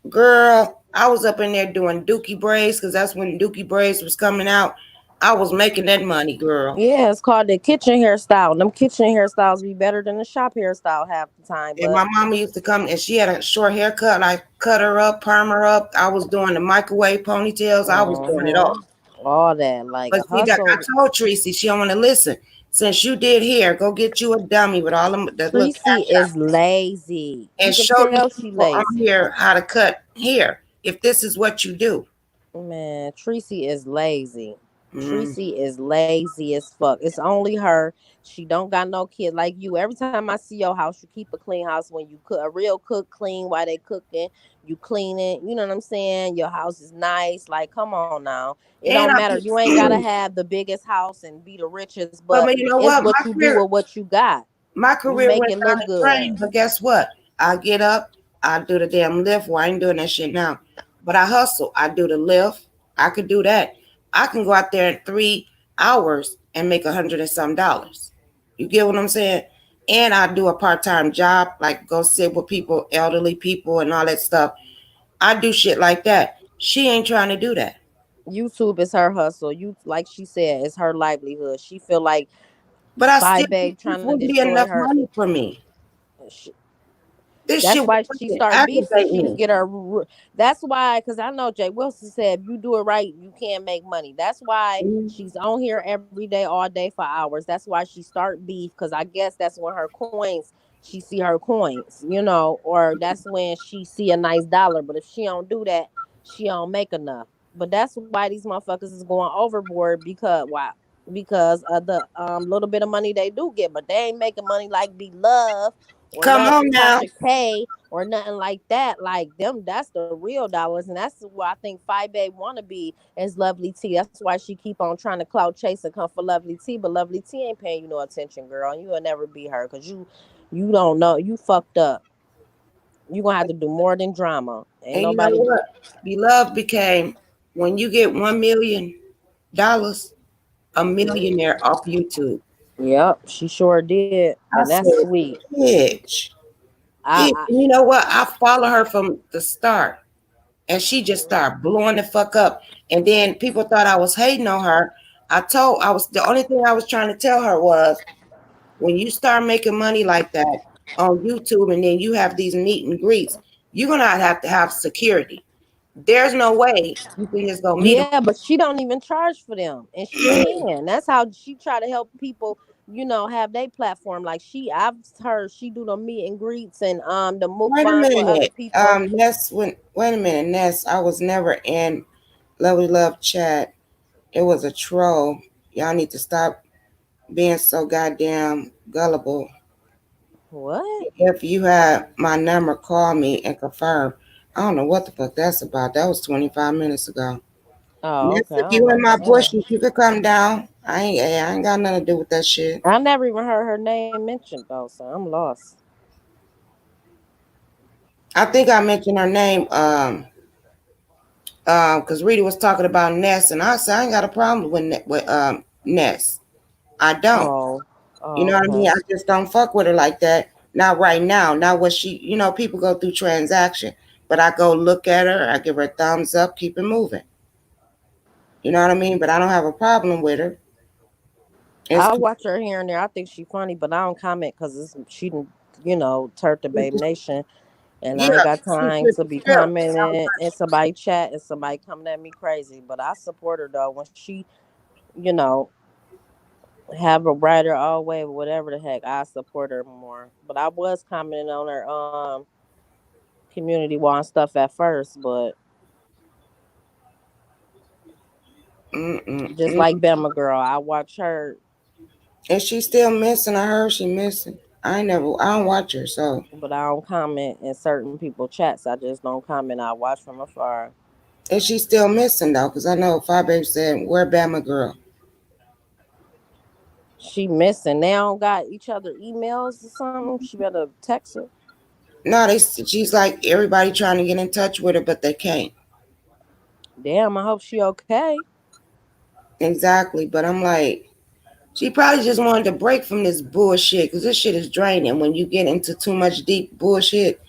Girl, I was up in there doing Dookie braids because that's when Dookie braids was coming out. I was making that money, girl. Yeah, it's called the kitchen hairstyle. Them kitchen hairstyles be better than the shop hairstyle half the time. And But my mama used to come and she had a short haircut. I cut her up, perm her up. I was doing the microwave ponytails. I was doing it all. all that, like But a see, that I hustle. told Tracy she don't want to listen. Since you did hair, go get you a dummy with all them that little Tracy cash is lazy. and You show can tell these she people on lazy. here how to cut hair. If this is what you do. Man, Tracy is lazy. Mm. Tracy is lazy as fuck. It's only her. She don't got no kid like you. Every time I see your house, you keep a clean house. When you cook, a real cook clean while they cooking, you clean it. You know what I'm saying? Your house is nice. Like, come on now. It And don't I matter. be, You ain't gotta have the biggest house and be the richest, but but you know it's what? what you do with what you got. My You career make went it down look the good. drain. But guess what? I get up, I do the damn lift. Well, I ain't doing that shit now. But I hustle. I do the lift. I could do that. I can go out there in 3 hours and make $100 and some dollars. You get what I'm saying? And I do a part-time job, like go sit with people, elderly people, and all that stuff. I do shit like that. She ain't trying to do that. YouTube is her hustle. You like she said, it's her livelihood. She feel like But I Fi still Babe think this trying to wouldn't be destroy enough her. money for me. This That's shit would why she fucking start beef so aggravate she can me. get her. That's why, because I know Jay Wilson said if you do it right, you can make money. That's why she's on here every day, all day for hours. That's why she start beef, because I guess that's when her coins. She see her coins, you know, or that's when she see a nice dollar. But if she don't do that, she don't make enough. But that's why these motherfuckers is going overboard because why? Because of the little bit of money they do get, but they ain't making money like Be Love or Come not on now. Tasha K or nothing like that. Like them, that's the real dollars, and that's why I think Fi Babe wanna be as Lovely T. That's why she keep on trying to clout chase and come for Lovely T, but Lovely T ain't paying you no attention, girl. You will never be her because you don't know. You fucked up. You gonna have to do more than drama. Ain't And you know nobody. what? Beloved became, when you get $1 million, a millionaire off YouTube. Yep, she sure did, I and that's said, sweet. bitch. I You know what? I follow her from the start. And she just started blowing the fuck up. And then people thought I was hating on her. The only thing I was trying to tell her was, when you start making money like that on YouTube and then you have these meet and greets, you're gonna have to have security. There's no way you can just go meet them. Yeah, but she don't even charge for them, and she can. That's how she try to help people, you know, have their platform. Like I've heard she do the meet and greets and the Wait a mukbang with other minute. people. Wait a minute, Ness. I was never in Lovely Love chat. It was a troll. Y'all need to stop being so goddamn gullible. What? If you had my number, call me and confirm. I don't know what the fuck that's about. That was 25 minutes ago. Oh, Ness, okay. if I you don't in my understand. bushes, you could come down. I ain't got nothing to do with that shit. I never even heard her name mentioned though, so I'm lost. I think I mentioned her name because Rita was talking about Ness, and I said I ain't got a problem with Ness. I don't. Oh, You know what I mean? okay. I just don't fuck with her like that. Not right now. Not what she. People go through transaction, but I go look at her. I give her a thumbs up. Keep it moving. You know what I mean? But I don't have a problem with her. It's I watch her here and there. I think she funny, but I don't comment because she didn't, turn the Babe Nation. And I ain't yeah, got she time should to be be killed. commenting and somebody chat and somebody coming at me crazy. But I support her though when she, you know, have a writer all way, whatever the heck. I support her more. But I was commenting on her community wall and stuff at first, but just Mm-mm-mm. like Bama Girl, I watch her. And she's still missing. I heard she missing. I don't watch her, so. But I don't comment in certain people chats. I just don't comment. I watch from afar. And she's still missing though, because I know Five Baby said, "Where Bama girl?" She missing. They don't got each other emails or something. She better text her. No, she's like everybody trying to get in touch with her, but they can't. Damn, I hope she okay. Exactly, but I'm like, she probably just wanted to break from this bullshit because this shit is draining. When you get into too much deep bullshit,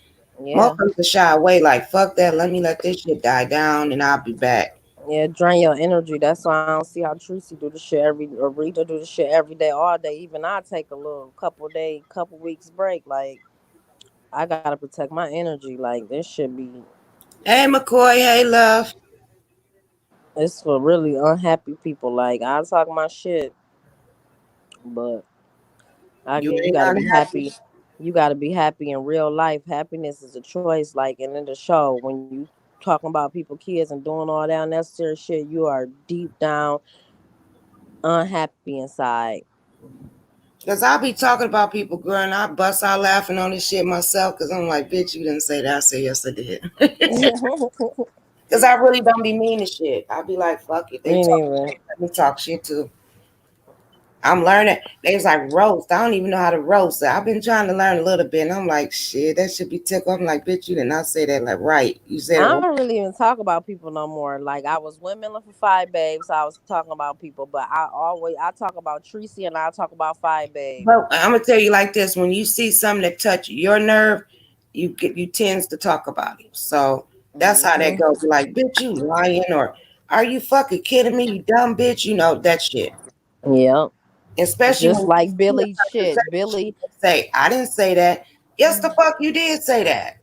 Yeah. Motherfuckers shy away like, fuck that. Let this shit die down and I'll be back. Yeah, drain your energy. That's why I don't see how Tracy do the shit or Rita do the shit every day, all day. Even I take a little couple weeks break. Like I gotta protect my energy. Like this should be. Hey, McCoy. Hey, love. It's for really unhappy people. Like I talk my shit, but You you ain't gotta be unhappy. happy. You gotta be happy in real life. Happiness is a choice. Like and in the show, when you talking about people, kids, and doing all that unnecessary shit, you are deep down unhappy inside. Because I be talking about people, girl, and I bust out laughing on this shit myself because I'm like, bitch, you didn't say that. I said, yes, I did. Because I really don't be mean to shit. I be like, fuck it. They Me talk neither. shit. Let me talk shit too. I'm learning. They was like, roast. I don't even know how to roast. I've been trying to learn a little bit. And I'm like, shit, that should be tickled. I'm like, bitch, you did not say that. Like, right. You said it I wrong. don't really even talk about people no more. Like I was women for Five Babes, so I was talking about people, but I talk about Tracy and I talk about Five Babe. But I'm gonna tell you like this: when you see something that touch your nerve, you tends to talk about it. So that's how that goes. Like, bitch, you lying, or are you fucking kidding me, you dumb bitch? You know that shit. Yeah, Especially just when like you see Billy a person shit. Billy, say, I didn't say that. Yes, the fuck you did say that.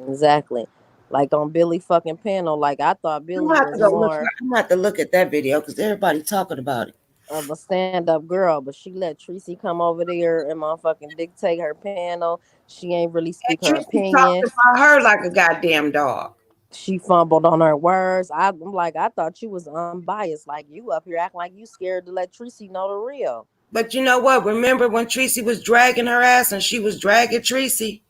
exactly. Like on Billy fucking panel. Like I thought I'm Billy gonna have to was go look. more I'm gonna have to look at that video because everybody talking about it. of a stand-up girl, but she let Tracy come over there and motherfucking dictate her panel. She ain't really And speak her Tracy talked opinion. about her like a goddamn dog. She fumbled on her words. I'm like, I thought you was unbiased. Like you up here acting like you scared to let Tracy know the real. But you know what? Remember when Tracy was dragging her ass and she was dragging Tracy?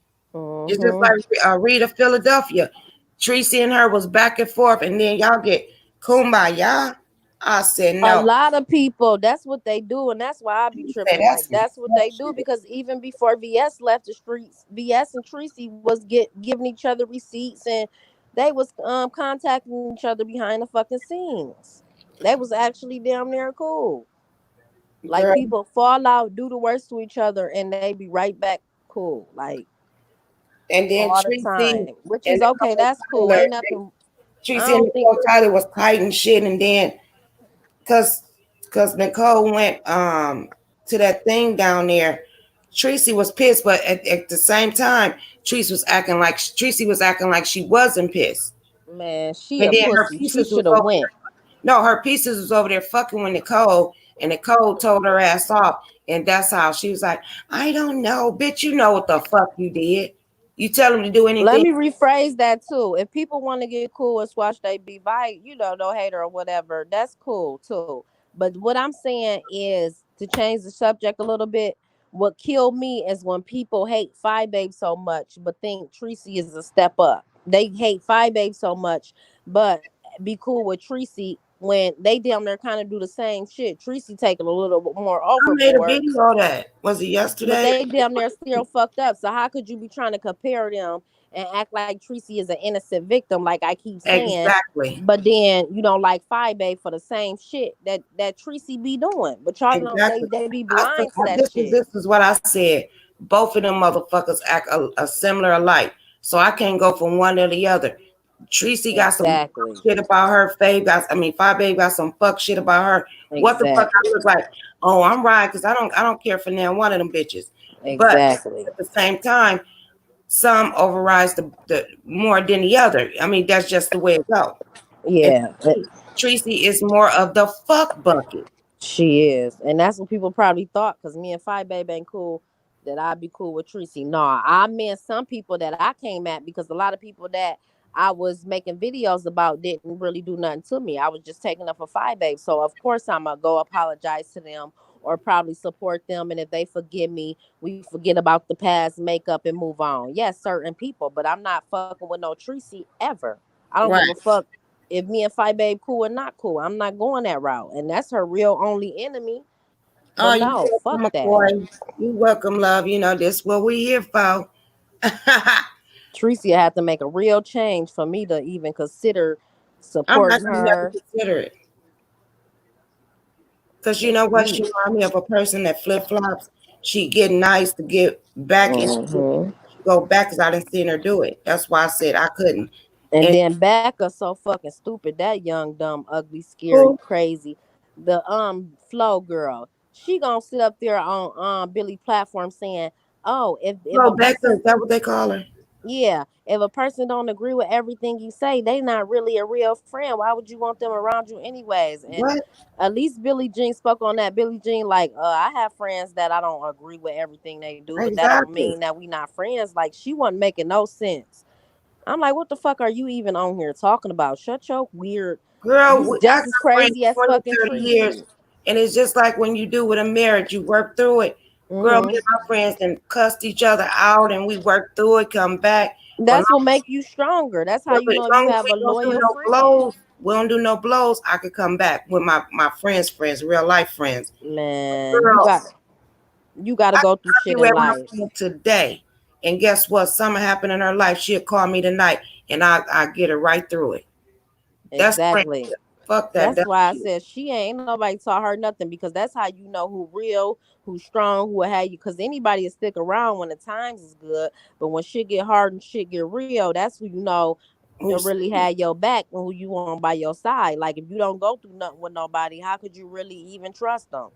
It's just Hmm. like Rita Philadelphia. Tracy and her was back and forth, and then y'all get kumbaya. I said A no. lot of people, that's what they do, and that's why I be You say tripping. that's Like some that's what they do bullshit. because even before VS left the streets, VS and Tracy was giving each other receipts and they was contacting each other behind the fucking scenes. They was actually damn near cool. Like Girl. people fall out, do the worst to each other, and they be right back cool. Like And then all the Tracy time, which is and okay. Nicole That's cool. Tyler, Ain't nothing. I Tracy and don't think. Nicole Tyler was tight and shit, and then because Nicole went to that thing down there, Tracy was pissed, but at the same time, Tracy was acting like she wasn't pissed. Man, she And a then her pussy. She pieces was should have over went. no, her pieces was over there fucking with Nicole, and Nicole told her ass off, and that's how she was like, I don't know, bitch, you know what the fuck you did. You tell him to do Let anything. me rephrase that too. If people want to get cool and squash they beef, no hater or whatever, that's cool too. But what I'm saying is to change the subject a little bit. What killed me is when people hate Five Babe so much, but think Tracy is a step up. They hate Five Babe so much, but be cool with Tracy when they damn near kind of do the same shit. Tracy taking a little bit more I made a overboard, video of that. Was it but yesterday? they damn near still fucked up. So how could you be trying to compare them and act like Tracy is an innocent victim, like I keep saying, Exactly. but then you don't like Five Babe for the same shit that Tracy be doing? But y'all don't. Exactly. They be blind to that This is shit. what I said. Both of them motherfuckers act a similar alike. So I can't go from one or the other. Tracy got some Exactly. shit about her. Five Babe got some fuck shit about her. What the fuck Exactly. I look like? Oh, I'm right because I don't care for now one of them bitches. But Exactly. at the same time, some overrides the more than the other. I mean, that's just the way it goes. And Yeah. Tracy is more of the fuck bucket. She is. And that's what people probably thought because me and Five Babe ain't cool, that I'd be cool with Tracy. Nah, I meant some people that I came at because a lot of people that I was making videos about didn't really do nothing to me. I was just taking up for Five Babe. So, of course, I'm going to go apologize to them or probably support them. And if they forgive me, we forget about the past, make up, and move on. Yes, certain people, but I'm not fucking with no Tracy ever. I don't Right. give a fuck if me and Five Babe cool or not cool. I'm not going that route. And that's her real only enemy. Oh, But you no, fuck welcome, that. McCoy. You welcome, love. You know this what we here for. Tracy had to make a real change for me to even consider I'm not supporting gonna never her. consider it. Cause you But know what? she, She remind me of a person that flip flops. She get nice to get back and she hmm go go back because I didn't see her do it. That's why I said I couldn't. And then Becca so fucking stupid. That young, dumb, ugly, scary, crazy. The Flo girl. She gonna sit up there on Billy platform saying, "Oh, if Becca, is that what they call her? Yeah, if a person don't agree with everything you say, they not really a real friend. Why would you want them around you anyways?" And what? At least Billie Jean spoke on that. Billie Jean, like, I have friends that I don't agree with everything they do, but that don't mean that we not friends. Like, she wasn't making no sense. I'm like, what the fuck are you even on here talking about? Shut your weird girl. Just as crazy as fucking 30 years. And it's just like when you do with a marriage, you work through it. Girl, me and my friends and cussed each other out, and we worked through it, come back. That's what make you stronger. That's how you know you have a loyal friend. We don't do no blows. I could come back with my friends, real life friends. Man, girl, you got to go through shit in life. Today, and guess what? Something happened in her life. She'll call me tonight, and I get her right through it. Exactly. Fuck that. That's why I said she ain't nobody taught her nothing, because that's how you know who real, who's strong, who will have you. Because anybody will stick around when the times is good, but when shit get hard and shit get real, that's who you know really had your back and who you want by your side. Like, if you don't go through nothing with nobody, how could you really even trust them?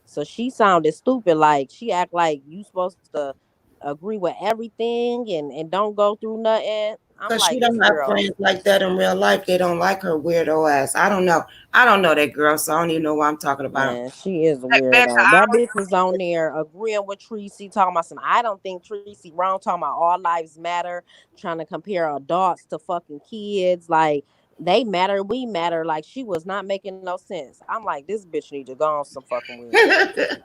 So she sounded stupid. Like, she act like you supposed to agree with everything and don't go through nothing. Because she don't have friends like that in real life. They don't like her weirdo ass. I don't know that girl, so I don't even know what I'm talking about. Man, she is a weirdo. That bitch was on there agreeing with Tracy, talking about some, I don't think Tracy wrong, talking about all lives matter, trying to compare adults to fucking kids. Like, they matter, we matter. Like, she was not making no sense. I'm like, this bitch need to go on some fucking weird.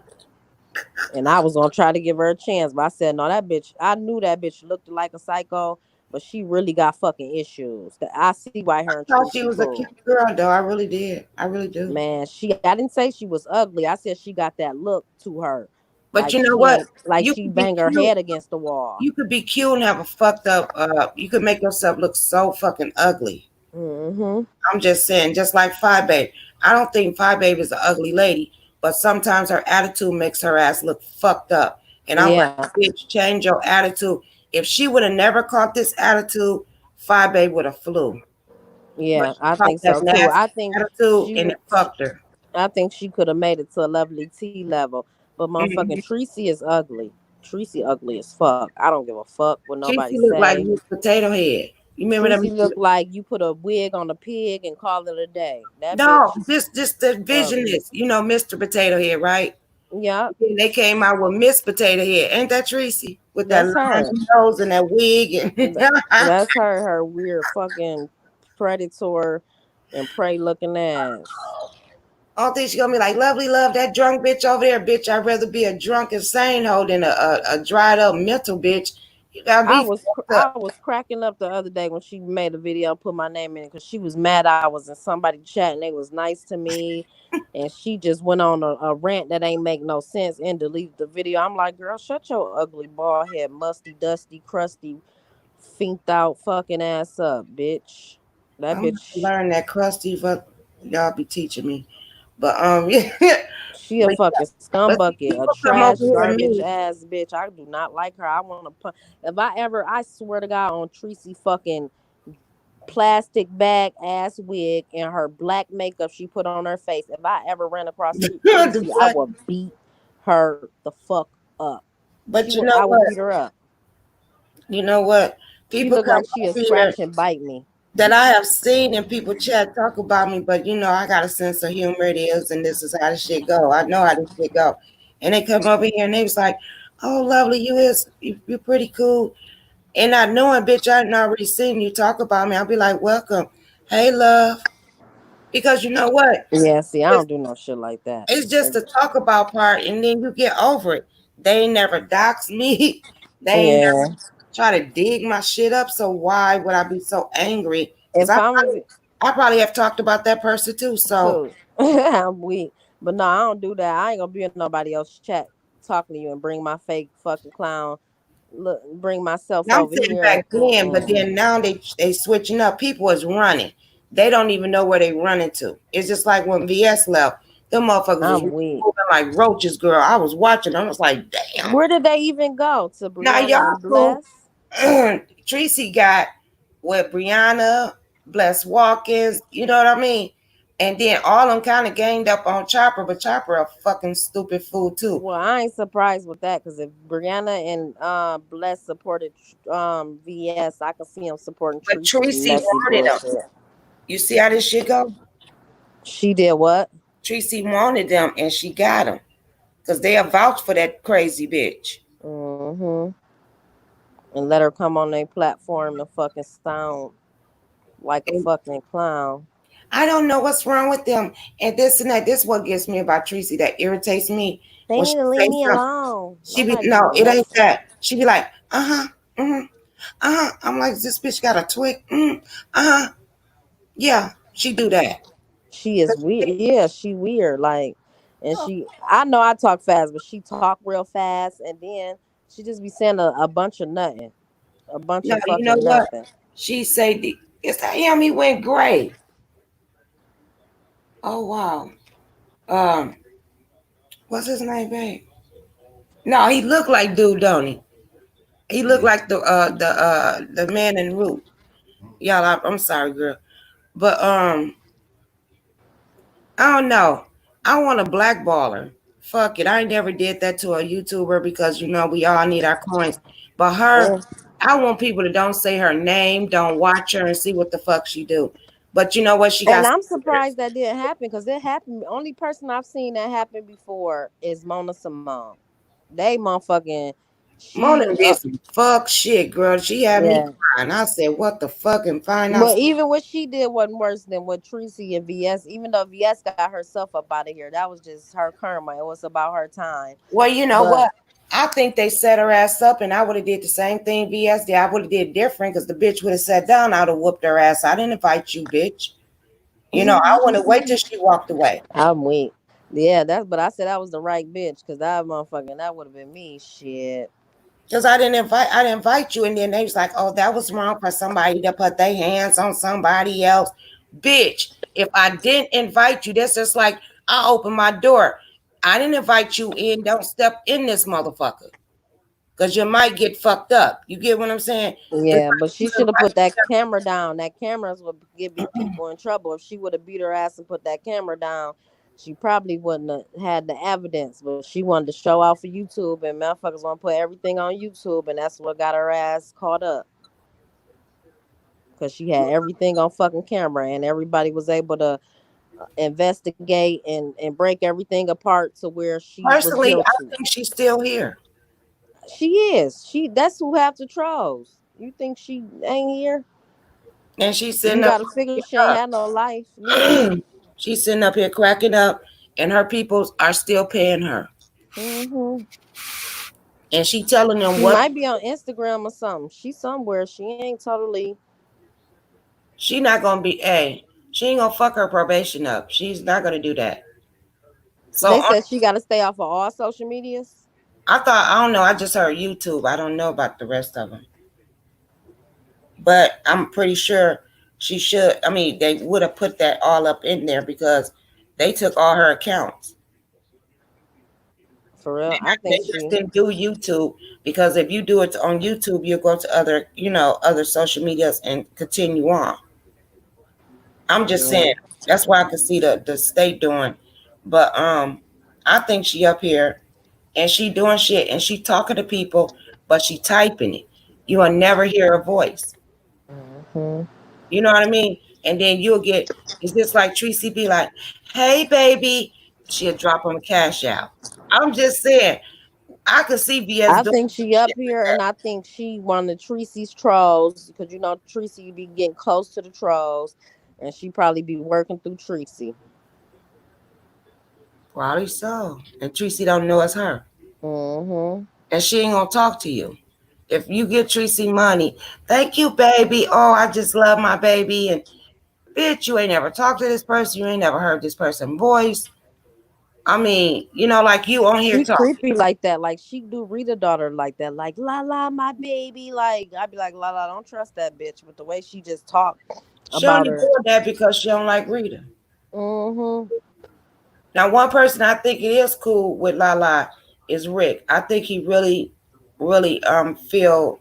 And I was gonna try to give her a chance, but I said, no, that bitch, I knew that bitch looked like a psycho, but she really got fucking issues. I see why her and I thought she was a cute girl, though. I really did. I really do. Man, I didn't say she was ugly. I said she got that look to her. But like, you know what? Like, she banged her head against the wall. You could be cute and have a fucked up, you could make yourself look so fucking ugly. Mm-hmm. I'm just saying, just like Five Babe. I don't think Five Babe is an ugly lady, but sometimes her attitude makes her ass look fucked up. And I'm like, bitch, change your attitude. If she would have never caught this attitude, Five Babe would have flew. Yeah, I think so too. I think attitude and it fucked her. I think she could have made it to a Lovely T level, but motherfucking Tracy is ugly. Tracy ugly as fuck. I don't give a fuck what nobody says. She look like Miss Potato Head. You remember Tracy that? Look like you put a wig on a pig and call it a day. This the vision is, Mr. Potato Head, right? Yeah. And they came out with Miss Potato Head. Ain't that Tracy? With that nose and that wig. And that's her weird fucking predator and prey looking ass. I don't think she's gonna be like, lovely love, that drunk bitch over there, bitch. I'd rather be a drunk insane hoe than a dried up mental bitch. You gotta be I was cracking up the other day when she made a video and put my name in it because she was mad I was in somebody chat and they was nice to me. And she just went on a rant that ain't make no sense and deleted the video. I'm like, girl, shut your ugly bald head, musty, dusty, crusty, finked out fucking ass up, bitch. That bitch learn that crusty fuck. Y'all be teaching me. But she a fucking scumbucket, a trash garbage ass bitch. I do not like her. I want to punch. If I swear to God, on Tracy fucking plastic bag ass wig and her black makeup she put on her face, if I ever ran across Tracy, I would beat her the fuck up. But I would beat her up. You know what? People look like she is scratch and bite me. That I have seen in people chat talk about me, but I got a sense of humor. It is, and this is how this shit go. I know how this shit go. And they come over here and they was like, "Oh, lovely, you're pretty cool." And not knowing, bitch, I hadn't already seen you talk about me. I'll be like, "Welcome, hey, love," because you know what? Yeah, see, I don't do no shit like that. It's just the talk about part, and then you get over it. They ain't never dox me. They ain't never try to dig my shit up. So why would I be so angry? Because I probably have talked about that person too. So I'm weak. But no, I don't do that. I ain't gonna be in nobody else's chat talking to you and bring my fake fucking clown. Look, bring myself over here. Back then, but then now they switching up. People is running. They don't even know where they running to. It's just like when VS left. Them motherfuckers was moving like roaches, girl. I was watching. I was like, damn. Where did they even go? To now y'all cool. Tracy got with Brianna, Bless Watkins, you know what I mean? And then all them kind of ganged up on Chopper, but Chopper a fucking stupid fool too. Well, I ain't surprised with that because if Brianna and Bless supported VS, I can see him supporting But Tracy Tracy messy wanted them. bullshit. You see how this shit go? She did what? Tracy wanted them and she got them. Because they'll vouch for that crazy bitch. Mm-hmm. And let her come on their platform and fucking sound like a fucking clown. I don't know what's wrong with them. And this and that. This is what gets me about Tracy that irritates me. They When need she to say leave me something, alone. she be Nobody no, doing it that. ain't that. She be like, I'm like, this bitch got a twig. Yeah, she do that. She is weird. Yeah, she weird. Like, and I know I talk fast, but she talk real fast, and then she just be saying a bunch of nothing, a bunch No, of you know fucking what? nothing. She say, it's that him. He went gray. Oh wow. Um, what's his name, babe? No, he looked like dude, don't he? He looked like the man in Root. Y'all, I'm sorry, girl, but I don't know. I want a blackballer. Fuck it. I never did that to a YouTuber because we all need our coins. But her, Yeah. I want people to don't say her name, don't watch her and see what the fuck she do. But you know what? She And got I'm surprised that didn't happen because it happened. Only person I've seen that happen before is Mona Simone. They motherfucking Mona she did some fuck shit, girl. She had me yeah. crying. I said, what the fuck? And find out. But even what she did wasn't worse than what Tracy and VS. Even though VS got herself up out of here, that was just her karma. It was about her time. Well, you know But what? I think they set her ass up, and I would have did the same thing VS did. I would have did different because the bitch would have sat down. I'd have whooped her ass. I didn't invite you, bitch. I want to wait till she walked away. I'm weak. Yeah, but I said I was the right bitch because that motherfucking that would have been me. Shit. Because I didn't invite you, and then they was like, "Oh, that was wrong for somebody to put their hands on somebody else." Bitch, if I didn't invite you, that's just like I opened my door. I didn't invite you in. Don't step in this motherfucker, because you might get fucked up. You get what I'm saying? Yeah, but she should have put that camera down. That cameras would get people in trouble. If she would have beat her ass and put that camera down, she probably wouldn't have had the evidence. But she wanted to show out for YouTube, and motherfuckers want to put everything on YouTube, and that's what got her ass caught up. Because she had everything on fucking camera, and everybody was able to investigate and break everything apart to where she was Personally, I guilty. think she's still here. She is. That's who have the trolls. You think she ain't here? And she's You sitting up. gotta figure she ain't had no life. She's sitting up here cracking up, and her people are still paying her. Mm-hmm. And she telling them She what. might be on Instagram or something. She's somewhere. She ain't totally. She not gonna be. Hey, she ain't gonna fuck her probation up. She's not gonna do that. So They said she got to stay off of all social medias. I don't know. I just heard YouTube. I don't know about the rest of them. But I'm pretty sure she should. I mean, they would have put that all up in there because they took all her accounts. For real, I They think just she. didn't do YouTube because if you do it on YouTube, you go to other social medias and continue on. I'm just Yeah. saying that's why I could see the state doing. But I think she up here and she doing shit and she talking to people, but she typing it. You will never hear her voice. Mm-hmm. You know what I mean? And then it's just like Tracy be like, hey baby, she'll drop on the cash out. I'm just saying, I could see VS I doing think she up shit like here, and that. I think she one of Tracy's trolls because Tracy be getting close to the trolls, and she probably be working through Tracy. Probably so. And Tracy don't know it's her. Mm-hmm. And she ain't gonna talk to you. If you give Tracy money, thank you, baby. Oh, I just love my baby. And bitch, you ain't never talked to this person. You ain't never heard this person's voice. I mean, like you on here She talking. creepy like that. Like she do Rita daughter like that. Like la la my baby. Like I'd be like la la don't trust that bitch. But the way she just talked She about only her. doing that because she don't like Rita. Mm-hmm. Now, one person I think it is cool with Lala is Rick. I think he really, really feel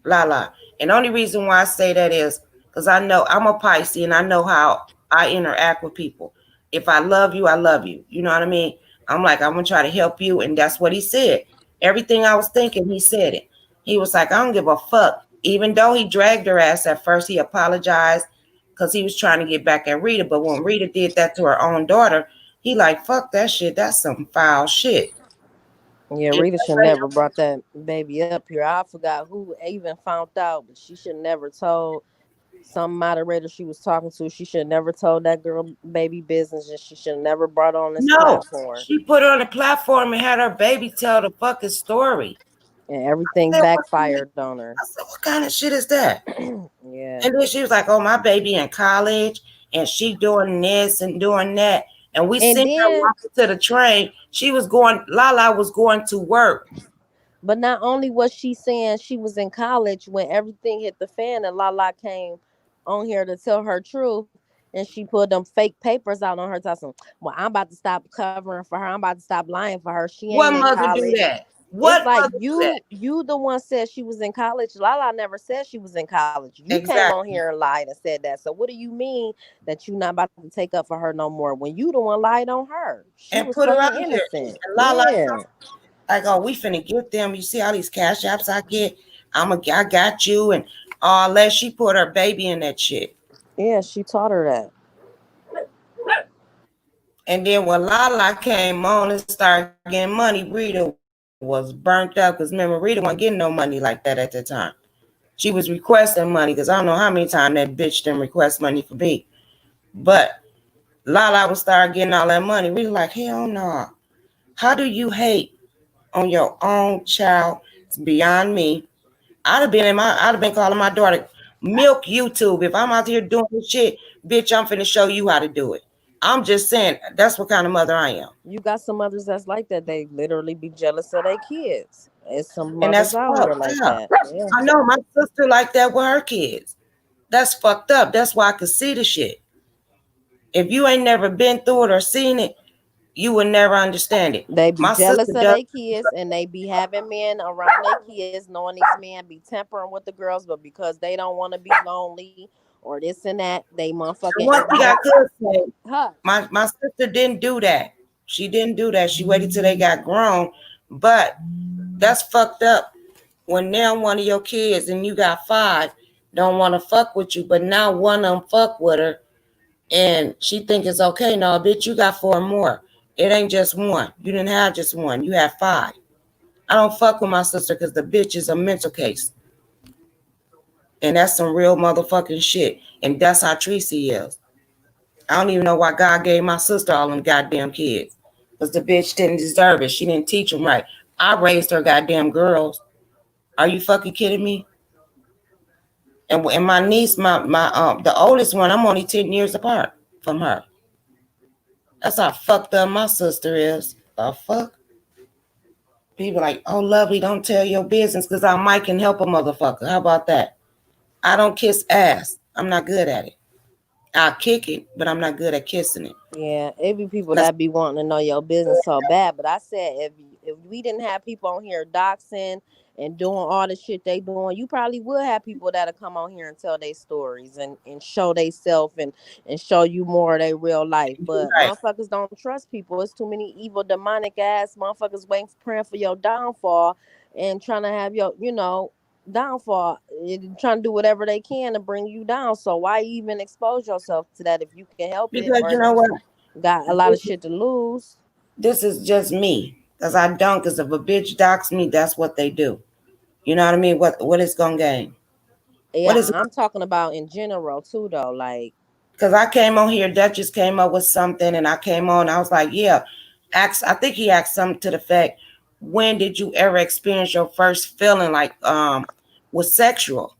Lala. And the only reason why I say that is because I know I'm a Pisces and I know how I interact with people. If I love you, I love you. You know what I mean? I'm like, I'm gonna try to help you, and that's what he said. Everything I was thinking, he said it. He was like, I don't give a fuck. Even though he dragged her ass at first, he apologized because he was trying to get back at Rita. But when Rita did that to her own daughter, he like, fuck that shit. That's some foul shit. Yeah, Rita should never brought that baby up here. I forgot who even found out, but she should never told some moderator she was talking to. She should never told that girl baby business, and she should never brought on this platform. She put her on the platform and had her baby tell the fucking story. And everything backfired on her. I said, what kind of shit is that? Yeah. And then she was like, oh, my baby in college, and she doing this and doing that. And we seen her walking to the train. She was going, Lala was going to work. But not only was she saying she was in college when everything hit the fan and Lala came on here to tell her truth, and she put them fake papers out on her talking, well, I'm about to stop covering for her. I'm about to stop lying for her. She ain't what in mother college. do that? What it's like you the one said she was in college. Lala never said she was in college. You came on here and lied and said that. So what do you mean that you not about to take up for her no more when you the one lied on her? She and was put her out innocent. And Lala, like, oh, we finna get them. You see all these cash apps I get? I got you, and all that. She put her baby in that shit. Yeah, she taught her that. And then when Lala came on and started getting money, Rita was burnt up because remember, Rita wasn't getting no money like that at the time. She was requesting money because I don't know how many times that bitch didn't request money for me. But Lala would start getting all that money. We were like, hell no. How do you hate on your own child? It's beyond me. I'd have been calling my daughter, milk YouTube. If I'm out here doing this shit, bitch, I'm finna show you how to do it. I'm just saying, that's what kind of mother I am. You got some mothers that's like that. They literally be jealous of their kids. It's some mothers out here like that. Yeah. I know my sister like that with her kids. That's fucked up. That's why I could see the shit. If you ain't never been through it or seen it, you will never understand it. They be jealous of their kids, and they be having men around their kids, knowing these men be tempering with the girls, but because they don't want to be lonely or this and that, they motherfucking. One thing I could say, my sister didn't do that. She didn't do that. She waited till they got grown. But that's fucked up. When now one of your kids and you got 5 don't want to fuck with you, but now one of them fuck with her, and she think it's okay. No, bitch, you got 4 more. It ain't just one. You didn't have just one. You have 5. I don't fuck with my sister because the bitch is a mental case. And that's some real motherfucking shit. And that's how Tracy is. I don't even know why God gave my sister all them goddamn kids. Because the bitch didn't deserve it. She didn't teach them right. I raised her goddamn girls. Are you fucking kidding me? And my niece, the oldest one, I'm only 10 years apart from her. That's how fucked up my sister is. The fuck? People like, oh, lovely, don't tell your business because I might can help a motherfucker. How about that? I don't kiss ass. I'm not good at it. I'll kick it, but I'm not good at kissing it. Yeah, it be people that be wanting to know your business so bad. But I said, if we didn't have people on here doxing and doing all the shit they doing, you probably would have people that'll come on here and tell their stories and show they self and show you more of their real life. But motherfuckers don't trust people. It's too many evil, demonic ass motherfuckers waiting, praying for your downfall and trying to have your, downfall, trying to do whatever they can to bring you down. So why even expose yourself to that if you can help it? Because you know what? Got a lot of shit to lose. This is just me. Because I don't. Because if a bitch dox me, that's what they do. You know what I mean? What is gonna gain? Yeah, I'm talking about in general too, though. Like, because I came on here, Duchess came up with something, and I came on. I was like, yeah. I think he asked something to the fact, when did you ever experience your first feeling like was sexual?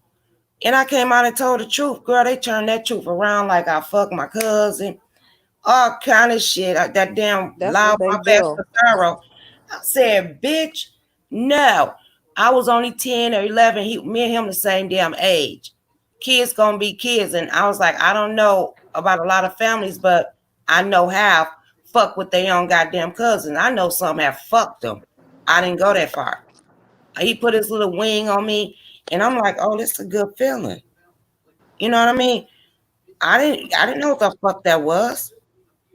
And I came out and told the truth. Girl, they turned that truth around like I fucked my cousin. All kind of shit. That damn loud my best thorough. I said, bitch, no. I was only 10 or 11. Me and him the same damn age. Kids gonna be kids. And I was like, I don't know about a lot of families, but I know how fuck with their own goddamn cousin. I know some have fucked them. I didn't go that far. He put his little wing on me. And I'm like, oh, this is a good feeling. You know what I mean? I didn't know what the fuck that was.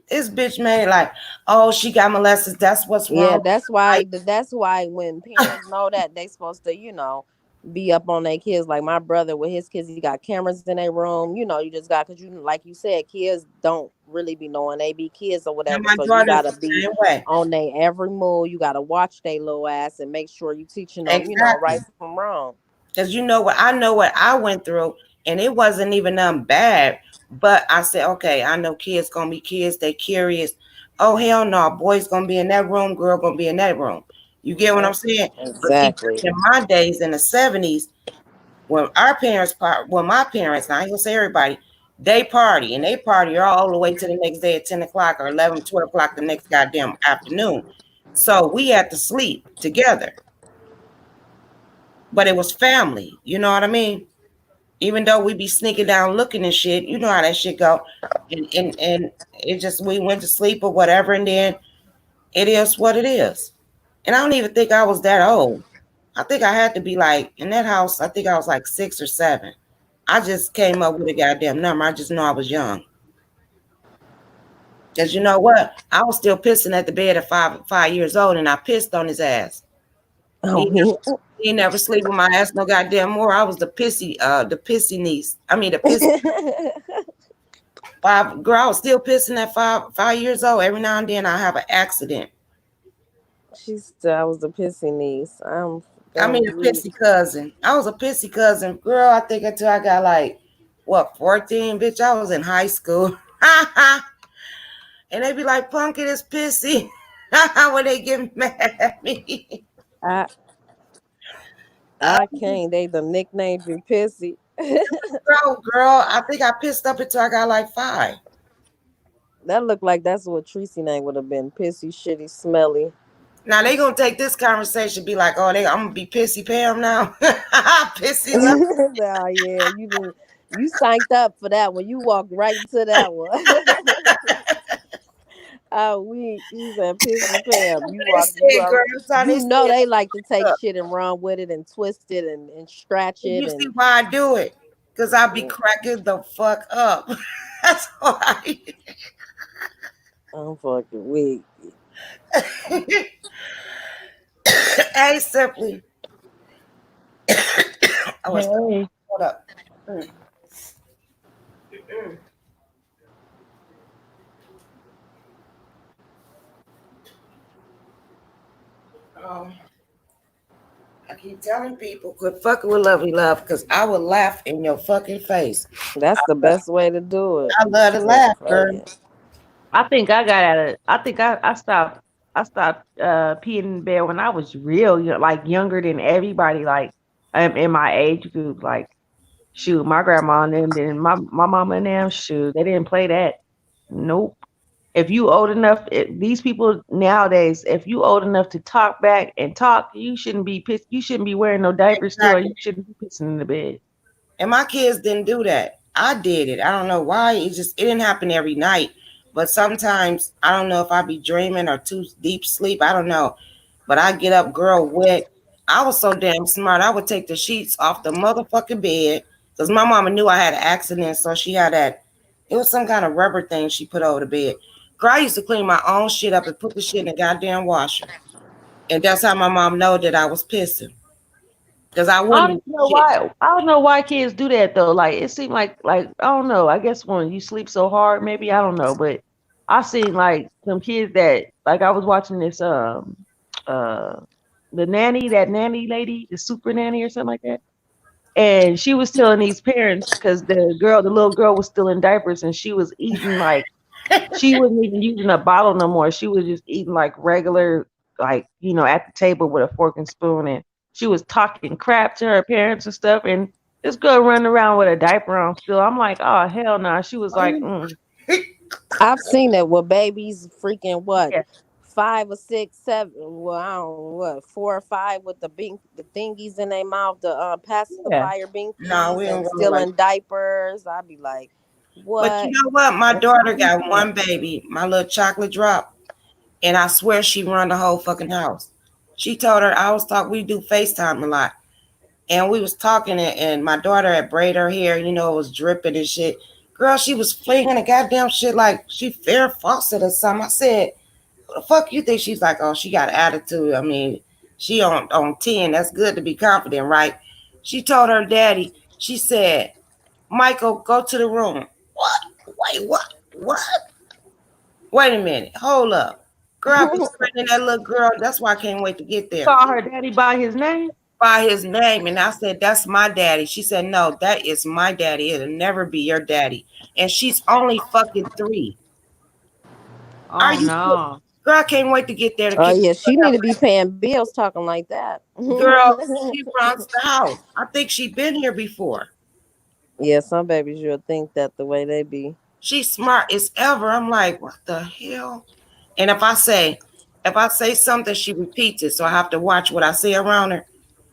This bitch made like, oh, she got molested. That's what's wrong. Yeah, that's why when parents know that, they supposed to, be up on their kids. Like my brother with his kids, he got cameras in their room. You just got, because like you said, kids don't really be knowing they be kids or whatever. So you gotta be on their every move. You gotta watch their little ass and make sure you teaching them, right from wrong. Because I know what I went through, and it wasn't even bad. But I said, okay, I know kids gonna be kids. They curious. Oh hell no, boy's gonna be in that room, girl gonna be in that room. You get what I'm saying? Exactly. In my days in the 70s, when my parents, now I ain't gonna say everybody, they party all the way to the next day at 10 o'clock or 11, 12 o'clock the next goddamn afternoon. So we had to sleep together. But it was family, you know what I mean? Even though we be sneaking down looking and shit, you know how that shit go. And it just, we went to sleep or whatever, and then it is what it is. And I don't even think I was that old. I think I had to be like, in that house, I think I was like 6 or 7. I just came up with a goddamn number. I just know I was young. Because you know what? I was still pissing at the bed at 5 years old, and I pissed on his ass. He never sleep with my ass no goddamn more. I was the pissy niece. I mean the pissy. Girl, I was still pissing at 5 years old. Every now and then I have an accident. I was a pissy niece. A pissy cousin. I was a pissy cousin. Girl, I think until I got like, 14, bitch, I was in high school. And they be like, Punky is pissy. When they get mad at me. I can't. They the nickname be pissy. Girl, I think I pissed up until I got like 5. That looked like that's what Tracy name would have been. Pissy, shitty, smelly. Now they gonna take this conversation, be like, oh, I'm gonna be pissy Pam now. Pissy. Nah, yeah, you signed up for that one. You walked right into that one. You said pissy Pam. They like to take shit and run with it and twist it and stretch it. You see why I do it? Because I be cracking the fuck up. That's why. I'm fucking weak. Hey, Simply. Hold up. I keep telling people, quit fucking with Lovely Love, because I will laugh in your fucking face. That's the best way to do it. I love to laugh, girl. I think I got at it. I think I stopped peeing in bed when I was real young, like younger than everybody, like in my age group. Like, shoot, my grandma and them, then my mama and them, shoot, they didn't play that. Nope. If you old enough, these people nowadays, if you old enough to talk back and talk, you shouldn't be pissed. You shouldn't be wearing no diapers still. You shouldn't be pissing in the bed. And my kids didn't do that. I did it. I don't know why. It didn't happen every night. But sometimes, I don't know if I be dreaming or too deep sleep. I don't know. But I get up, girl, wet. I was so damn smart. I would take the sheets off the motherfucking bed. Because my mama knew I had an accident. So she had that. It was some kind of rubber thing she put over the bed. Girl, I used to clean my own shit up and put the shit in the goddamn washer. And that's how my mom know that I was pissing. Because I wouldn't. I don't know why kids do that though. Like it seemed like I don't know. I guess when you sleep so hard, maybe, I don't know. But I seen like some kids that, like, I was watching this the nanny lady, the super nanny or something like that. And she was telling these parents, because the little girl was still in diapers and she was eating like, she wasn't even using a bottle no more. She was just eating like regular, like, at the table with a fork and spoon. And she was talking crap to her parents and stuff. And this girl running around with a diaper on still. I'm like, oh, hell no. She was like, I've seen it with babies freaking 5 or 6, 7. Well, I don't know, 4 or 5 with the thingies in their mouth, the pacifier binkies, and still in diapers. I'd be like, what? But you know what? My daughter got one baby, my little chocolate drop, and I swear she run the whole fucking house. She told her, we do FaceTime a lot. and we was talking, and my daughter had braided her hair, you know, it was dripping and shit. Girl, she was flinging the goddamn shit like she Farrah Fawcett or something. I said, "What the fuck you think?" She's like, "Oh, she got attitude. I mean, she on 10. That's good to be confident, right?" She told her daddy, she said, "Michael, go to the room." What? Wait, what? What? Wait a minute. Hold up. Girl, I be screaming that little girl. That's why I can't wait to get there. Call her daddy by his name? By his name. And I said, "That's my daddy." She said, "No, that is my daddy. It'll never be your daddy." And she's only fucking 3. Oh, Are you no. Girl, I can't wait to get there. Oh yeah, she need to be paying bills talking like that. Girl, she runs the house. I think she been here before. Yeah, some babies you'll think that the way they be. She's smart as ever. I'm like, what the hell? And if I say something, she repeats it. So I have to watch what I say around her.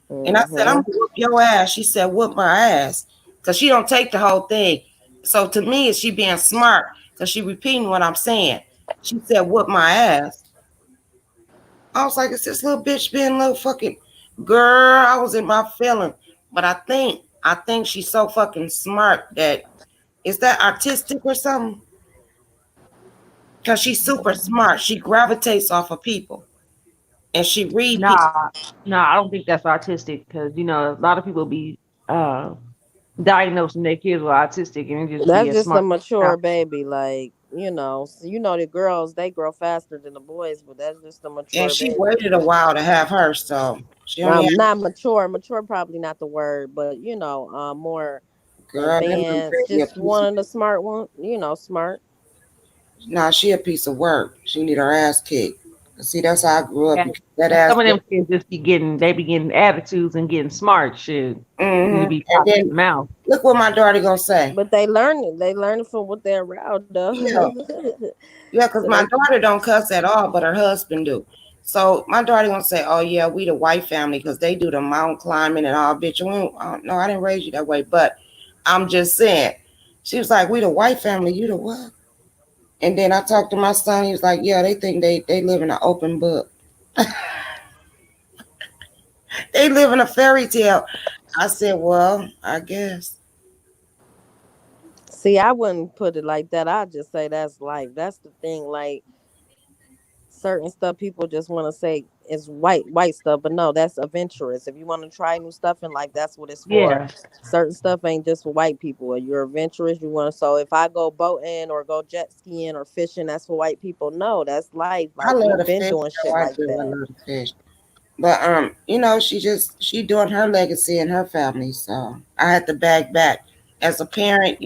And I said, "I'm gonna whoop your ass." She said, "Whoop my ass." Because she don't take the whole thing. So to me, is she being smart? Because she repeating what I'm saying. She said, "Whoop my ass." I was like, "It's this little bitch being a little fucking girl." I was in my feeling. But I think she's so fucking smart that is that artistic or something? Because she's super smart. She gravitates off of people. And she reads people. Nah, I don't think that's artistic because a lot of people be diagnosing their kids with autistic and it just That's be just smart a mature baby, like the girls they grow faster than the boys, but that's just a mature And she baby. waited a while to have her, so she only Not mature. Mature probably not the word, but more girl, advanced. Just one of the smart ones, smart. Nah, she a piece of work. She need her ass kicked. See, that's how I grew up. That ass. Some of them kids just be getting attitudes and getting smart shit. Mm-hmm. Be and then, the mouth. Look what my daughter gonna say. But they learn it. They learn it from what they're around, though. Yeah, because my daughter don't cuss at all, but her husband do. So my daughter gonna say, "Oh yeah, we the white family because they do the mountain climbing and all." Bitch, no, I didn't raise you that way, but I'm just saying. She was like, "We the white family, you the what?" And then I talked to my son. He was like, "Yeah, they think they live in an open book. They live in a fairy tale." I said, "Well, I guess." See, I wouldn't put it like that. I'd just say that's life. That's the thing. Like certain stuff, people just want to say is white stuff, but no, that's adventurous. If you want to try new stuff in life, that's what it's for. Yeah. Certain stuff ain't just for white people. You're adventurous. You want to. So if I go boating or go jet skiing or fishing, that's for white people. No, that's life. Like, I love we've been fish. doing shit like that. I love the fish. But she doing her legacy in her family. So I had to back. As a parent,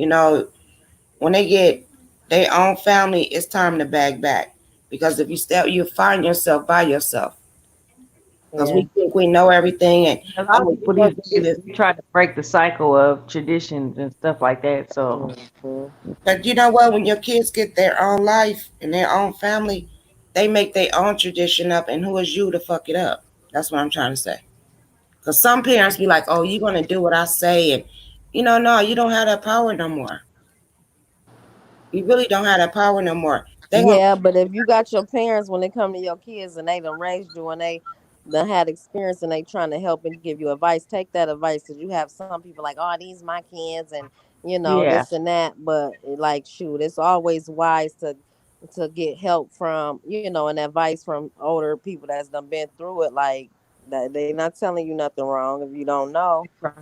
when they get their own family, it's time to back. Because if you find yourself by yourself. Because we think we know everything, and a lot of people these days try to break the cycle of traditions and stuff like that. So, but you know what? When your kids get their own life and their own family, they make their own tradition up, and who is you to fuck it up? That's what I'm trying to say. Because some parents be like, "Oh, you're gonna do what I say," and no, you don't have that power no more. You really don't have that power no more. But if you got your parents when they come to your kids and they done raised you and they done had experience and they trying to help and give you advice, take that advice, because you have some people like, "Oh, these my kids," and this and that. But like, shoot, it's always wise to get help from and advice from older people that's done been through it. Like that, they not telling you nothing wrong if you don't know. Right.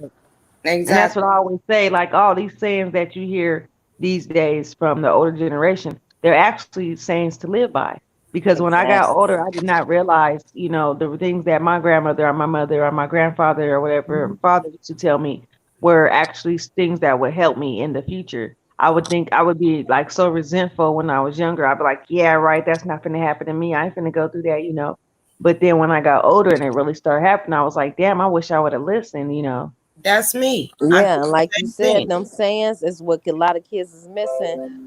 Exactly. And that's what I always say. Like all these sayings that you hear these days from the older generation, they're actually sayings to live by. Because when I got older, I did not realize, the things that my grandmother or my mother or my grandfather or whatever father used to tell me were actually things that would help me in the future. I would think I would be like so resentful when I was younger. I'd be like, yeah, right, that's not going to happen to me. I ain't going to go through that, But then when I got older and it really started happening, I was like, damn, I wish I would have listened, That's me. Yeah, like you said, them sayings is what a lot of kids is missing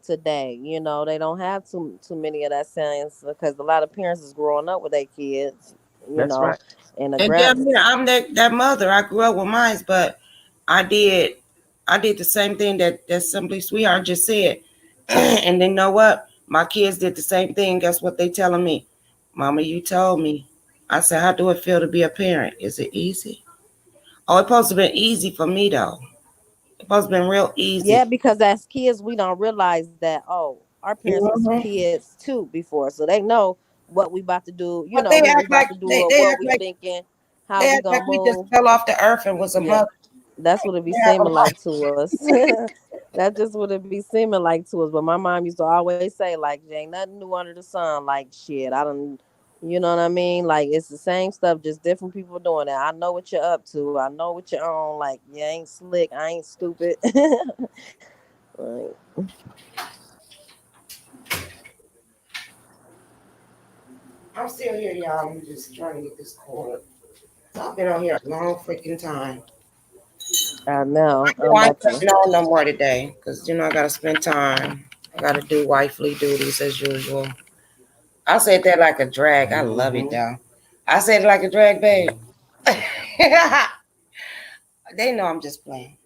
today. They don't have too many of that sayings because a lot of parents is growing up with their kids. That's right. And I'm that mother. I grew up with mine, but I did the same thing that Simply Sweetheart just said. And then know what? My kids did the same thing. Guess what they telling me? "Mama, you told me." I said, "How do it feel to be a parent? Is it easy?" Oh, it's supposed to be easy for me though. It's supposed to be real easy. Yeah, because as kids, we don't realize that, oh, our parents was Mm-hmm. kids too before. So they know what we about to do, But who we about to do or they what act we like thinking, how they we act like gonna we just move. fell off the earth and was a Yeah, mother. that's what it be They have a seeming life. like to us. That's just what it be seeming like to us. But my mom used to always say, like, there ain't nothing new under the sun. Like, shit, I don't, you know what I mean? Like, it's the same stuff, just different people doing it. I know what you're up to. I know what you're on. Like, you ain't slick. I ain't stupid. Like, I'm still here, y'all. I'm just trying to get this cord. I've been on here a long freaking time. I know. Oh, I'm I ain't about to. coming on no more today because I gotta spend time. I gotta do wifely duties as usual. I said that like a drag. I love it though. I said it like a drag, babe. They know I'm just playing.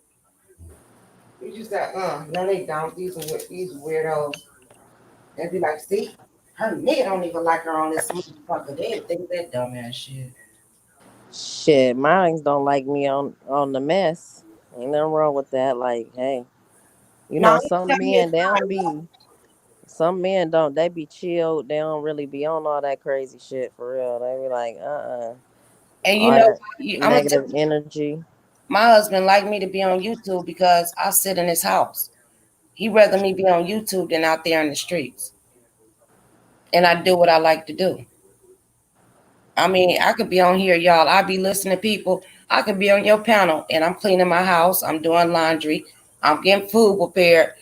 You just got no, they don't. These weirdos. They be like, see, her nigga don't even like her on this motherfucker. They think that dumbass shit. Shit, mines don't like me on the mess. Ain't nothing wrong with that. Like, hey, No, he some tell me men it's they don't fine. be. Some men don't. They be chilled. They don't really be on all that crazy shit for real. They be like, And all that I'm gonna tell negative energy. my husband like me to be on YouTube because I sit in his house. He rather me be on YouTube than out there in the streets. And I do what I like to do. I mean, I could be on here, y'all. I be listening to people. I could be on your panel and I'm cleaning my house. I'm doing laundry. I'm getting food prepared.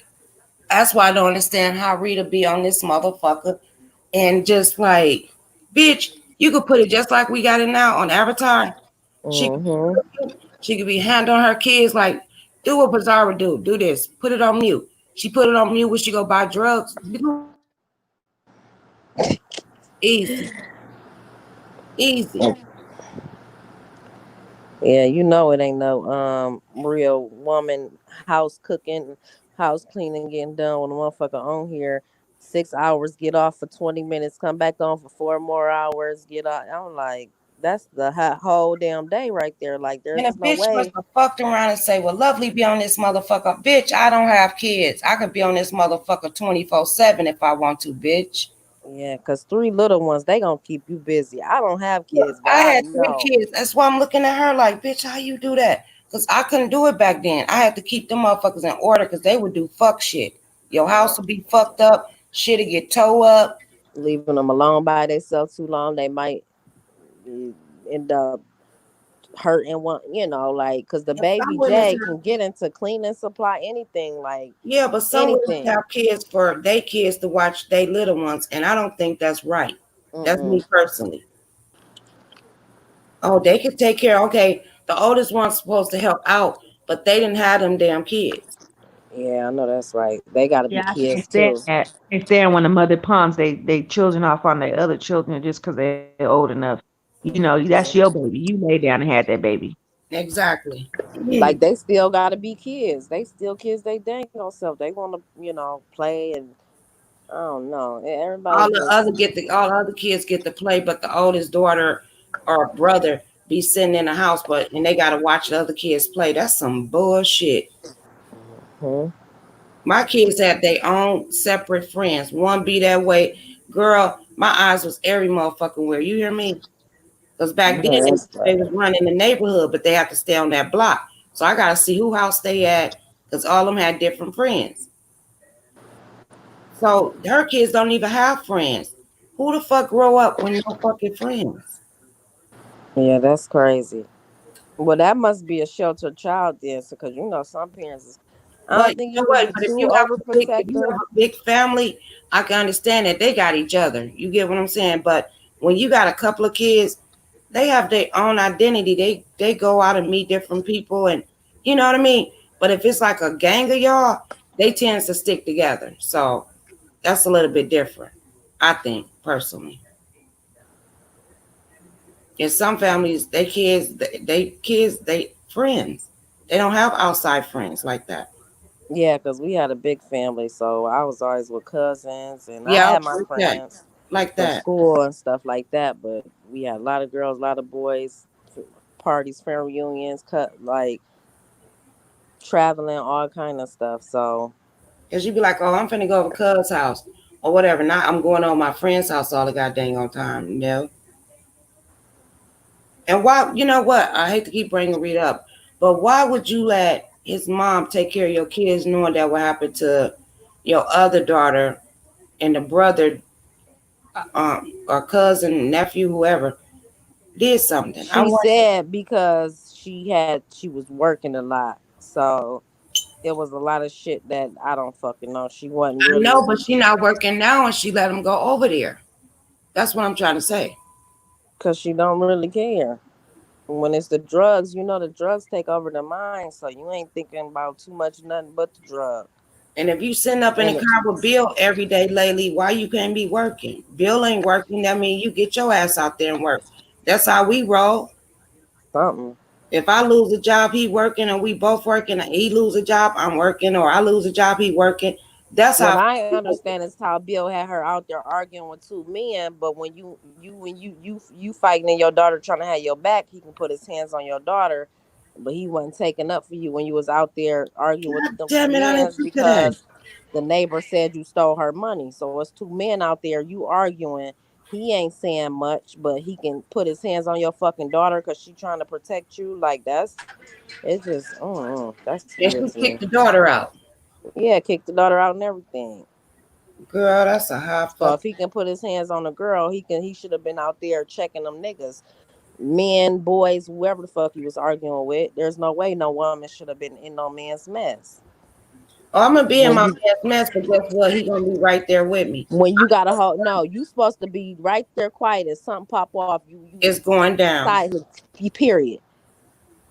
That's why I don't understand how Rita be on this motherfucker and just like, bitch, you could put it just like we got it now on Avatar. She could be Mm-hmm. cooking. She could be handling her kids like, do what Bizarra do. Do this. Put it on mute. She put it on mute when she go buy drugs. Easy. Easy. Yeah, it ain't no real woman house cooking, house cleaning getting done when a motherfucker on here 6 hours, get off for 20 minutes, come back on for 4 more hours, get off. I'm like, that's the whole damn day right there. Like, And a there's no bitch must way. have fucked around and say, well, lovely be on this motherfucker. Bitch, I don't have kids. I could be on this motherfucker 24/7 if I want to, bitch. Yeah, because three little ones, they gonna keep you busy. I don't have Look, kids, but I I had three know. kids. That's why I'm looking at her like, bitch, how you do that? Because I couldn't do it back then. I had to keep them motherfuckers in order because they would do fuck shit. Your house would be fucked up. Shit'd get towed up. Leaving them alone by themselves too long, they might end up hurting one, like, because the And baby some women J can get into cleaning supply, anything, like yeah, but some women anything. have kids for their kids to watch their little ones, and I don't think that's right. That's Mm-mm. me personally. Oh, they could take care. Okay, the oldest one's supposed to help out, but they didn't have them damn kids. Yeah, I know that's right. They got to be Yeah, I kids can't stand too. that. I can't stand when the mother palms they children off on their other children just because they're old enough. That's your baby. You lay down and had that baby. Exactly. Like, they still got to be kids. They still kids. They dang on self. They want to, play, and I don't know. Everybody just. All the other kids get to play, but the oldest daughter or brother be sitting in the house, and they gotta watch the other kids play. That's some bullshit. Hmm. My kids have their own separate friends. One be that way, girl. My eyes was every motherfucking where. You hear me? Because I back then know that's they right. was running the neighborhood, but they have to stay on that block. So I gotta see who house they at, because all of them had different friends. So her kids don't even have friends. Who the fuck grow up with no fucking friends? Yeah, that's crazy. Well, that must be a sheltered child then, because some parents. I But don't you think know you can what? be But if too you have if you overprotector. have a big family, I can understand that they got each other. You get what I'm saying? But when you got a couple of kids, they have their own identity. They go out and meet different people, and you know what I mean. But if it's like a gang of y'all, they tend to stick together. So that's a little bit different, I think personally. In some families, they friends. They don't have outside friends like that. Yeah, because we had a big family, so I was always with cousins, and I Yeah, had my like that. friends Like from that. school and stuff like that. But we had a lot of girls, a lot of boys, parties, family reunions, traveling, all kind of stuff. So, cause you be like, oh, I'm finna go over cuz house or whatever. Now I'm going over my friend's house all the goddamn on time, you know. And why, you know what? I hate to keep bringing Reed up, but why would you let his mom take care of your kids knowing that what happened to your other daughter and the brother, or cousin, nephew, whoever did something? She said because she was working a lot. So it was a lot of shit that I don't fucking know. She wasn't really. No, but she not working now and she let him go over there. That's what I'm trying to say. Because she don't really care. When it's the drugs, you know, the drugs take over the mind, so you ain't thinking about too much nothing but the drug. And if you sitting up in the car with Bill every day lately, why you can't be working? Bill ain't working. That means you get your ass out there and work. That's how we roll. Something. If I lose a job, he working, and we both working, and he lose a job, I'm working, or I lose a job, he working. That's what how I understand is how Bill had her out there arguing with two men, but when you fighting and your daughter trying to have your back, he can put his hands on your daughter, but he wasn't taking up for you when you was out there arguing with them two men because the neighbor said you stole her money. So it's two men out there, you arguing. He ain't saying much, but he can put his hands on your fucking daughter because she trying to protect you. Like it's just that's. And she kicked the daughter out. Yeah, kick the daughter out and everything. Girl, that's a high fuck. So if he can put his hands on a girl, he should have been out there checking them niggas. Men, boys, whoever the fuck he was arguing with. There's no way no woman should have been in no man's mess. Oh, I'm gonna be in my man's mess, but guess what? He gonna be right there with me. When you got a whole you supposed to be right there quiet. If something pop off, it's going down. Silent, period.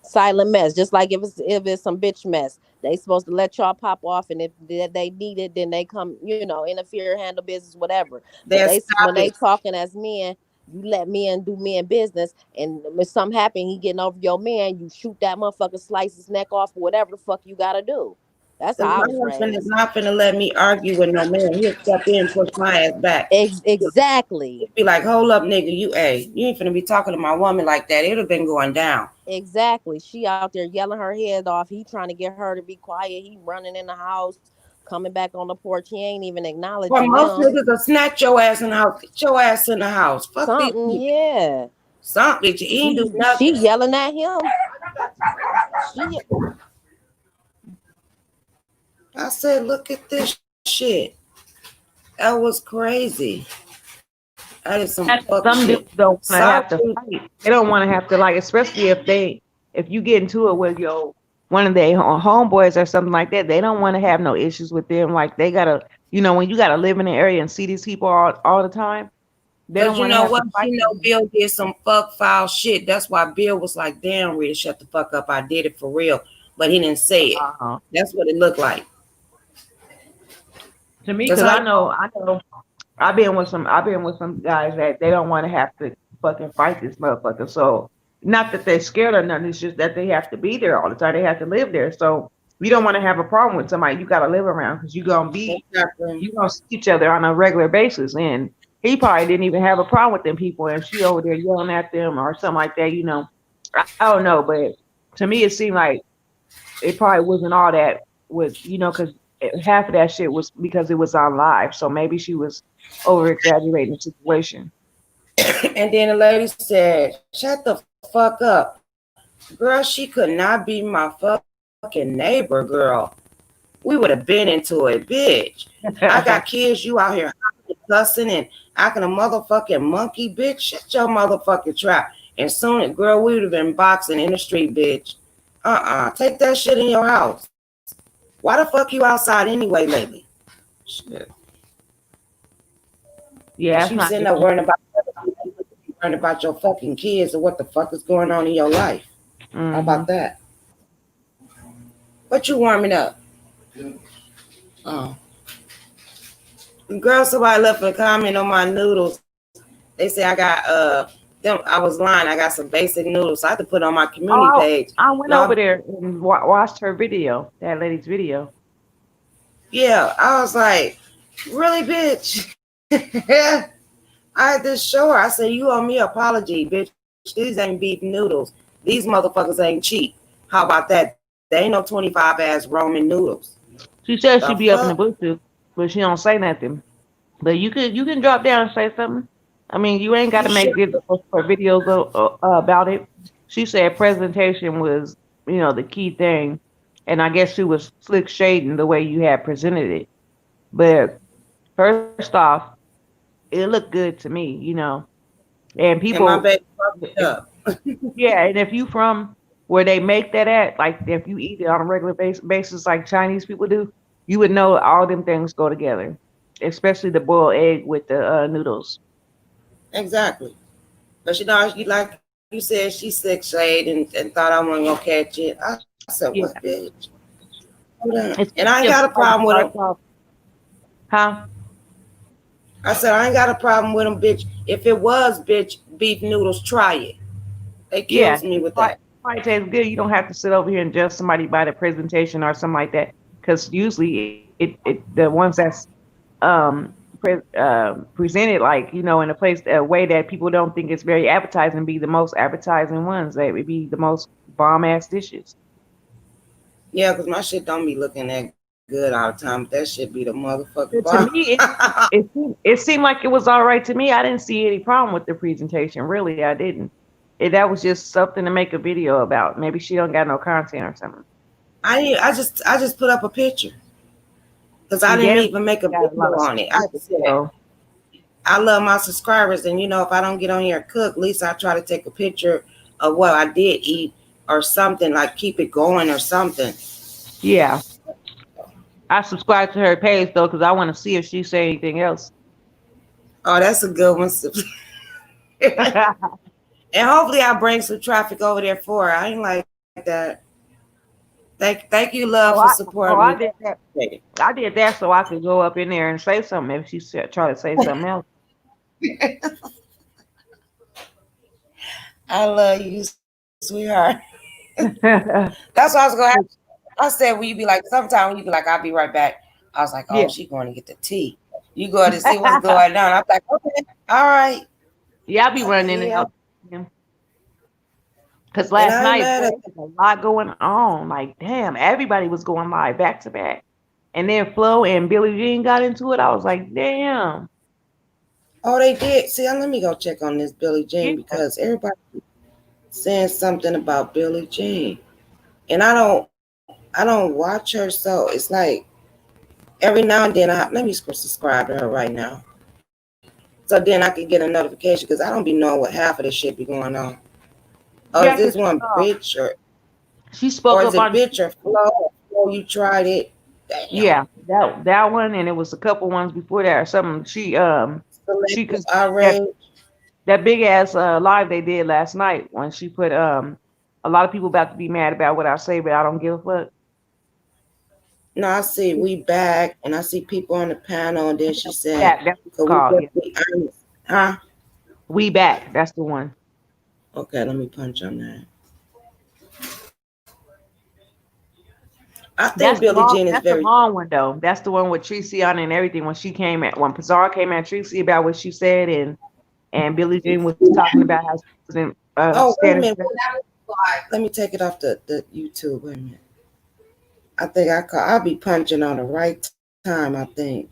Silent mess. Just like if it's some bitch mess. They supposed to let y'all pop off, and if they need it, then they come, interfere, handle business, whatever. When they talking as men, you let men do men business, and if something happen, he getting over your man, you shoot that motherfucker, slice his neck off, or whatever the fuck you gotta do. That's how I was raised. My husband is not finna let me argue with no man. He'll step in and push my ass back. Exactly. He'll be like, hold up, nigga, you ain't finna be talking to my woman like that. It'd have been going down. Exactly. She out there yelling her head off. He trying to get her to be quiet. He running in the house, coming back on the porch. He ain't even acknowledging. Well, most niggas will snatch your ass in the house. Get your ass in the house. Fuck something, yeah. Something. He ain't do nothing. She yelling at him. I said, look at this shit. That was crazy. That is some shit. Don't have to fight. They don't want to have to, like, especially if you get into it with one of their homeboys or something like that. They don't want to have no issues with them. Like, they gotta, when you gotta live in the area and see these people all the time. They don't want to have to fight. Bill did some fuck foul shit. That's why Bill was like, damn, Rita, shut the fuck up. I did it for real. But he didn't say it. That's what it looked like. To me, because I know I've been with some guys that they don't want to have to fucking fight this motherfucker. So not that they're scared or nothing, it's just that they have to be there all the time. They have to live there. So you don't want to have a problem with somebody you gotta live around, because you're gonna see each other on a regular basis. And he probably didn't even have a problem with them people, and she over there yelling at them or something like that, I don't know, but to me it seemed like it probably wasn't all that was, because half of that shit was because it was on live. So maybe she was over exaggerating the situation. And then the lady said, shut the fuck up. Girl, she could not be my fucking neighbor, girl. We would have been into it, bitch. I got kids, you out here cussing and acting a motherfucking monkey, bitch. Shut your motherfucking trap. And soon, girl, we would have been boxing in the street, bitch. Take that shit in your house. Why the fuck you outside anyway lately? Shit. Yeah, you sitting there worrying about your fucking kids or what the fuck is going on in your life. Mm-hmm. How about that? What you warming up? Oh. Girl, somebody left a comment on my noodles. They say I got I was lying. I got some basic noodles. So I had to put on my community page. I went over there and watched her video, that lady's video. Yeah, I was like, really, bitch? I had to show her. I said, you owe me an apology, bitch. These ain't beef noodles. These motherfuckers ain't cheap. How about that? They ain't no 25 ass Roman noodles. She said The she'd be up in the fuck? bushes, but she don't say nothing. But you can drop down and say something. I mean, you ain't got to make videos about it. She said presentation was, the key thing, and I guess she was slick shading the way you had presented it. But first off, it looked good to me, and And people. my baby fucked it up. Yeah, and if you from where they make that at, like if you eat it on a regular basis like Chinese people do, you would know all them things go together, especially the boiled egg with the noodles. Exactly. But you like you said, she slick shade and thought I wasn't gonna catch it. I said, Yeah. what, bitch? Hold on. It's And I ain't got a problem with them. Huh? I said, I ain't got a problem with them, bitch. If it was, bitch, beef noodles, try it. They kills me with that. It tastes good. You don't have to sit over here and judge somebody by the presentation or something like that. Because usually the ones that's presented like in a way that people don't think it's very appetizing be the most appetizing ones. They would be the most bomb ass dishes. Yeah, because my shit don't be looking that good all the time. But that shit be the motherfucking To me, it seemed like it was all right to me. I didn't see any problem with the presentation. Really, I didn't. That was just something to make a video about. Maybe she don't got no content or something. I just put up a picture because I didn't even make a video on it. I love my subscribers, and if I don't get on here and cook, at least I try to take a picture of what I did eat or something, like keep it going or something. Yeah. I subscribe to her page though because I want to see if she say anything else. Oh, that's a good one. And hopefully I bring some traffic over there for her. I ain't like that. Thank you, love, for supporting me. I did that. I did that so I could go up in there and say something if she try to say something else. I love you, sweetheart. That's what I was going to ask. I said, will you be like, sometime when you be like, I'll be right back. I was like, oh, She's going to get the tea. You go to see what's going on. I'm like, okay, all right. Yeah, I'll be running it out. Because last night there was a lot going on. Like, damn, everybody was going live back to back. And then Flo and Billie Jean got into it. I was like, damn. Oh, they did. See, let me go check on this Billie Jean because everybody saying something about Billie Jean. And I don't watch her, so it's like every now and then let me subscribe to her right now. So then I can get a notification because I don't be knowing what half of this shit be going on. Oh, is this one bitch or she spoke up on bitch or Flo? Oh, you tried it. Damn. Yeah, that one, and it was a couple ones before that or something. She could that big ass live they did last night when she put a lot of people about to be mad about what I say, but I don't give a fuck. No, I see we back, and I see people on the panel, and then she said, that's called, huh? We back. That's the one. Okay, let me punch on that. I think Billie Jean is very. That's the long one though. That's the one with Tracy on it and everything. When Pizarro came at Tracy about what she said, and Billie Jean was talking about how she wasn't. Wait a minute. Let me take it off the YouTube. Wait a minute. I think I'll be punching on the right time. I think.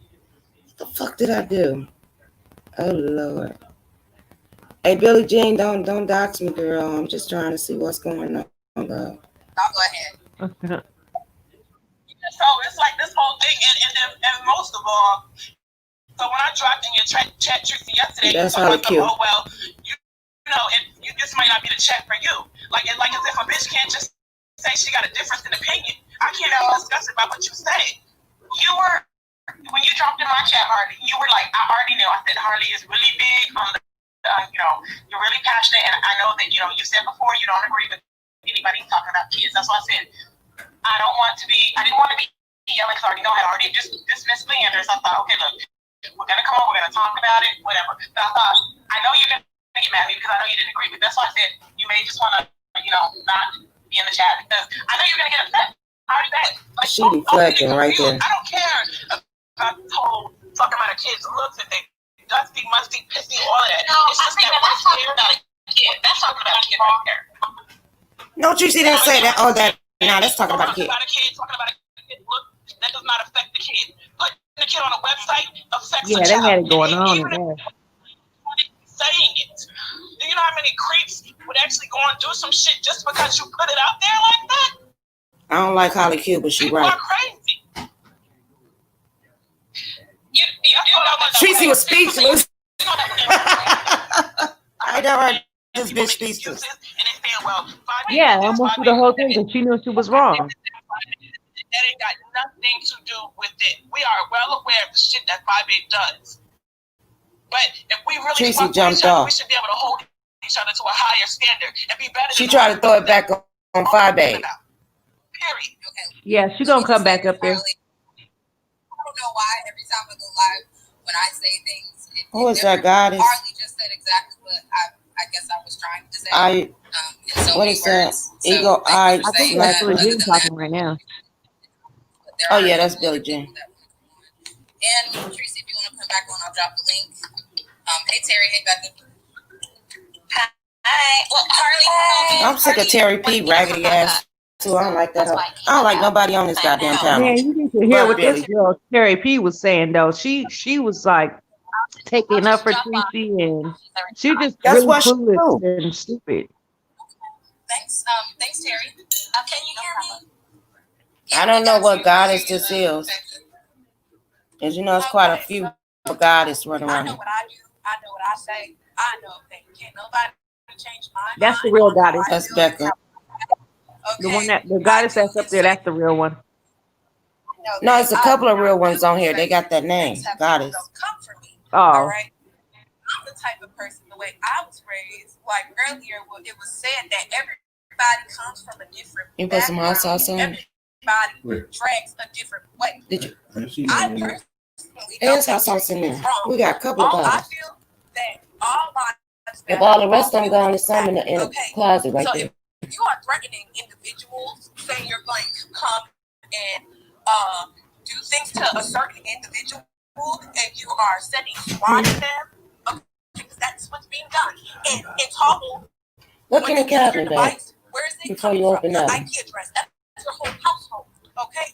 What the fuck did I do? Oh Lord. Hey, Billie Jean, don't dox me, girl. I'm just trying to see what's going on. I'll go ahead. So it's like this whole thing, and most of all, so when I dropped in your chat Tracy yesterday, that's you how cute. Oh well, this might not be the chat for you. Like as if a bitch can't just say she got a difference in opinion. I can't even discuss about what you say. You were when you dropped in my chat, Harley. You were like, I already knew. I said Harley is really big on the, you're really passionate, and I know that you said before you don't agree with anybody talking about kids. That's why I said. I didn't want to be yelling because I already dismissed Leander. So I thought, okay, look, we're going to come on, we're going to talk about it, whatever. But I thought, I know you're going to get mad at me because I know you didn't agree. But that's why I said you may just want to, not be in the chat because I know you're going to get upset. I already bet. Like, she be flirting right there. I don't care about the whole talking about a kid's looks and they dusty, musty, pissy, all of that. No, it's just that we're scared about a kid. That's talking about a kid right there. No, Tracy didn't say that. Oh, that. No, that's talking about a kid. Look, that does not affect the kid. Putting the kid on a website affects Yeah, the they child. had it going on in Even there. saying it. Do you know how many creeps would actually go and do some shit just because you put it out there like that? I don't like Holly Q, but she's People right. are crazy. You know that Tracy was speechless. I know her. This bitch speechless. Yeah, Yeah, almost through the whole thing because she knew she was wrong. That ain't got nothing to do with it. We are well aware of the shit that 5'8" does. But if we really Tracy fuck with jumped each other, off. we should be able to hold each other to a higher standard and be better. She tried to throw it back on 5'8". Period. Okay. Yeah, she gonna come back up there. I don't know why every time I go live, when I say things, Who is that goddess? Harley just said exactly what I guess I was trying to say. In so what many is that? words. Ego eye. I think that's Billie Jean talking right now. Oh yeah, that's Billie Jean. And Tracy, if you want to come back on, I'll drop the link. Hey Terry, hey Becca. Hi. Well, Harley. I'm sick of Terry P. raggedy ass too. I don't like that. I don't like nobody on this goddamn panel. Man, you need to hear what Billy. this girl Terry P was saying though. She was like taking up for Tracy, and she just That's really what she clueless do. Thanks, and stupid. thanks Terry. Can you hear me? I don't know what goddess this is. As you know, it's quite a few goddess running I around know here. what I do. I know what I say. I know that can't nobody change my mind. That's the real goddess. That's Becca. The one that the goddess that's up there, that's the real one. No, it's a couple of real ones on here. They got that name, goddess. Come for me. Oh, All right. I'm the type of person, the way I was raised, like earlier, it was said that everybody comes from a different You put some hot background. sauce on it? Everybody drags a different way. Did you? I personally There's hot sauce in there. We got a couple of I bottles. feel that all lives If all the rest of them gone, there's some in the closet right so there. if you are threatening individuals, saying you're going to come and do things to a certain individual, and you are sending SWAT at them, because that's what's being done. And in Toggle, Look in the cabinet, babe, where is it before coming you open from? up. The IP address. That's your whole household. Okay,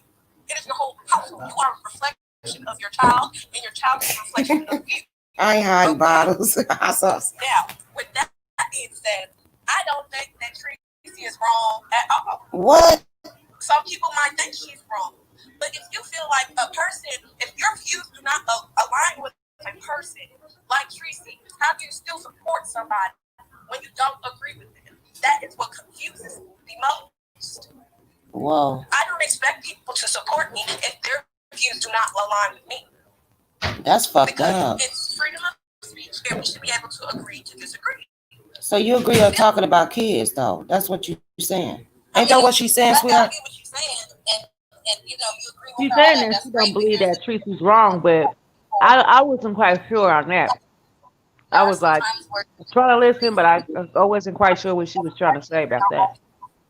it is your whole household. You are a reflection of your child, and your child is a reflection of you. I ain't hiding bottles. Hot sauce. Now, with that being said, I don't think that Tracy is wrong at all. What? Some people might think she's wrong. But if you feel like a person, if your views do not align with a person like Tracy, how do you still support somebody when you don't agree with them? That is what confuses me the most. Whoa. I don't expect people to support me if their views do not align with me. That's fucked Because up. it's freedom of speech and we should be able to agree to disagree. So you agree on talking about kids, though? That's what you're saying. Ain't that what she's saying, sweetheart? I get what she's saying, and you know, you agree with she's her on saying that that's she don't great believe because that Tracy's wrong, but I wasn't quite sure on that. I was like sometimes we're trying to listen, but I wasn't quite sure what she was trying to say about that.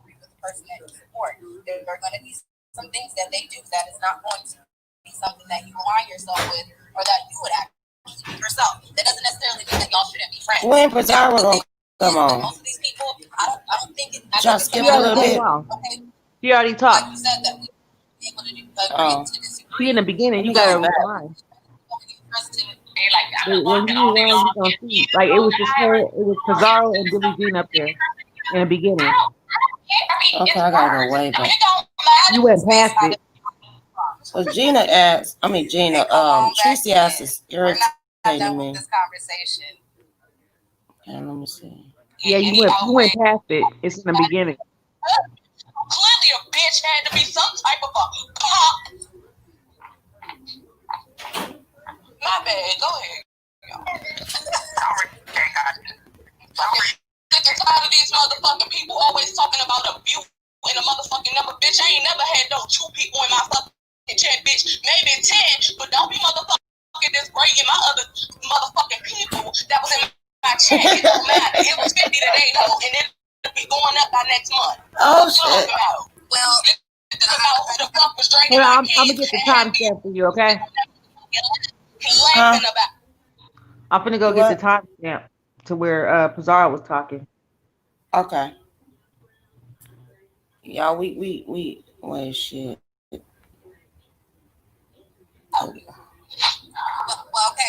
agree with the person that you support. There are going to be some things that they do that is not going to be something that you align yourself with or that you would actually do yourself. That doesn't necessarily mean that y'all shouldn't be friends. When Pizarro gonna come on? Most of these people, I don't think it. Just skip She a little already bit. came on. Okay, She already like talked. you said, that we be able to do agree Oh. to disagree. She in the beginning, you gotta rewind. When you rewind, you gonna see like it was just her, it was Pizarro and Billie Jean up there in the beginning. Okay, I gotta go way back. You went past it. So Gina asked, Tracy asked is irritating me. This conversation. And let me see. Yeah, you went past it. It's in the beginning. Clearly, a bitch had to be some type of a pop. My bad. Go ahead. Sick and tired of these motherfucking people always talking about abuse and a motherfucking number. Bitch, I ain't never had no 2 people in my fucking chat, bitch. Maybe 10, but don't be motherfucking this great in my other motherfucking people that was in my chat. It don't matter. It was 50 today, though, and it'll be going up by next month. Oh, What you shit. talking about? Well, this is about who the fuck was drinking Hold on, my I'm kids gonna get the and timestamp for you, okay? laughing about. I'm gonna go get the timestamp to where Pizarro was talking. Okay. Y'all, we wait, shit. Well, okay.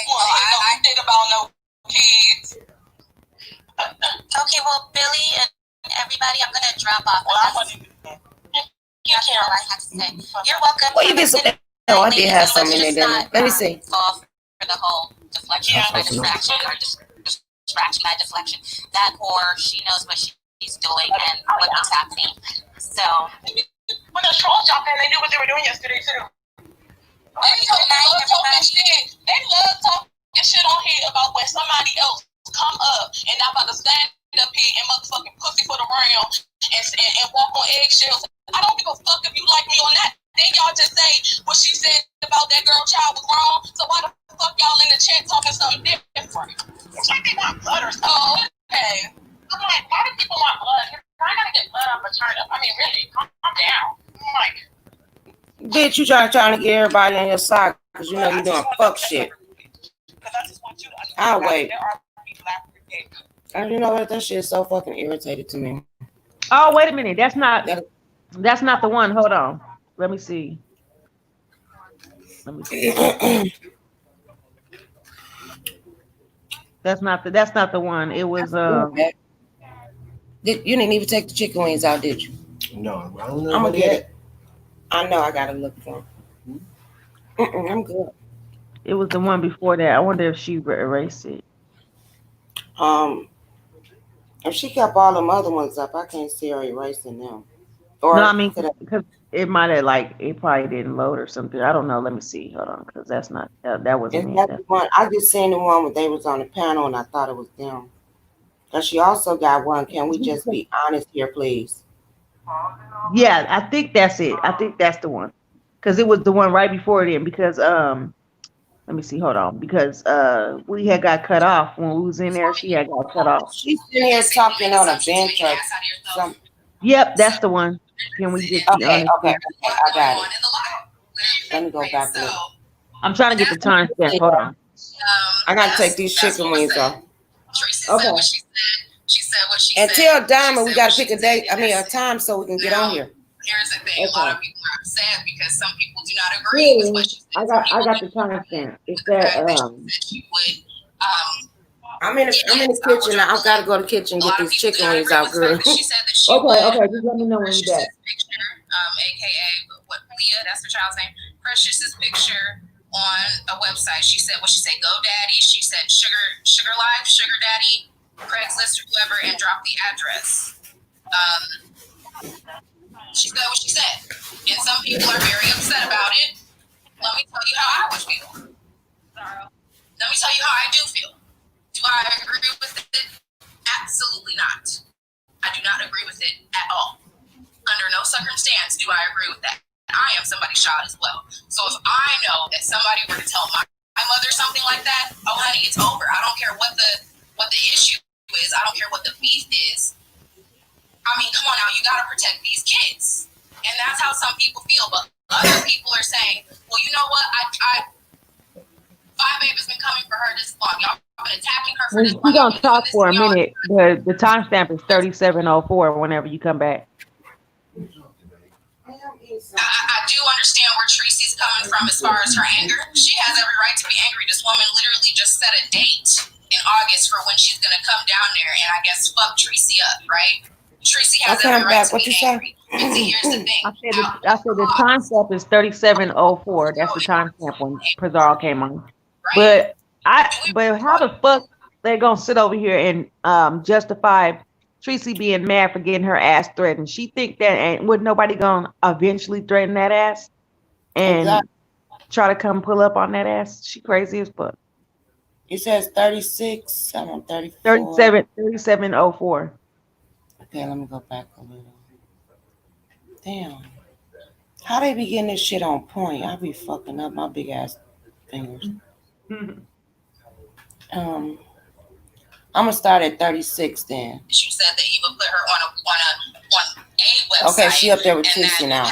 Well, I did about no kids. Okay, well, Billy and everybody, I'm gonna drop off. Well, I want to. That's all I have to say. You're welcome. Well, you get some. No, I did have some in there. Didn't I? Let me see. Fall for the whole deflection, distraction, or distraction, not deflection. That or she knows what she's doing and what's happening. So when the trolls jumped in, they knew what they were doing yesterday too. Good night, everybody. They love talking shit on here about when somebody else come up and I'm about to stand up here and motherfucking pussyfoot around and walk on eggshells. I don't give a fuck if you like me or not. Then y'all just say what she said about that girl child was wrong. So why the fuck y'all in the chat talking something different? It's like they want blood or something. Oh, okay. I'm like, why do people want blood? I gotta get blood on vagina. I mean, really, calm down. I'm like, Bitch, you trying to get everybody on your side because you know you're doing fuck shit. I'll wait. And you know what? That shit is so fucking irritated to me. Oh, wait a minute. That's not the one. Hold on. Let me see. That's not the one. It was you didn't even take the chicken wings out, did you? No, I don't know. I'm gonna get it. I know I gotta look for them. I'm good. It was the one before that. I wonder if she erased it. If she kept all them other ones up, I can't see her erasing them. Or no, I mean because it might have it probably didn't load or something. I don't know. Let me see. Hold on, because that's not that wasn't me. The one I just seen the one where they was on the panel and I thought it was them. Cause she also got one. Can we just be honest here, please? Yeah, I think that's it. I think that's the one. Because it was the one right before it. Because let me see, hold on. Because we had got cut off when we was in there. She had got cut off. She's sitting here talking on a bench or something. Yep, that's the one. Can we just be honest? Okay, I got it. Let me go back to it. I'm trying to get the timestamp. Hold on. I gotta take these chicken wings off. Okay. She said what she said. And tell Diamond we gotta pick a date. A time so we can get on here. Here's the thing: a lot of people are upset because some people do not agree with what she said. I got the timestamp. It's that she would. I'm in the kitchen. I've got to go to the kitchen and get these chicken wings out, girl. She said that she okay. Just let me know when you're back. Picture, aka what Leah, that's the child's name. Precious's picture on a website. She said what she said. GoDaddy. She said Sugar Life, Sugar Daddy, Craigslist, or whoever, and drop the address. She said what she said, and some people are very upset about it. Let me tell you how I would feel. Let me tell you how I do feel. Do I agree with it? Absolutely not. I do not agree with it at all. Under no circumstance do I agree with that. I am somebody's child as well. So if I know that somebody were to tell my mother something like that, oh honey, it's over. I don't care what the issue is. I don't care what the beef is. I mean, come on now, you gotta protect these kids. And that's how some people feel. But other people are saying, well, you know what? I 5 Baby's been coming for her this long. Y'all been attacking her for this long. We're gonna talk for a minute. The timestamp is 37:04 whenever you come back. I do understand where Tracy's coming from as far as her anger. She has every right to be angry. This woman literally just set a date in August for when she's gonna come down there and I guess fuck Tracy up, right? Tracy has every right to be angry. And see, here's the thing. I said the timestamp is 37:04. That's the timestamp when Pizarro came on. Right. But how the fuck they gonna sit over here and justify Tracy being mad for getting her ass threatened? She think that, and would nobody gonna eventually threaten that ass and try to come pull up on that ass? She crazy as fuck. It says 36. I'm on 34. 37:04. Okay, let me go back a little. Damn. How they be getting this shit on point? I be fucking up my big ass fingers. I'm gonna start at 36 then. She said that he would put her on a website. Okay, she up there with Tracy now.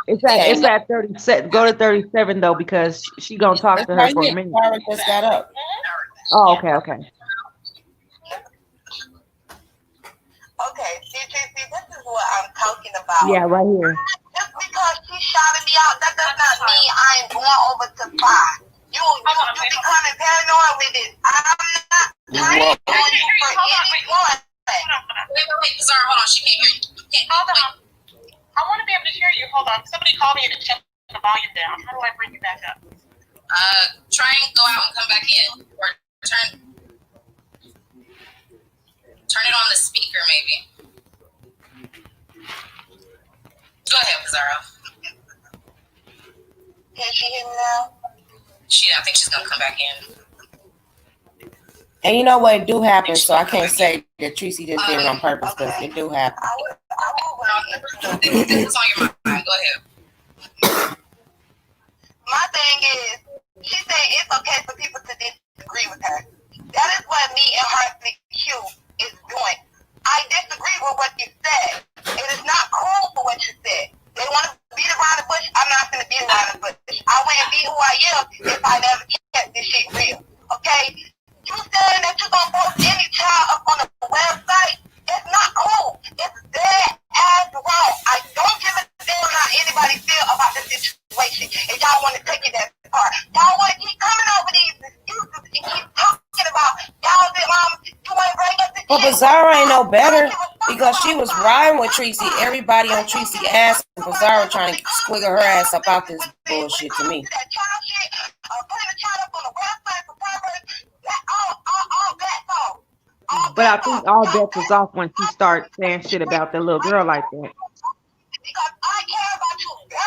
It's at 37. Go to 37 though, because she gonna talk to her for a minute. Just got up. Oh, okay. Okay, see, Tracy, this is what I talking about. Yeah, right here. Just because she shouted me out, that does not mean I am going over to fight. You becoming paranoid with it. I'm not trying to on you for anyone. Wait, sorry, hold on. She can't hear you. Hold on. I want to be able to hear you. Hold on. Somebody call me and check the volume down. How do I bring you back up? Try and go out and come back in. Or turn it on the speaker, maybe. Go ahead, Pizarro. Can she hear me now? I think she's gonna come back in. And you know what? It do happen, so I can't say that Tracy just did it on purpose, but it do happen. This is on your mind. Go ahead. My thing is, she said it's okay for people to disagree with her. That is what me and Heartbeat Q is doing. I disagree with what you said. It is not cool for what you said. They want to beat around the bush. I'm not going to beat around the bush. I wouldn't be who I am if I never kept this shit real. Okay? You saying that you're going to post any child up on the website, it's not cool. It's dead ass wrong. I don't give a damn how anybody feel about the situation. If y'all want to take it that far. Y'all want to keep coming over these excuses and keep talking about y'all that you want to bring up the But Pizarro ain't no better because she was riding with Tracy. Everybody on Tracy's ass, and Pizarro trying to squiggle her ass up out this bullshit to me. But I think all bets was off when she started saying shit about the little girl like that.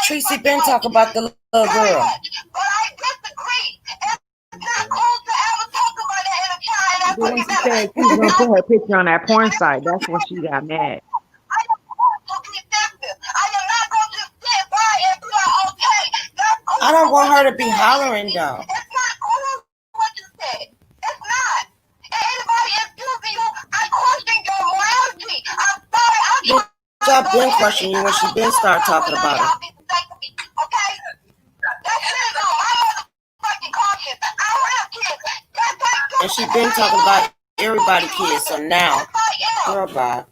Tracy been talking about the little girl. But I disagree. It's not cool to ever talk about that in a child. That's When she said she was gonna put her picture on that porn site, that's when she got mad. I am going to be sensitive. I am not going to sit by and be like, okay, that's cool. I don't want her to be hollering though. It's not cool what you said. It's not. And anybody accusing you, I question your morality. I'm sorry. I've been questioning you when she been start talking about it. Okay? That's it on my motherfucking conscience. I don't have kids. And she been talking about everybody kids, so now, girl, bye.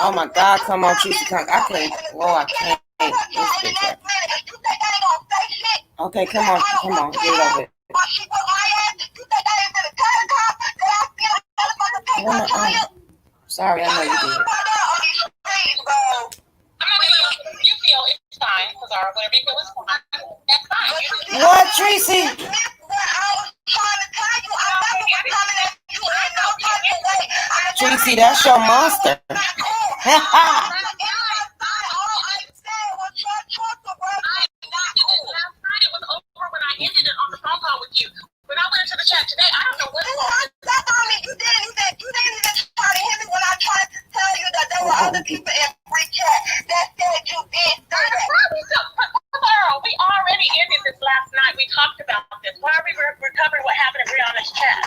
Oh my God, come on, Tracy. I can't. Whoa, I can't. Okay, come on, get it over. Sorry, I know you did. You feel it's fine, Pizarro. Whatever you feel is fine. That's fine. What, Tracy? Tracy, that's your monster. Ended it on the phone call with you. When I went into the chat today, I don't know what it was. You didn't even try to hit me when I tried to tell you that there were other people in free chat that said you did say that. We already ended this last night. We talked about this. Why are we recovering what happened in Brianna's chat?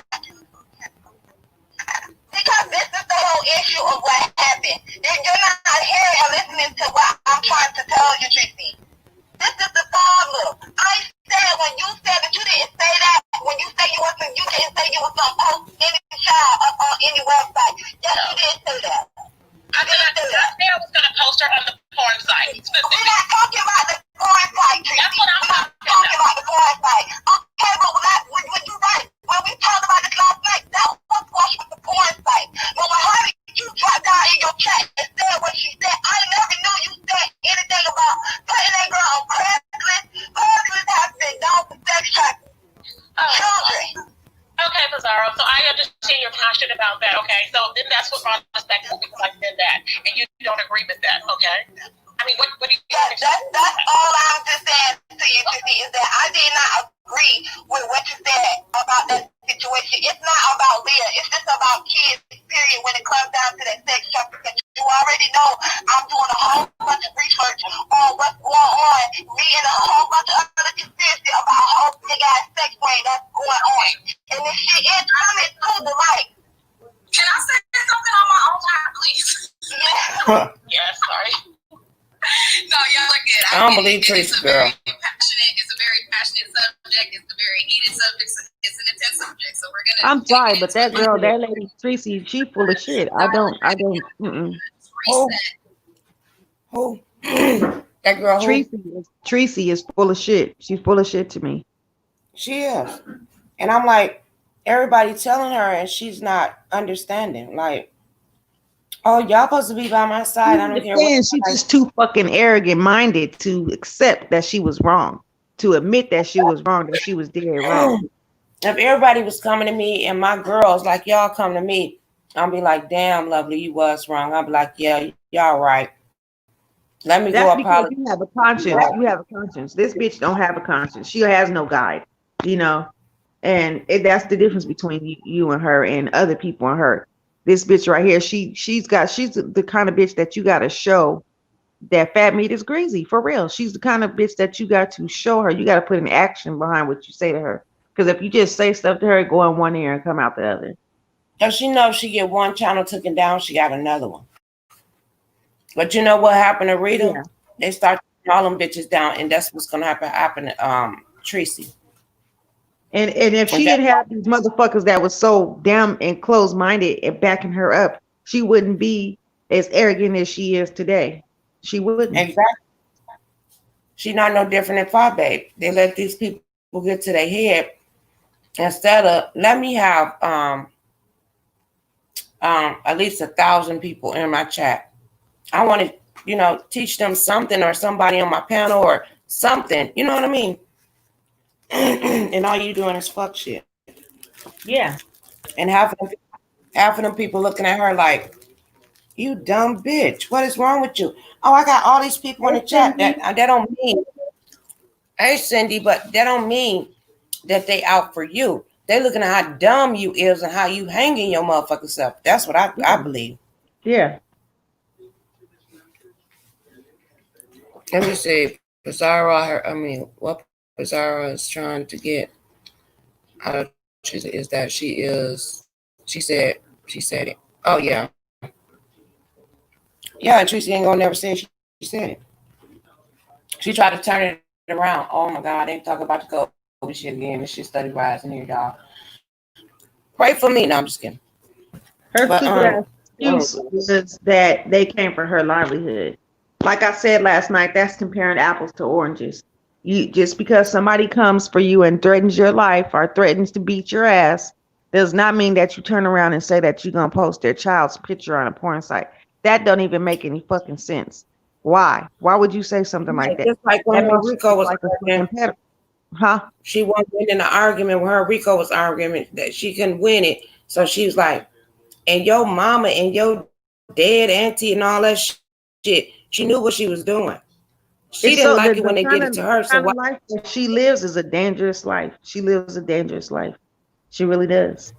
Because this is the whole issue of what happened. You're not hearing or listening to what I'm trying to tell you, Tracy. This is the problem. I said when you said that you didn't say that, when you say you didn't say you was gonna post any child up on any website. Yes, you did say that. I was gonna post her on the porn site. We're not talking about the porn site, Tracy. That's what I'm talking about. The porn site. Okay, but when you right, when we talked about this last night, that was watched with the porn site. But when Harvey, you dropped down in your chat and said what she said, I never knew you said anything about putting that girl on Craigslist. Craigslist has been known for sex trafficking. Children. Okay, Pizarro, so I understand you're passionate about that, okay? So then that's what brought us back to because I said that, and you don't agree with that, okay? I mean, what do you think? That's all I'm just saying to you, Tracy, is that I did not agree with what you said about that situation. It's not about Leah. It's just about kids, period, when it comes down to that sex trafficking. You already know I'm doing a whole bunch of research on what's going on, reading a whole bunch of other conspiracy about a whole big-ass sex ring that's going on. And this shit is coming to the light. Can I say something on my own time, please? Yes, sorry. y'all are good. I don't believe Tracy, girl. It's a very passionate subject. It's a very heated subject. It's an intense subject. So we're gonna. I'm sorry, but that girl, that lady Tracy, she full of shit. I don't. Who? That girl. Tracy is full of shit. She's full of shit to me. She is, and I'm like, everybody telling her, and she's not understanding. Like, oh, y'all supposed to be by my side. I don't care what. She's just too fucking arrogant minded to accept that she was wrong, to admit that she was wrong, that she was dead wrong. If everybody was coming to me and my girls, like y'all come to me, I'll be like, damn, lovely, you was wrong. I'll be like, yeah, y'all right. Let me That's go because apologize. you have a conscience. You have a conscience. This bitch don't have a conscience. She has no guide, you know? And that's the difference between you and her and other people and her. This bitch right here, she's the kind of bitch that you got to show that fat meat is greasy, for real. She's the kind of bitch that you got to show her. You got to put an action behind what you say to her. Because if you just say stuff to her, it go in one ear and come out the other. If she knows she get one channel taken down, she got another one. But you know what happened to Rita? Yeah. They start taking all them bitches down, and that's what's gonna happen to Tracy. And if she didn't have these motherfuckers that was so damn and closed-minded and backing her up, she wouldn't be as arrogant as she is today. She wouldn't. Exactly. She's not no different than Five Babe. They let these people get to their head instead of let me have at least 1,000 people in my chat. I want to, teach them something, or somebody on my panel or something. You know what I mean? And all you doing is fuck shit. Yeah. And half of them people looking at her like, you dumb bitch. What is wrong with you? Oh, I got all these people in the chat. That don't mean, hey, Cindy, but that don't mean that they out for you. They looking at how dumb you is and how you hanging your motherfucking self. That's what I believe. Yeah. Let me see. What Pizarro is trying to get out of Tracy is that she said it. Oh, yeah. Yeah, and Tracy ain't gonna never say she said it. She tried to turn it around. Oh, my God, they talk about the COVID shit again. This shit study rising here, y'all. Pray for me. No, I'm just kidding. Her excuse is that they came for her livelihood. Like I said last night, that's comparing apples to oranges. You just because somebody comes for you and threatens your life or threatens to beat your ass does not mean that you turn around and say that you're gonna post their child's picture on a porn site. That don't even make any fucking sense. Why? Why would you say something like that? Just like when Rico was arguing. Huh? She wasn't winning the argument when her Rico was arguing that she couldn't win it. So she was like, and your mama and your dead auntie and all that shit. She knew what she was doing. She didn't like it when they did it to her. So the life that she lives is a dangerous life. She lives a dangerous life. She really does.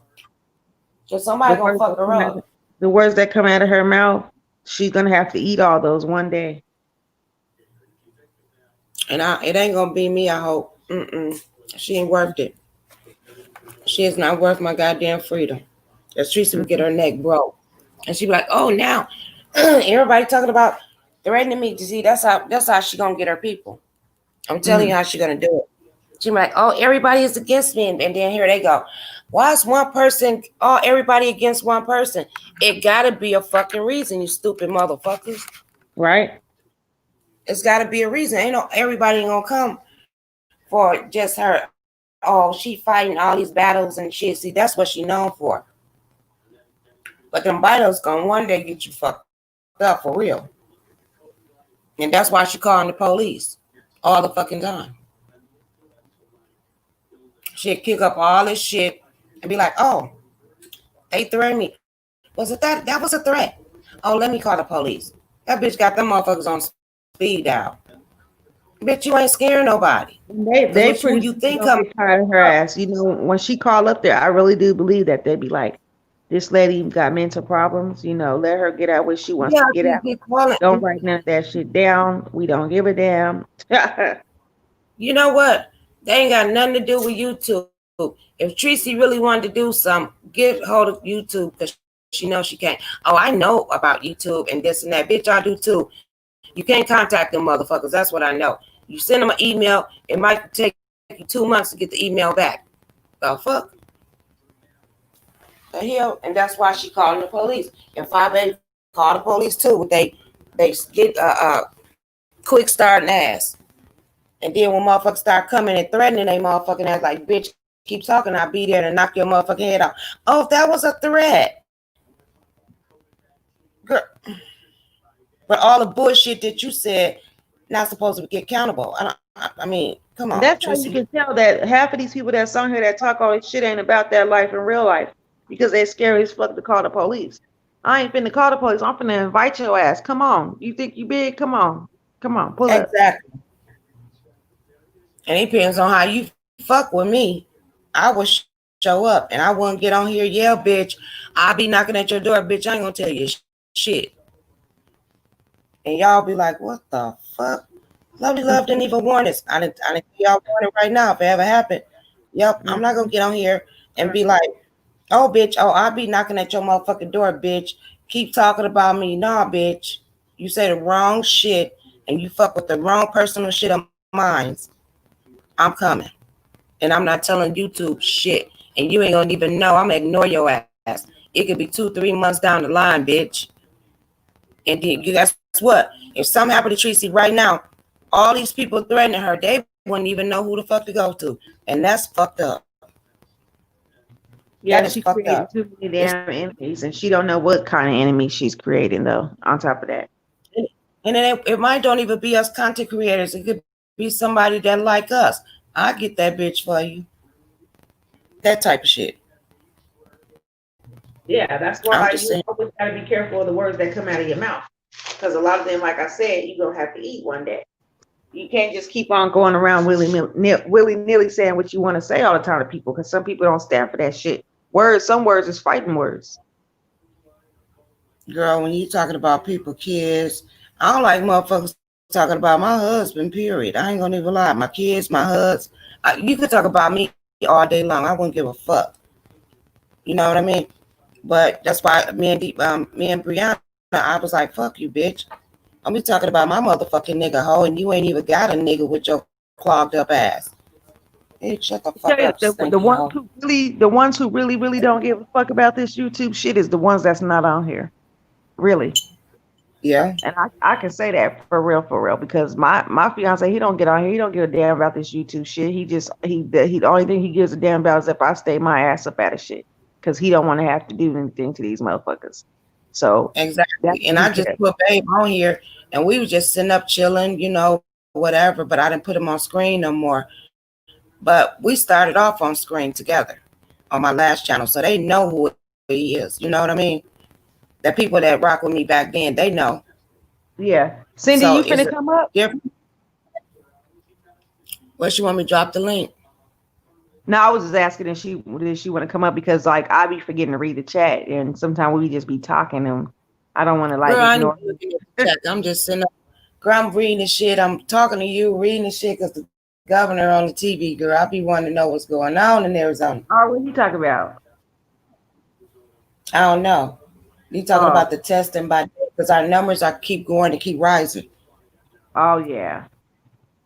So somebody gonna fuck her up. The words that come out of her mouth, she's gonna have to eat all those one day. And it ain't gonna be me, I hope. She ain't worth it. She is not worth my goddamn freedom. Because Tracy would get her neck broke. And she'd be like, oh, now everybody talking about threatening me. To see, that's how she gonna get her people. I'm telling you how she gonna do it. She be like, oh, everybody is against me, and then here they go. Why is one person? Oh, everybody against one person? It gotta be a fucking reason, you stupid motherfuckers. Right? It's gotta be a reason. Everybody ain't gonna come for just her. Oh, she fighting all these battles and shit. See, that's what she known for. But them battles gonna one day get you fucked up for real. And that's why she calling the police all the fucking time. She'd kick up all this shit and be like, oh, they threatened me. Was it that? That was a threat. Oh, let me call the police. That bitch got them motherfuckers on speed dial. Bitch, you ain't scaring nobody. They pretty you think of her ass. When she call up there, I really do believe that they'd be like, this lady got mental problems, let her get out what she wants to get out. Don't write none of that shit down. We don't give a damn. You know what? They ain't got nothing to do with YouTube. If Tracy really wanted to do something, get hold of YouTube because she knows she can't. Oh, I know about YouTube and this and that. Bitch, I do too. You can't contact them motherfuckers. That's what I know. You send them an email, it might take you 2 months to get the email back. The fuck? The hell? And that's why she calling the police. And 5A call the police too. They get quick starting ass. And then when motherfuckers start coming and threatening they motherfucking ass like, bitch, keep talking, I'll be there to knock your motherfucking head off. Oh, if that was a threat. Girl. But all the bullshit that you said, not supposed to get accountable. I mean, come on. That's how you can tell that half of these people that's on here that talk all this shit ain't about that life in real life because they're scary as fuck to call the police. I ain't finna call the police. I'm finna invite your ass. Come on. You think you big? Come on. Come on. Pull up. Exactly. And it depends on how you fuck with me. I will show up and I won't get on here. Yeah, bitch. I'll be knocking at your door. Bitch, I ain't gonna tell you shit. And y'all be like, what the fuck? Lovely Love didn't even warn us. I didn't give y'all warn it right now if it ever happened. Yep, I'm not gonna get on here and be like, oh bitch, oh, I'll be knocking at your motherfucking door, bitch. Keep talking about me. Nah, bitch. You say the wrong shit and you fuck with the wrong personal shit of mine. I'm coming. And I'm not telling YouTube shit. And you ain't gonna even know. I'm gonna ignore your ass. It could be 2-3 months down the line, bitch. And then guess what? If something happened to Tracy right now, all these people threatening her, they wouldn't even know who the fuck to go to. And that's fucked up. Yeah, she created too many damn enemies, and she don't know what kind of enemy she's creating, though, on top of that. And then it might don't even be us content creators. It could be somebody that like us. I get that bitch for you. That type of shit. Yeah, that's why you always gotta be careful of the words that come out of your mouth. Because a lot of them, like I said, you're gonna have to eat one day. You can't just keep on going around willy-nilly saying what you want to say all the time to people, because some people don't stand for that shit. Some words is fighting words. Girl, when you talking about people, kids, I don't like motherfuckers talking about my husband, period. I ain't gonna even lie. My kids, my husband. You could talk about me all day long. I wouldn't give a fuck. You know what I mean? But that's why me and Brianna, I was like, fuck you, bitch. I'm be talking about my motherfucking nigga hoe, and you ain't even got a nigga with your clogged up ass. Hey, shut the fuck up. The ones who really don't give a fuck about this YouTube shit is the ones that's not on here. Really. Yeah. And I can say that for real, because my fiance, he don't get on here. He don't give a damn about this YouTube shit. The only thing he gives a damn about is if I stay my ass up out of shit, because he don't want to have to do anything to these motherfuckers. So exactly. And I just put Babe on here, and we was just sitting up chilling, you know, whatever. But I didn't put him on screen no more. But we started off on screen together on my last channel, so they know who he is. You know what I mean? The people that rock with me back then, they know. Yeah. Cindy, so you finna come up? What, you want me to drop the link? No, I was just asking if she want to come up, because like I be forgetting to read the chat, and sometimes we just be talking, and I don't want to like ignore. I'm just sitting up. Girl, I'm reading the shit. I'm talking to you, reading the shit, because the governor on the TV, girl. I be wanting to know what's going on in Arizona. Oh, what you talking about? I don't know. You talking about the testing by, because our numbers keep going to keep rising. Oh yeah.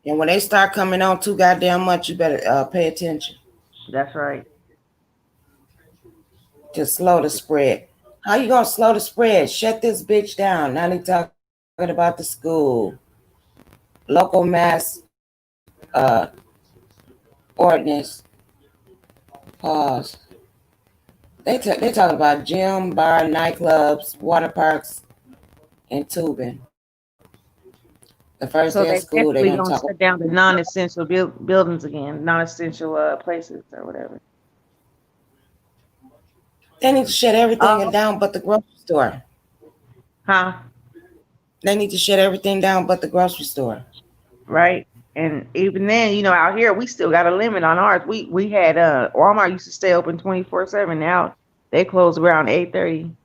And when they start coming on too goddamn much, you better pay attention. That's right. Just slow the spread. How you gonna slow the spread? Shut this bitch down. Now they talking about the school, local mass ordinance. Pause. They talking about gym, bar, nightclubs, water parks, and tubing. The first day of school, they gonna shut down the non-essential buildings again, non-essential places or whatever. They need to shut everything down but the grocery store. Huh? They need to shut everything down but the grocery store. Right. And even then, you know, out here, we still got a limit on ours. We had Walmart used to stay open 24/7. Now they close around 8:30.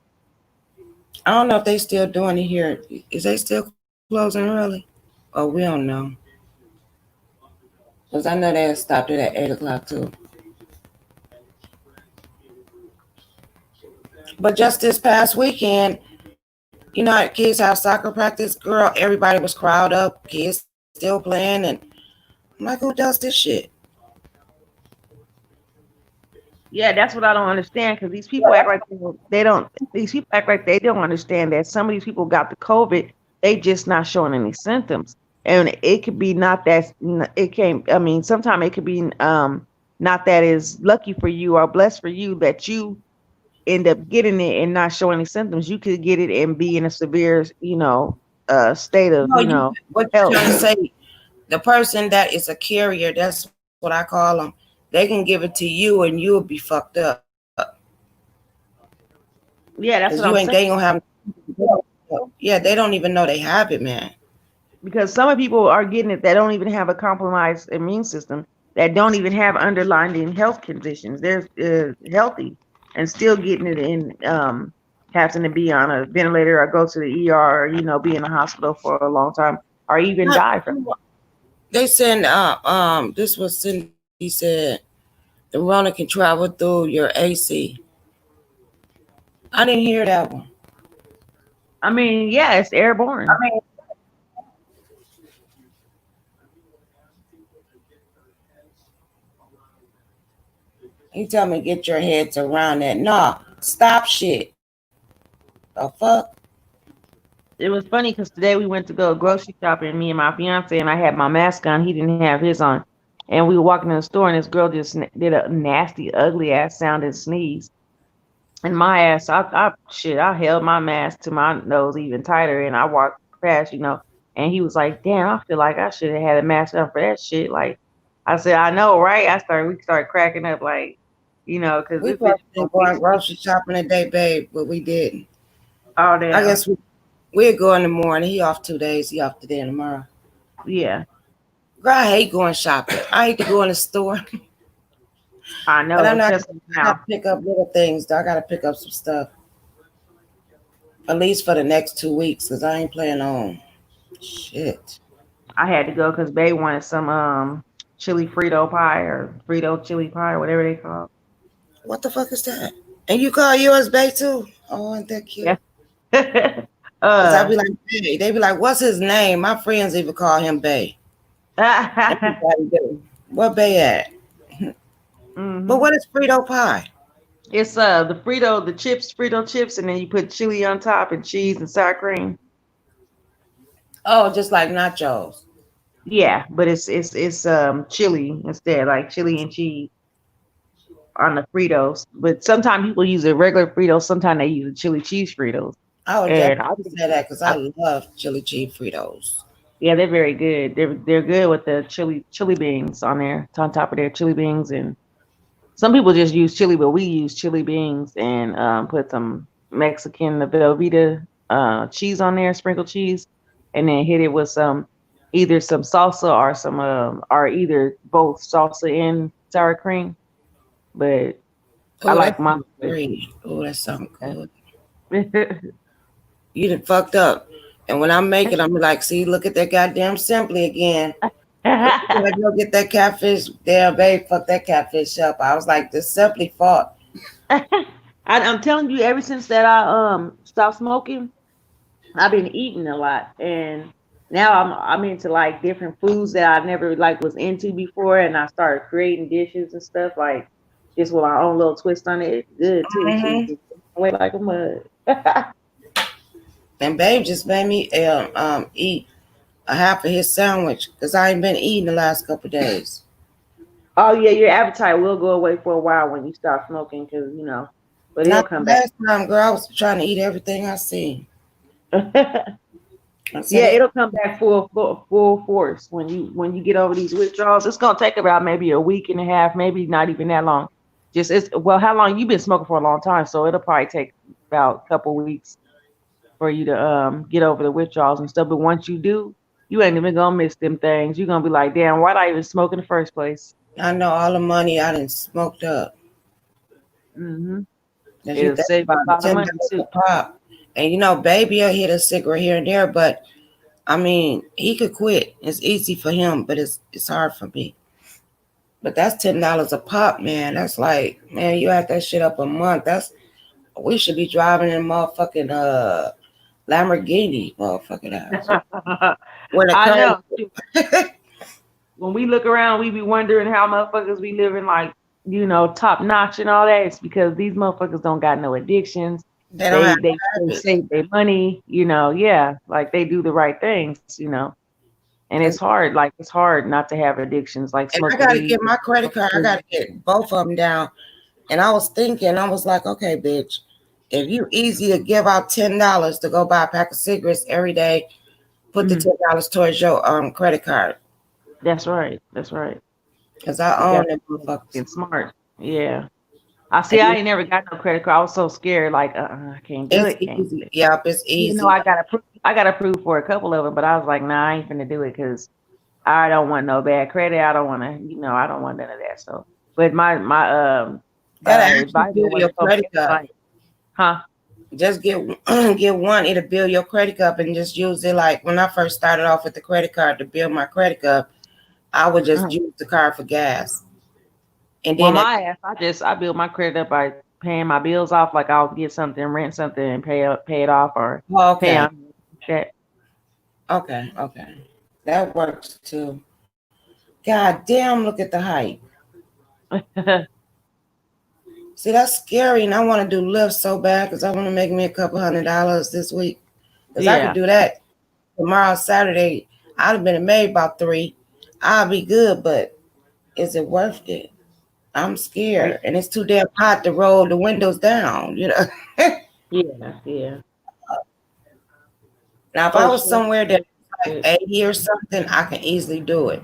I don't know if they still doing it here. Is they still closing early? Oh, we don't know. Because I know they stopped it at 8 o'clock too. But just this past weekend, You know, kids have soccer practice, girl. Everybody was crowded up. Kids still playing, and I'm like, who does this shit? Yeah, that's what I don't understand because these people act like they don't. These people act like they don't understand that some of these people got the COVID. They just not showing any symptoms, and it could be not that it came. I mean, sometimes it could be not that is lucky for you or blessed for you that you end up getting it and not showing any symptoms. You could get it and be in a severe, state of what you're trying to say. The person that is a carrier, that's what I call them. They can give it to you and you'll be fucked up. Yeah, that's what I'm saying. They gonna have. Yeah, they don't even know they have it, man. Because some people are getting it that don't even have a compromised immune system, that don't even have underlying health conditions. They're healthy and still getting it in, having to be on a ventilator or go to the ER or, be in a hospital for a long time or even die from it. They said, this was Cindy said, the Rona can travel through your AC. I didn't hear that one. I mean, yeah, it's airborne. You tell me get your heads around that. Nah, stop shit. The fuck? It was funny because today we went to go grocery shopping, me and my fiance, and I had my mask on. He didn't have his on. And we were walking in the store, and this girl just did a nasty, ugly ass sound and sneeze. And my ass, I held my mask to my nose even tighter, and I walked past, and he was like, damn, I feel like I should have had a mask on for that shit. Like, I said, I know, right? We started cracking up, like, because we supposed to go grocery shopping today, babe, but we didn't. Oh, damn. I guess we'll go in the morning. He off 2 days. He off today and tomorrow. Yeah. Girl, I hate going shopping. I hate to go in the store. I know. But I got to pick up little things. Though. I got to pick up some stuff. At least for the next 2 weeks, because I ain't planning on shit. I had to go because Bae wanted some chili Frito pie or Frito chili pie, whatever they call it. What the fuck is that? And you call yours Bae too? Oh, ain't that cute? Yeah. I be like, Bae. They be like, what's his name? My friends even call him Bae. What Bae at? Mm-hmm. But what is Frito pie? It's the chips, Frito chips, and then you put chili on top and cheese and sour cream. Oh, just like nachos. Yeah, but it's chili instead, like chili and cheese on the Fritos. But sometimes people use a regular Fritos. Sometimes they use a chili cheese Fritos. I would definitely say that because I love chili cheese Fritos. Yeah, they're very good. They're good with the chili beans on there, on top of their chili beans, and some people just use chili, but we use chili beans and put some Mexican Velveeta cheese on there, sprinkled cheese, and then hit it with either some salsa or or either both salsa and sour cream. But I like mine. Oh, that sounds good. You done fucked up. And when I make it, I'm like, see, look at that goddamn Simply again. I go get that catfish. Damn, babe, fuck that catfish up. I was like, this Simply fault. I'm telling you, ever since that I stopped smoking, I've been eating a lot, and now I'm into like different foods that I never was into before, and I started creating dishes and stuff like just with my own little twist on it. It's good too. Mm-hmm. Away like a mud. And babe just made me eat a half of his sandwich because I ain't been eating the last couple of days. Oh yeah, your appetite will go away for a while when you stop smoking because but it'll come back. Last time, girl, I was trying to eat everything I see. Yeah, it'll come back full force when you get over these withdrawals. It's gonna take about maybe a week and a half, maybe not even that long. How long you've been smoking for a long time, so it'll probably take about a couple weeks for you to get over the withdrawals and stuff. But once you do, you ain't even gonna miss them things. You're gonna be like, damn, why'd I even smoke in the first place? I know all the money I done smoked up. Mm-hmm. It'll save a lot of money too. Pop. And baby, I hit a cigarette here and there, but I mean, he could quit. It's easy for him, but it's hard for me. But that's $10 a pop, man. That's like, man, you had that shit up a month. We should be driving in motherfucking Lamborghini, motherfucking ass. I know. When we look around, we be wondering how motherfuckers we living like, top notch and all that. It's because these motherfuckers don't got no addictions. They save their money, yeah, like they do the right things, and it's hard not to have addictions like smoking. I gotta get my credit card. I gotta get both of them down. And I was thinking, I was like, okay, bitch, if you easy to give out $10 to go buy a pack of cigarettes every day, put the $10 towards your credit card. That's right. That's right. Because I own them motherfuckers. It's smart. Yeah. I ain't never got no credit card. I was so scared, like, I can't do it. Easy. Yep, it's easy. I got approved for a couple of them, but I was like, nah, I ain't finna do it because I don't want no bad credit. I don't want to, I don't want none of that. So, but my advisor your credit card. Huh? Just get one. It'll build your credit up, and just use it. Like when I first started off with the credit card to build my credit up, I would just use the card for gas. And then I build my credit up by paying my bills off. Like I'll get something, rent something, and pay it off, or pay on that. Okay, that works too. God damn! Look at the height. See, that's scary, and I want to do Lyft so bad because I want to make me a couple $100 this week. Because I could do that tomorrow, Saturday. I'd have been made about 3. I'll be good, but is it worth it? I'm scared, and it's too damn hot to roll the windows down, Yeah. Now, if I was somewhere that's like 80 or something, I can easily do it.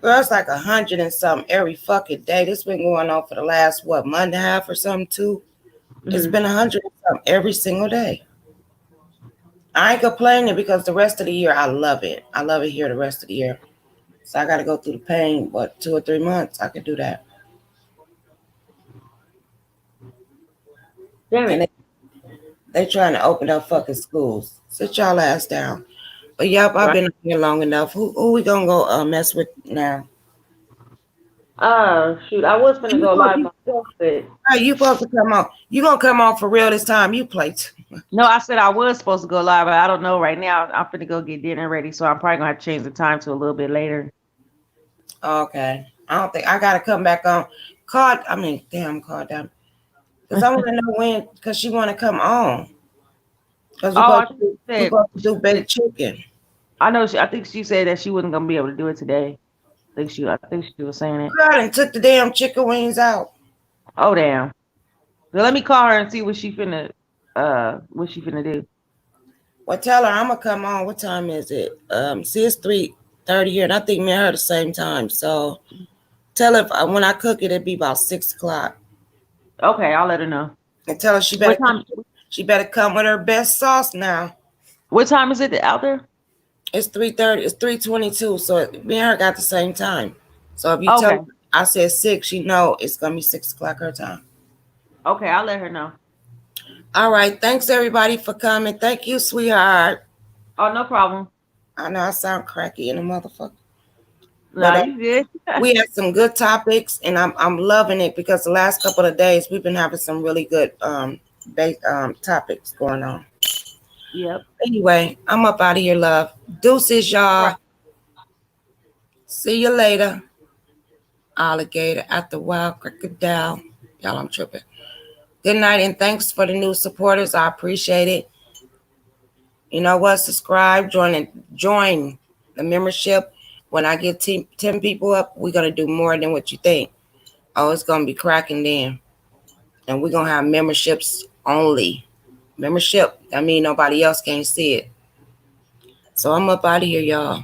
Girl, it's like 100 and something every fucking day. This been going on for the last, month and a half or something, too. It's been 100 and something every single day. I ain't complaining because the rest of the year, I love it. I love it here the rest of the year. So I got to go through the pain, but 2 or 3 months, I could do that. Damn it. They trying to open up fucking schools. Sit y'all ass down. But yep, I've been here long enough. Who we gonna go mess with now? Shoot, I was gonna go live myself, but you supposed to come on. You gonna come on for real this time? You play too much. No, I said I was supposed to go live, but I don't know right now. I'm finna go get dinner ready, so I'm probably gonna have to change the time to a little bit later. Okay. I don't think I gotta come back on. Call down. Because I want to know when, because she want to come on. Because we're supposed to do baked chicken. I know. I think she said that she wasn't gonna be able to do it today. I think she was saying it. God, and took the damn chicken wings out. Oh damn. So let me call her and see what she finna do. Well, tell her I'm gonna come on. What time is it? See, it's 3:30 here, and I think me and her the same time. So tell her when I cook it, it'd be about 6 o'clock. Okay, I'll let her know. And tell her she better come with her best sauce now. What time is it out there? It's 3:30. It's 3:22. So me and her got the same time. So if you tell her I said 6, she know it's gonna be 6 o'clock her time. Okay, I'll let her know. All right. Thanks everybody for coming. Thank you, sweetheart. Oh, no problem. I know I sound cracky in a motherfucker. No, you good. We had some good topics, and I'm loving it because the last couple of days we've been having some really good topics going on. Yep. Anyway, I'm up out of here, love. Deuces, y'all. Right. See you later. Alligator at the wild crocodile. Y'all, I'm tripping. Good night, and thanks for the new supporters. I appreciate it. You know what? Subscribe, join the membership. When I get 10 people up, we're going to do more than what you think. Oh, it's going to be cracking then. And we're going to have memberships only. Membership, I mean, nobody else can't see it. So I'm up out of here, y'all.